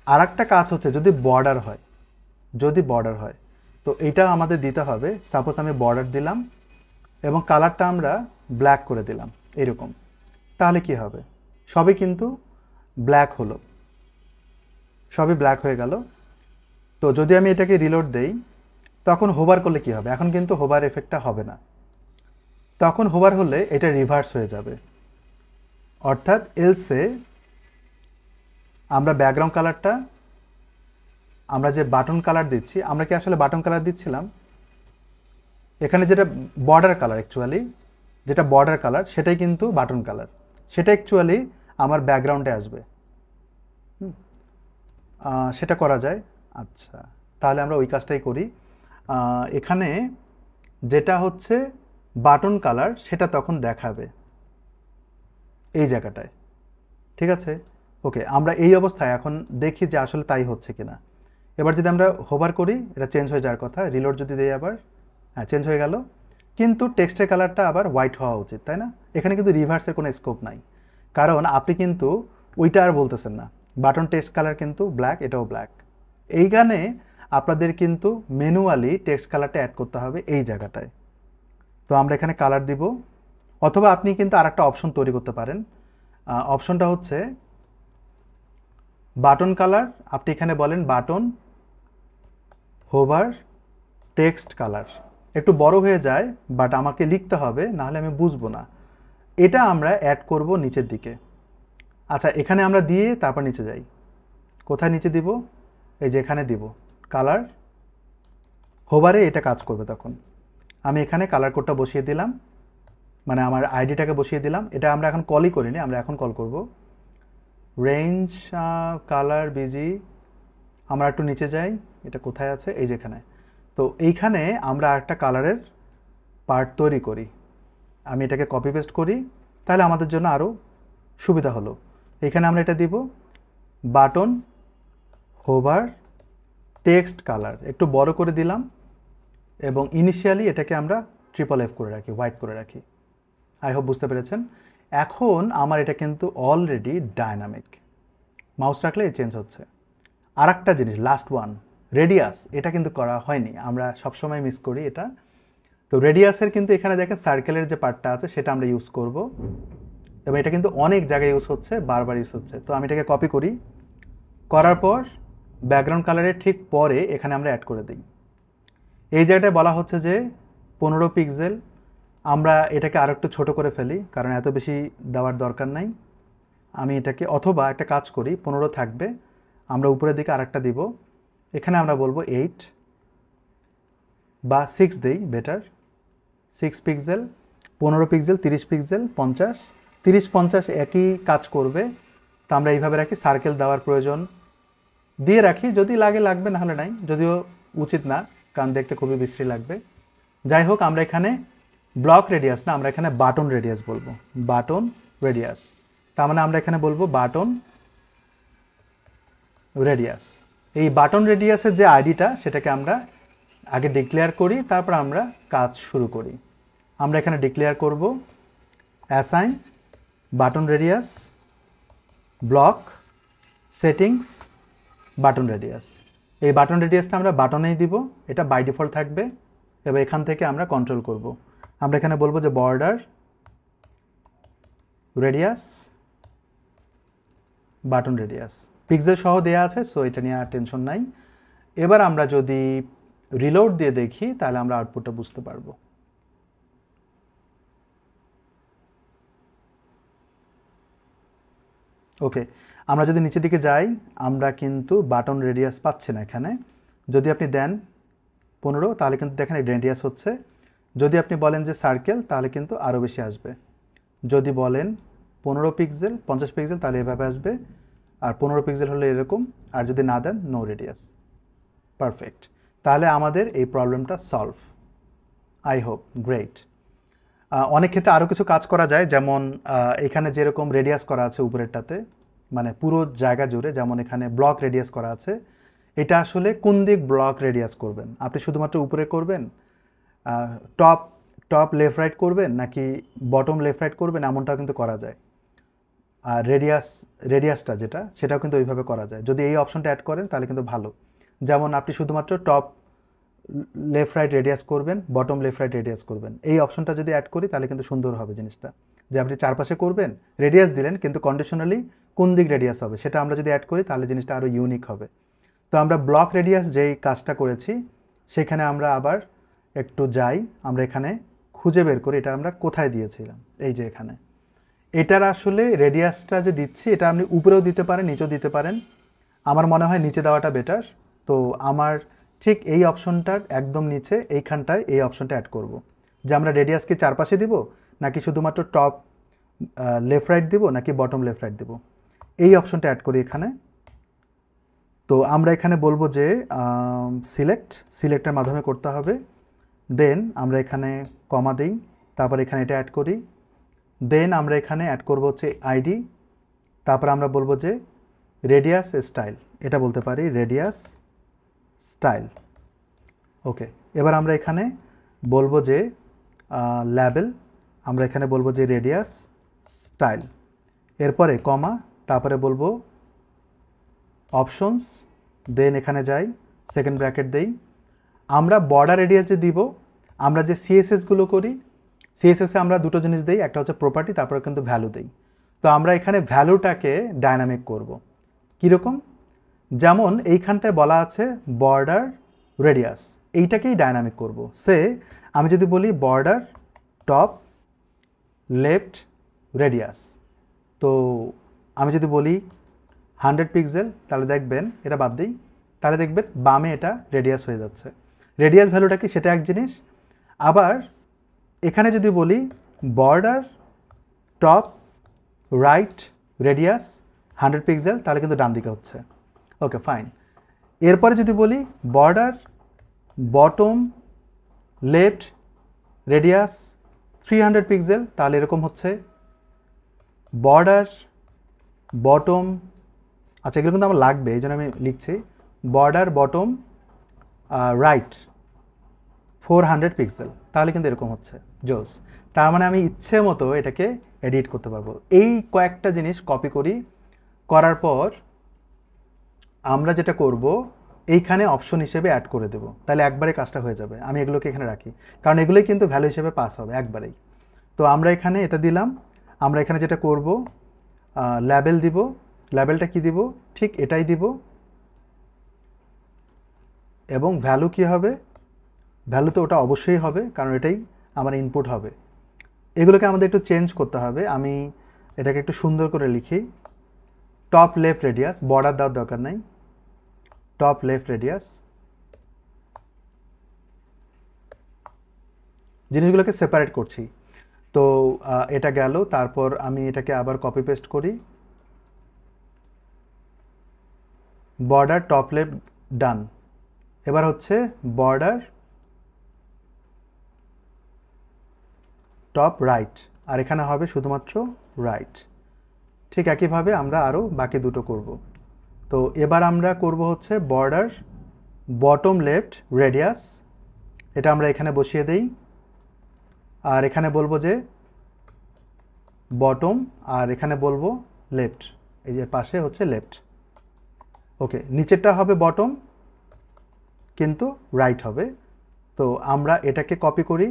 আর একটা কাজ হচ্ছে যদি বর্ডার হয়, যদি বর্ডার হয়, তো এইটা আমাদের দিতে হবে। সাপোজ আমি বর্ডার দিলাম এবং কালারটা আমরা ব্ল্যাক করে দিলাম এরকম, তাহলে কি হবে? সবই কিন্তু ব্ল্যাক হলো, সবই ব্ল্যাক হয়ে গেল। তো যদি আমি এটাকে রিলোড দেই, তখন হোভার করলে কি হবে? এখন কিন্তু হোভার এফেক্টটা হবে না। তখন হোভার হলে এটা রিভার্স হয়ে যাবে। অর্থাৎ এলসে আমরা ব্যাকগ্রাউন্ড কালারটা, আমরা যে বাটন কালার দিচ্ছি, আমরা কি আসলে বাটন কালার দিচ্ছিলাম? এখানে যেটা বর্ডার কালার, অ্যাকচুয়ালি যেটা বর্ডার কালার সেটাই কিন্তু বাটন কালার, সেটা অ্যাকচুয়ালি আমার ব্যাকগ্রাউন্ডে আসবে। সেটা করা যায়। আচ্ছা, তাহলে আমরা ওই কাজটাই করি। এখানে যেটা হচ্ছে বাটন কালার সেটা তখন দেখাবে এই জায়গাটায়, ঠিক আছে? ওকে, আমরা এই অবস্থায় এখন দেখি যে আসলে তাই হচ্ছে কিনা। এবার যদি আমরা হোভার করি, এটা চেঞ্জ হয়ে যাওয়ার কথা। রিলোড যদি দেই আবার, হ্যাঁ, চেঞ্জ হয়ে গেল। কিন্তু টেক্সটের কালারটা আবার হোয়াইট হওয়া উচিত, তাই না? এখানে কিন্তু রিভার্সের কোনো স্কোপ নাই, কারণ আপনি কিন্তু ওইটা আর বলতেছেন না। বাটন টেক্সট কালার কিন্তু ব্ল্যাক, এটাও ব্ল্যাক। এইখানে আপনাদের কিন্তু ম্যানুয়ালি টেক্সট কালারটা অ্যাড করতে হবে এই জায়গাটায়। তো আমরা এখানে কালার দিব, অথবা আপনি কিন্তু আর একটা অপশন তৈরি করতে পারেন। অপশনটা হচ্ছে বাটন কালার। আপনি এখানে বলেন বাটন হোভার টেক্সট কালার। একটু বড় হয়ে যায়, বাট আমাকে লিখতে হবে, নাহলে আমি বুঝবো না। এটা আমরা অ্যাড করব নিচের দিকে। আচ্ছা, এখানে আমরা দিয়ে তারপর নিচে যাই। কোথায় নিচে দিব? এই যে এখানে দিব। কালার হোভারে এটা কাজ করবে তখন। আমি এখানে কালার কোডটা বসিয়ে দিলাম, মানে আমার আইডিটাকে বসিয়ে দিলাম। এটা আমরা এখন কলই করিনি, আমরা এখন কল করব। Range colour busy. আমরা একটু নিচে যাই, এটা কোথায় আছে? এই যেখানে। তো এইখানে আমরা একটা কালারের পার্ট তৈরি করি। আমি এটাকে কপি পেস্ট করি, তাহলে আমাদের জন্য আরও সুবিধা হলো। এখানে আমরা এটা দিব বাটন হোভার টেক্সট কালার, একটু বড় করে দিলাম, এবং ইনিশিয়ালি এটাকে আমরা F করে রাখি, হোয়াইট করে রাখি। আই হোপ বুঝতে পেরেছেন। এখন আমার এটা কিন্তু অলরেডি ডায়নামিক। মাউস রাখলে চেঞ্জ হচ্ছে। আর একটা জিনিস, লাস্ট ওয়ান, রেডিয়াস। এটা কিন্তু করা হয়নি, আমরা সবসময় মিস করি এটা। তো রেডিয়াসের কিন্তু এখানে দেখেন সার্কেলের যে পার্টটা আছে সেটা আমরা ইউজ করব, এবং এটা কিন্তু অনেক জায়গায় ইউজ হচ্ছে, বারবার ইউজ হচ্ছে। তো আমি এটাকে কপি করি, করার পর ব্যাকগ্রাউন্ড কালারের ঠিক পরে এখানে আমরা অ্যাড করে দিই। এই জায়গাটায় বলা হচ্ছে যে 15 পিক্সেল। আমরা এটাকে আরও একটু ছোটো করে ফেলি, কারণ এত বেশি দেওয়ার দরকার নাই। আমি এটাকে, অথবা একটা কাজ করি, 15 থাকবে, আমরা উপরের দিকে আরেকটা দিব। এখানে আমরা বলবো 8 বা 6 দেই, বেটার। 6 পিক্সেল, 15 পিক্সেল, 30 পিক্সেল, 50, 30-50 একই কাজ করবে। তো আমরা এইভাবে রাখি, সার্কেল দেওয়ার প্রয়োজন দিয়ে রাখি, যদি লাগে লাগবে, না হলে নাই, যদিও উচিত না, কারণ দেখতে খুবই বিশ্রী লাগবে। যাই হোক, আমরা এখানে ব্লক রেডিয়াস না, আমরা এখানে বাটন রেডিয়াস বলবো, বাটন রেডিয়াস। তার মানে আমরা এখানে বলবো বাটন রেডিয়াস। এই বাটন রেডিয়াসের যে আইডিটা, সেটাকে আমরা আগে ডিক্লেয়ার করি, তারপর আমরা কাজ শুরু করি। আমরা এখানে ডিক্লেয়ার করব assign button radius block settings button radius. এই বাটন রেডিয়াসটা আমরা বাটনেই দিব, এটা বাই ডিফল্ট থাকবে। এবার এখান থেকে আমরা কন্ট্রোল করব। আমরা এখানে বলবো যে border radius button radius, pixel সহ দেওয়া আছে, সো এটা নিয়ে আর টেনশন নাই। এবার আমরা যদি রিলোড দিয়ে দেখি, তাহলে আমরা আউটপুটটা বুঝতে পারবো। ওকে, আমরা যদি নিচের দিকে যাই, আমরা কিন্তু বাটন রেডিয়াস পাচ্ছি না এখানে। যদি আপনি দেন 15, তাহলে কিন্তু দেখেন এই রেডিয়াস হচ্ছে। যদি আপনি বলেন যে সার্কেল, তাহলে কিন্তু আরও বেশি আসবে। যদি বলেন 15 পিক্সেল, 50 পিক্সেল, তাহলে এভাবে আসবে। আর 15 পিক্সেল হলে এরকম, আর যদি না দেন নো রেডিয়াস। পারফেক্ট। তাহলে আমাদের এই প্রবলেমটা সলভ। I hope great. অনেক ক্ষেত্রে আরও কিছু কাজ করা যায়, যেমন এখানে যেরকম রেডিয়াস করা আছে উপরেরটাতে, মানে পুরো জায়গা জুড়ে, যেমন এখানে ব্লক রেডিয়াস করা আছে। এটা আসলে কোন দিক ব্লক রেডিয়াস করবেন? আপনি শুধুমাত্র উপরে করবেন, টপ লেফট রাইট করবেন, নাকি বটম লেফট রাইট করবেন? এমনটাও কিন্তু করা যায়। আর রেডিয়াসটা যেটা, সেটাও কিন্তু ওইভাবে করা যায়। যদি এই অপশনটা অ্যাড করেন তাহলে কিন্তু ভালো। যেমন আপনি শুধুমাত্র টপ লেফট রাইট রেডিয়াস করবেন, বটম লেফট রাইট রেডিয়াস করবেন, এই অপশনটা যদি অ্যাড করি তাহলে কিন্তু সুন্দর হবে জিনিসটা। যে আপনি চারপাশে করবেন, রেডিয়াস দিলেন, কিন্তু কন্ডিশনালি কোন দিক রেডিয়াস হবে সেটা আমরা যদি অ্যাড করি, তাহলে জিনিসটা আরও ইউনিক হবে। তো আমরা ব্লক রেডিয়াস যেই কাজটা করেছি, সেখানে আমরা আবার একটু যাই, আমরা এখানে খুঁজে বের করি এটা আমরা কোথায় দিয়েছিলাম। এই যে এখানে, এটার আসলে রেডিয়াসটা যে দিচ্ছি, এটা আপনি উপরেও দিতে পারেন, নিচেও দিতে পারেন। আমার মনে হয় নিচে দেওয়াটা বেটার। তো আমার ঠিক এই অপশনটার একদম নিচে এইখানটায় এই অপশনটা অ্যাড করব, যে আমরা রেডিয়াসকে চারপাশে দিব, নাকি শুধুমাত্র টপ লেফট রাইট দিব, নাকি বটম লেফট রাইট দিব, এই অপশনটা অ্যাড করি এখানে। তো আমরা এখানে বলবো যে সিলেক্টের মাধ্যমে করতে হবে। দেন আমরা এখানে কমা দিই, তারপর এখানে এটা অ্যাড করি। দেন আমরা এখানে অ্যাড করবো হচ্ছে আইডি, তারপর আমরা বলবো যে রেডিয়াস স্টাইল, এটা বলতে পারি রেডিয়াস স্টাইল। ওকে, এবার আমরা এখানে বলবো যে লেবেল, আমরা এখানে বলবো যে রেডিয়াস স্টাইল, এরপরে কমা, তারপরে বলবো অপশনস, দেন এখানে যাই, সেকেন্ড ব্র্যাকেট দেই। আমরা বর্ডার রেডিয়াস যে দিব, আমরা যে সিএসএসগুলো করি, সিএসএসে আমরা দুটো জিনিস দিই, একটা হচ্ছে প্রপার্টি, তারপরে কিন্তু ভ্যালু দিই। তো আমরা এখানে ভ্যালুটাকে ডায়নামিক করব। কীরকম? যেমন এইখানটায় বলা আছে বর্ডার রেডিয়াস, এইটাকেই ডায়নামিক করব। সে আমি যদি বলি বর্ডার টপ লেফট রেডিয়াস, তো আমি যদি বলি 100 পিক্সেল, তাহলে দেখবেন এটা বাদ দিই, তাহলে দেখবেন বামে এটা রেডিয়াস হয়ে যাচ্ছে। রেডিয়াস ভ্যালুটা কি সেটা এক জিনিস। আবার এখানে যদি বলি border top right radius 100 pixel, তাহলে কিন্তু ডান দিকে হচ্ছে। Okay fine. এরপরে যদি বলি border bottom left radius 300 pixel, তাহলে এরকম হচ্ছে। বর্ডার বটম, আচ্ছা এগুলো কিন্তু আমার লাগবে, এই জন্য আমি লিখছি বর্ডার বটম রাইট 400 পিক্সেল, তাহলে কিন্তু এরকম হচ্ছে। জোস। তার মানে আমি ইচ্ছে মতো এটাকে এডিট করতে পারবো। এই কয়েকটা জিনিস কপি করি, করার পর আমরা যেটা করব এইখানে অপশন হিসেবে অ্যাড করে দেব, তাহলে একবারে কাজটা হয়ে যাবে। আমি এগুলোকে এখানে রাখি, কারণ এগুলোই কিন্তু ভ্যালু হিসেবে পাস হবে একবারেই। তো আমরা এখানে এটা দিলাম। আমরা এখানে যেটা করব লেবেল দিব। লেবেলটা কি দিব? ঠিক এটাই দিব। এবং ভ্যালু কি হবে? ভ্যালু তো ওটা অবশ্যই হবে, কারণ এটাই আমার ইনপুট হবে। এগুলোকে আমাদের একটু চেঞ্জ করতে হবে। আমি এটাকে একটু সুন্দর করে লিখি। টপ লেফট রেডিয়াস, বর্ডার দেওয়ার দরকার নাই, টপ লেফট রেডিয়াস। জিনিসগুলোকে সেপারেট করছি। তো এটা গেল। তারপর আমি এটাকে আবার কপি পেস্ট করি। বর্ডার টপ লেফট ডান। এবার হচ্ছে বর্ডার টপ রাইট, আর এখানে হবে শুধুমাত্র রাইট। ঠিক একইভাবে আমরা আরও বাকি দুটো করব। তো এবার আমরা করব হচ্ছে বর্ডার বটম লেফট রেডিয়াস, এটা আমরা এখানে বসিয়ে দেই। আর এখানে বলবো যে বটম, আর এখানে বলবো লেফট, এই যে পাশে হচ্ছে লেফট। ওকে, নিচেরটা হবে বটম কিন্তু রাইট হবে। তো আমরা এটাকে কপি করি,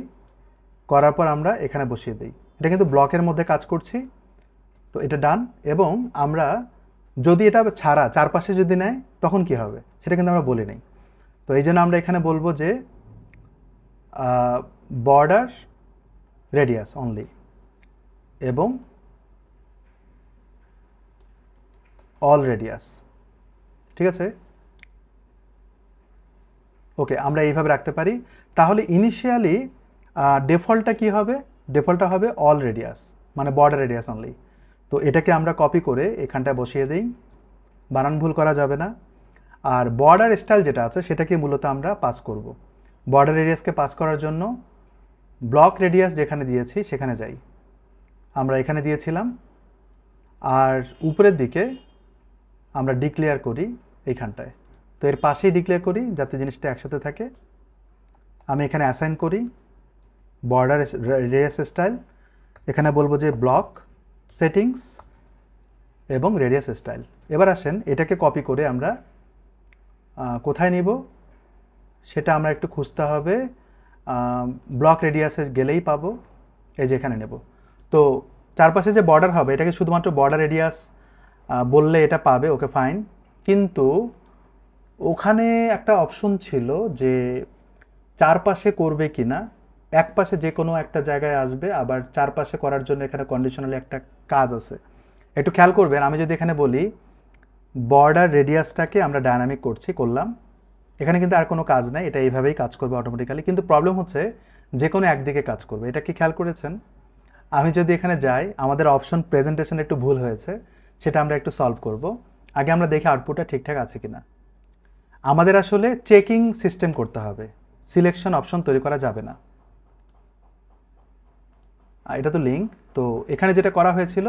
করার পর আমরা এখানে বসিয়ে দিই। এটা কিন্তু ব্লকের মধ্যে কাজ করছি, তো এটা ডান। এবং আমরা যদি এটা ছাড়া চারপাশে যদি নেয় তখন কি হবে সেটা কিন্তু আমরা বলি নাই। তো এই জন্য আমরা এখানে বলবো যে বর্ডার রেডিয়াস অনলি এবং অল রেডিয়াস। ঠিক আছে? ওকে, আমরা এইভাবে রাখতে পারি। তাহলে ইনিশিয়ালি ডিফল্টটা কি হবে? ডিফল্টটা হবে অল রেডিয়াস, মানে বর্ডার রেডিয়াস অনলি। তো এটাকে আমরা কপি করে এখানটায় বসিয়ে দিই, বানান ভুল করা যাবে না। আর বর্ডার স্টাইল যেটা আছে সেটাকে মূলত আমরা পাস করব। বর্ডার রেডিয়াসকে পাস করার জন্য ব্লক রেডিয়াস যেখানে দিয়েছি সেখানে যাই, আমরা এখানে দিয়েছিলাম। আর উপরের দিকে আমরা ডিক্লেয়ার করি এইখানটায়, তো এর পাশেই ডিক্লেয়ার করি যাতে জিনিসটা একসাথে থাকে। আমি এখানে অ্যাসাইন করি বর্ডার রেডিয়াস স্টাইল, এখানে বলবো যে ব্লক সেটিংস এবং রেডিয়াস স্টাইল। এবার আসেন এটাকে কপি করে আমরা কোথায় নিব সেটা আমরা একটু খুঁজতে হবে। ব্লক রেডিয়াসে গেলেই পাবো, এই যে এখানে নেব। তো চারপাশে যে বর্ডার হবে এটাকে শুধুমাত্র বর্ডার রেডিয়াস বললে এটা পাবে। Okay fine. কিন্তু ওখানে একটা অপশন ছিল যে চারপাশে করবে কি না, এক পাশে যে কোনো একটা জায়গায় আসবে, আবার চারপাশে করার জন্য এখানে কন্ডিশনালি একটা কাজ আছে। একটু খেয়াল করবেন, আমি যদি এখানে বলি বর্ডার রেডিয়াসটাকে আমরা ডায়নামিক করলাম, এখানে কিন্তু আর কোনো কাজ নাই, এটা এইভাবেই কাজ করবে অটোমেটিক্যালি। কিন্তু প্রবলেম হচ্ছে যে কোনো একদিকে কাজ করবে। এটা কি খেয়াল করেছেন? আমি যদি এখানে যাই, আমাদের অপশন প্রেজেন্টেশন একটু ভুল হয়েছে, সেটা আমরা একটু সলভ করব। আগে আমরা দেখি আউটপুটটা ঠিকঠাক আছে কিনা। আমাদের আসলে চেকিং সিস্টেম করতে হবে, সিলেকশন অপশন তৈরি করা যাবে না। এটা তো লিঙ্ক। তো এখানে যেটা করা হয়েছিল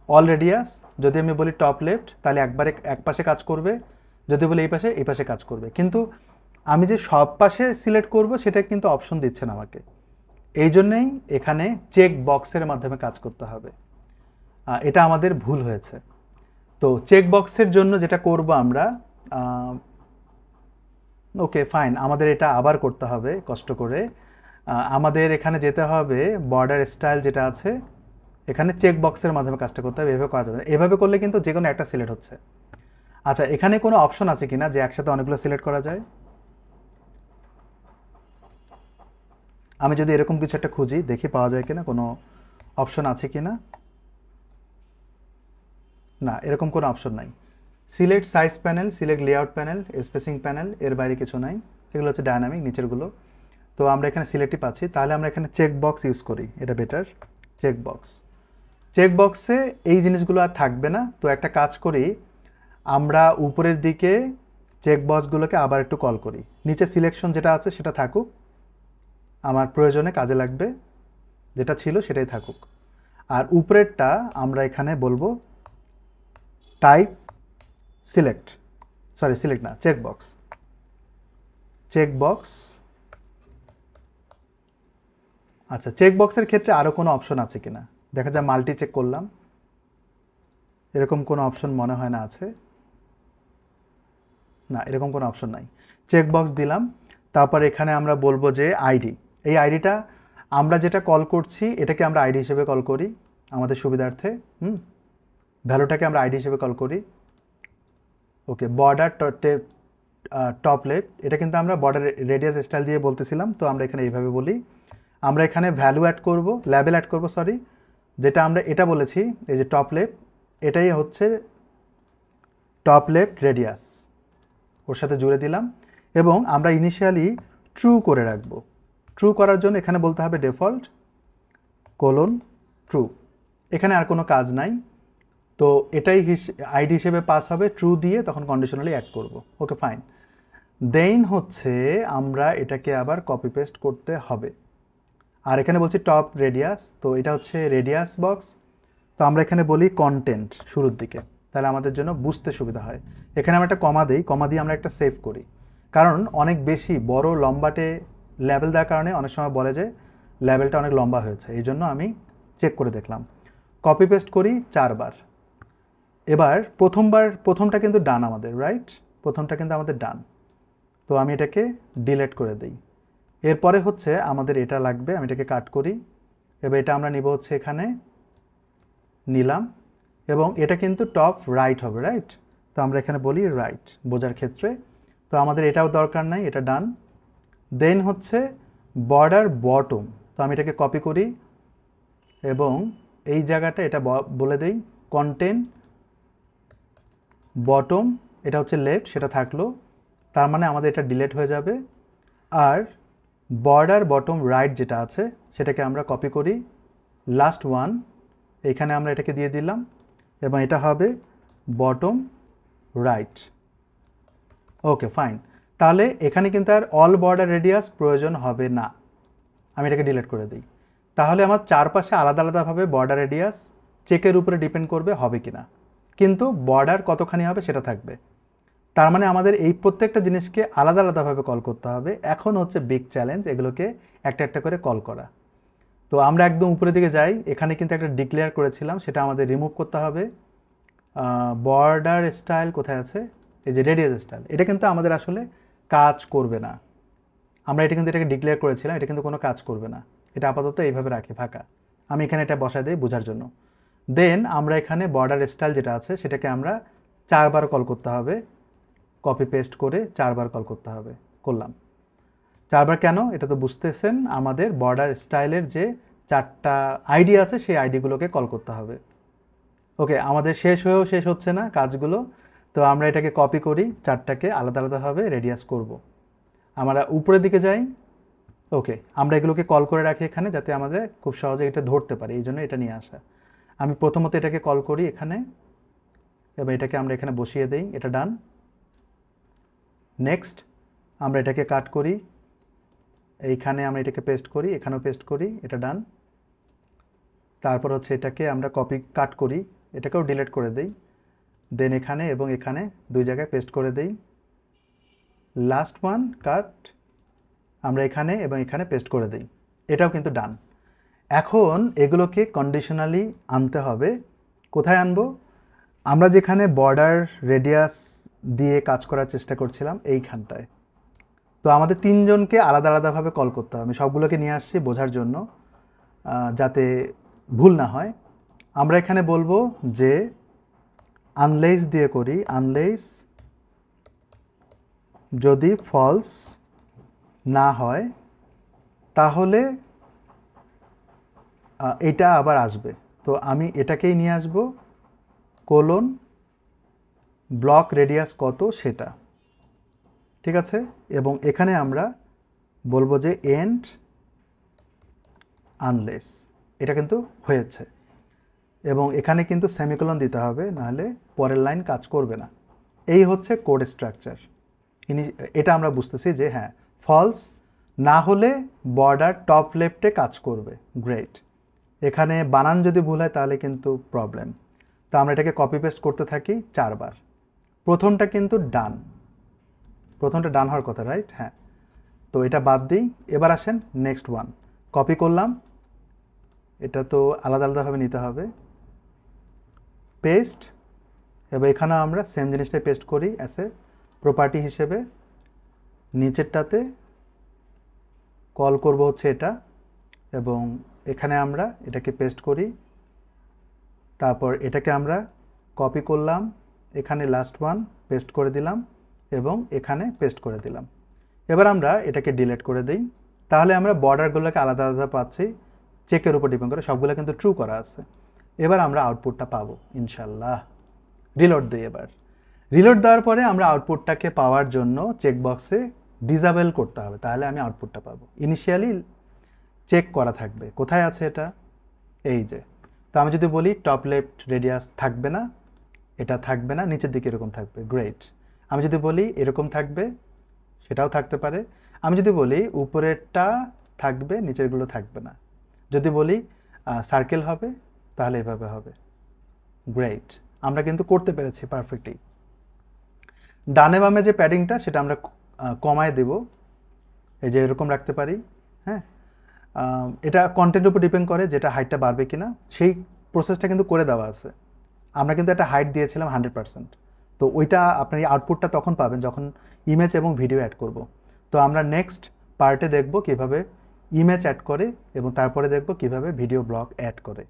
অল রেডিয়াস, যদি আমি বলি টপ লেফট তাহলে একবারে এক পাশে কাজ করবে, যদি বলি এই পাশে কাজ করবে। কিন্তু আমি যে সব পাশে সিলেক্ট করব সেটা কিন্তু অপশন দিচ্ছে না আমাকে, এই জন্যেই এখানে চেক বক্সের মাধ্যমে কাজ করতে হবে। এটা আমাদের ভুল হয়েছে। তো চেক বক্সের জন্য যেটা করব আমরা, ওকে ফাইন, আমাদের এটা আবার করতে হবে কষ্ট করে। আমাদের এখানে যেতে হবে বর্ডার স্টাইল যেটা আছে, এখানে চেক বক্সের মাধ্যমে কাজটা করতে হবে। এভাবে করা যাবে না, এভাবে করলে কিন্তু যে কোনো একটা সিলেক্ট হচ্ছে। আচ্ছা, এখানে কোনো অপশন আছে কিনা যে একসাথে অনেকগুলো সিলেক্ট করা যায়? আমি যদি এরকম কিছু একটা খুঁজি, দেখি পাওয়া যায় কিনা, কোনো অপশন আছে কিনা। না, এরকম কোনো অপশন নাই। Select size panel, select layout panel, spacing panel, এর বাইরে কিছু নাই। এগুলো হচ্ছে ডায়নামিক, নিচেরগুলো। তো আমরা এখানে সিলেক্টই পাচ্ছি। তাহলে আমরা এখানে চেক বক্স ইউজ করি, এটা বেটার। চেক বক্স, চেক বক্সে এই জিনিসগুলো আর থাকবে না। তো একটা কাজ করি, আমরা উপরের দিকে চেক বক্সগুলোকে আবার একটু কল করি। নিচে সিলেকশন যেটা আছে সেটা থাকুক, আমার প্রয়োজনে কাজে লাগবে, যেটা ছিল সেটাই থাকুক। আর উপরেরটা আমরা এখানে বলবো টাইপ সিলেক্ট, সরি সিলেক্ট না, চেক বক্স। চেক বক্স, আচ্ছা চেক বক্সের ক্ষেত্রে আরও কোনো অপশন আছে কিনা দেখা যায়। মাল্টি চেক করলাম, এরকম কোনো অপশন মনে হয় না আছে। না, এরকম কোনো অপশন নাই। চেক বক্স দিলাম, তারপর এখানে আমরা বলবো যে আইডি। এই আইডিটা আমরা যেটা কল করছি এটাকে আমরা আইডি হিসেবে কল করি আমাদের সুবিধার্থে। ভ্যালুটাকে আমরা আইডি হিসেবে কল করি। ওকে, বর্ডার টপ লেফট, এটা কিন্তু আমরা বর্ডার রেডিয়াস স্টাইল দিয়ে বলতেছিলাম, তো আমরা এখানে এইভাবে বলি। আমরা এখানে ভ্যালু অ্যাড করব, লেবেল অ্যাড করব, সরি, যেটা আমরা এটা বলেছি, এই যে টপ লেফট, এটাই হচ্ছে টপ লেফট রেডিয়াস, ওর সাথে জুড়ে দিলাম। এবং আমরা ইনিশিয়ালি ট্রু করে রাখবো। ট্রু করার জন্য এখানে বলতে হবে ডিফল্ট কোলন ট্রু, এখানে আর কোনো কাজ নাই। তো এটাই আইডি হিসেবে পাস হবে, ট্রু দিয়ে তখন কন্ডিশনালি অ্যাড করব। Okay fine. দেন হচ্ছে আমরা এটাকে আবার কপি পেস্ট করতে হবে। আর এখানে বলছি টপ রেডিয়াস, তো এটা হচ্ছে রেডিয়াস বক্স। তো আমরা এখানে বলি কন্টেন্ট শুরুর দিকে, তাহলে আমাদের জন্য বুঝতে সুবিধা হয়। এখানে আমরা একটা কমা দিই, কমা দিয়ে আমরা একটা সেভ করি, কারণ অনেক বেশি বড় লম্বাটে লেভেল দেওয়ার কারণে অনেক সময় বলে যে লেভেলটা অনেক লম্বা হয়েছে, এই জন্য আমি চেক করে দেখলাম। কপি পেস্ট করি 4 বার। এবার প্রথমটা কিন্তু ডান আমাদের, রাইট, প্রথমটা কিন্তু আমাদের ডান। তো আমি এটাকে ডিলিট করে দিই। এরপরে হচ্ছে আমাদের এটা লাগবে, আমি এটাকে কাট করি। এবার এটা আমরা নিব হচ্ছে এখানে, নিলাম, এবং এটা কিন্তু টপ রাইট হবে, রাইট। তো আমরা এখানে বলি রাইট বোঝার ক্ষেত্রে। তো আমাদের এটাও দরকার নাই, এটা ডান। দেন হচ্ছে বর্ডার বটম, তো আমি এটাকে কপি করি এবং এই জায়গাটা এটা বলে দেই কন্টেন্ট বটম, এটা হচ্ছে লেফট, সেটা থাকলো, তার মানে আমাদের এটা ডিলিট হয়ে যাবে। আর বর্ডার বটম রাইট যেটা আছে সেটাকে আমরা কপি করি, লাস্ট ওয়ান, এইখানে আমরা এটাকে দিয়ে দিলাম, এবং এটা হবে বটম রাইট। Okay fine. তাহলে এখানে কিন্তু আর অল বর্ডার রেডিয়াস প্রয়োজন হবে না, আমি এটাকে ডিলিট করে দিই। তাহলে আমার চারপাশে আলাদা আলাদাভাবে বর্ডার রেডিয়াস চেকের উপরে ডিপেন্ড করবে হবে কিনা, কিন্তু বর্ডার কতখানি হবে সেটা থাকবে। তার মানে আমাদের এই প্রত্যেকটা জিনিসকে আলাদা আলাদাভাবে কল করতে হবে। এখন হচ্ছে বিগ চ্যালেঞ্জ এগুলোকে একটা একটা করে কল করা। তো আমরা একদম উপরের দিকে যাই, এখানে কিন্তু একটা ডিক্লেয়ার করেছিলাম, সেটা আমাদের রিমুভ করতে হবে। বর্ডার স্টাইল কোথায় আছে, এই যে রেডিয়াস স্টাইল, এটা কিন্তু আমাদের আসলে কাজ করবে না। আমরা এটা কিন্তু এটাকে ডিক্লেয়ার করেছিলাম, এটা কিন্তু কোনো কাজ করবে না, এটা আপাতত এইভাবে রাখি ফাঁকা। আমি এখানে এটা বসাই দিই বোঝার জন্য। দেন আমরা এখানে বর্ডার স্টাইল যেটা আছে সেটাকে আমরা 4 বার কল করতে হবে, কপি পেস্ট করে 4 বার কল করতে হবে, করলাম। 4 বার কেন এটা তো বুঝতেছেন, আমাদের বর্ডার স্টাইলের যে 4টা আইডি আছে সেই আইডিগুলোকে কল করতে হবে। ওকে, আমাদের শেষ হয়েও শেষ হচ্ছে না কাজগুলো, তো আমরা এটাকে কপি করি, 4টাকে আলাদা আলাদাভাবে রেডিয়াস করব। আমরা উপরের দিকে যাই। ওকে, আমরা এগুলোকে কল করে রাখি এখানে, যাতে আমাদের খুব সহজে এটা ধরতে পারি, এই জন্য এটা নিয়ে আসা। আমি প্রথমত এটাকে কল করি এখানে, এবার এটাকে আমরা এখানে বসিয়ে দিই, এটা ডান। নেক্সট আমরা এটাকে কাট করি, এইখানে আমরা এটাকে পেস্ট করি, এখানেও পেস্ট করি, এটা ডান। তারপর হচ্ছে এটাকে আমরা কপি কাট করি, এটাকেও ডিলিট করে দেই। দেন এখানে এবং এখানে 2 জায়গায় পেস্ট করে দেই। লাস্ট ওয়ান কাট, আমরা এখানে এবং এখানে পেস্ট করে দেই, এটাও কিন্তু ডান। এখন এগুলোকে কন্ডিশনালি আনতে হবে। কোথায় আনবো? আমরা যেখানে বর্ডার রেডিয়াস দিয়ে কাজ করার চেষ্টা করছিলাম এইখানটায়। তো আমাদের 3 জনকে আলাদা আলাদাভাবে কল করতে হবে। আমি সবগুলোকে নিয়ে আসছি বোঝার জন্য, যাতে ভুল না হয়। আমরা এখানে বলবো যে আনলেস দিয়ে করি, আনলেস যদি ফলস না হয় তাহলে এটা আবার আসবে। তো আমি এটাকেই নিয়ে আসব কোলন ব্লক রেডিয়াস কত সেটা, ঠিক আছে। এবং এখানে আমরা বলবো যে এন্ড আনলেস, এটা কিন্তু হয়েছে। এবং এখানে কিন্তু সেমিকোলন দিতে হবে, নাহলে পরের লাইন কাজ করবে না। এই হচ্ছে কোড স্ট্রাকচার। এটা আমরা বুঝতেছি যে হ্যাঁ ফলস না হলে বর্ডার টপ লেফটে কাজ করবে। গ্রেট। এখানে বানান যদি ভুল হয় তাহলে কিন্তু প্রবলেম। তো আমরা এটাকে কপি পেস্ট করতে থাকি 4 বার। প্রথমটা কিন্তু ডান, প্রথমটা ডান হওয়ার কথা, রাইট? হ্যাঁ, তো এটা বাদ দিই। এবার আসেন নেক্সট ওয়ান, কপি করলাম, এটা তো আলাদা আলাদাভাবে নিতে হবে, পেস্ট। এবার এখানে আমরা সেম জিনিসটাই পেস্ট করি অ্যাজ এ প্রপার্টি হিসেবে। নিচেরটাতে কল করব হচ্ছে এটা, এবং এখানে আমরা এটাকে পেস্ট করি। তারপর এটাকে আমরা কপি করলাম, এখানে লাস্ট ওয়ান পেস্ট করে দিলাম এবং এখানে পেস্ট করে দিলাম। এবার আমরা এটাকে ডিলিট করে দিই। তাহলে আমরা বর্ডারগুলোকে আলাদা আলাদা পাচ্ছি, চেকের উপর ডিপেন্ড করে সবগুলো কিন্তু ট্রু করা আছে। এবার আমরা আউটপুটটা পাবো ইনশাল্লাহ। রিলোড দিই। এবার রিলোড দেওয়ার পরে আমরা আউটপুটটাকে পাওয়ার জন্য চেকবক্সে ডিসেবল করতে হবে, তাহলে আমি আউটপুটটা পাবো। ইনিশিয়ালি চেক করা থাকবে, কোথায় আছে এটা, এই যে। তো আমি যদি বলি টপ লেফট রেডিয়াস থাকবে না, এটা থাকবে না, নিচের দিকে এরকম থাকবে, গ্রেট। আমি যদি বলি এরকম থাকবে, সেটাও থাকতে পারে। আমি যদি বলি উপরেরটা থাকবে, নিচেরগুলো থাকবে না। যদি বলি সার্কেল হবে, তাহলে এভাবে হবে। গ্রেট, আমরা কিন্তু করতে পেরেছি পারফেক্টলি। ডানে বামে যে প্যাডিংটা সেটা আমরা কমায় দেব, এই যে এরকম রাখতে পারি। হ্যাঁ, এটা কন্টেন্টের উপর ডিপেন্ড করে যেটা হাইটটা বাড়বে কিনা, সেই প্রসেসটা কিন্তু করে দেওয়া আছে। আমরা কিন্তু একটা হাইট দিয়েছিলাম 100%। তো ওইটা আপনার আউটপুটটা তখন পাবেন যখন ইমেজ এবং ভিডিও অ্যাড করব। তো আমরা নেক্সট পার্টে দেখব কিভাবে ইমেজ অ্যাড করে এবং তারপরে দেখব কিভাবে ভিডিও ব্লগ অ্যাড করে।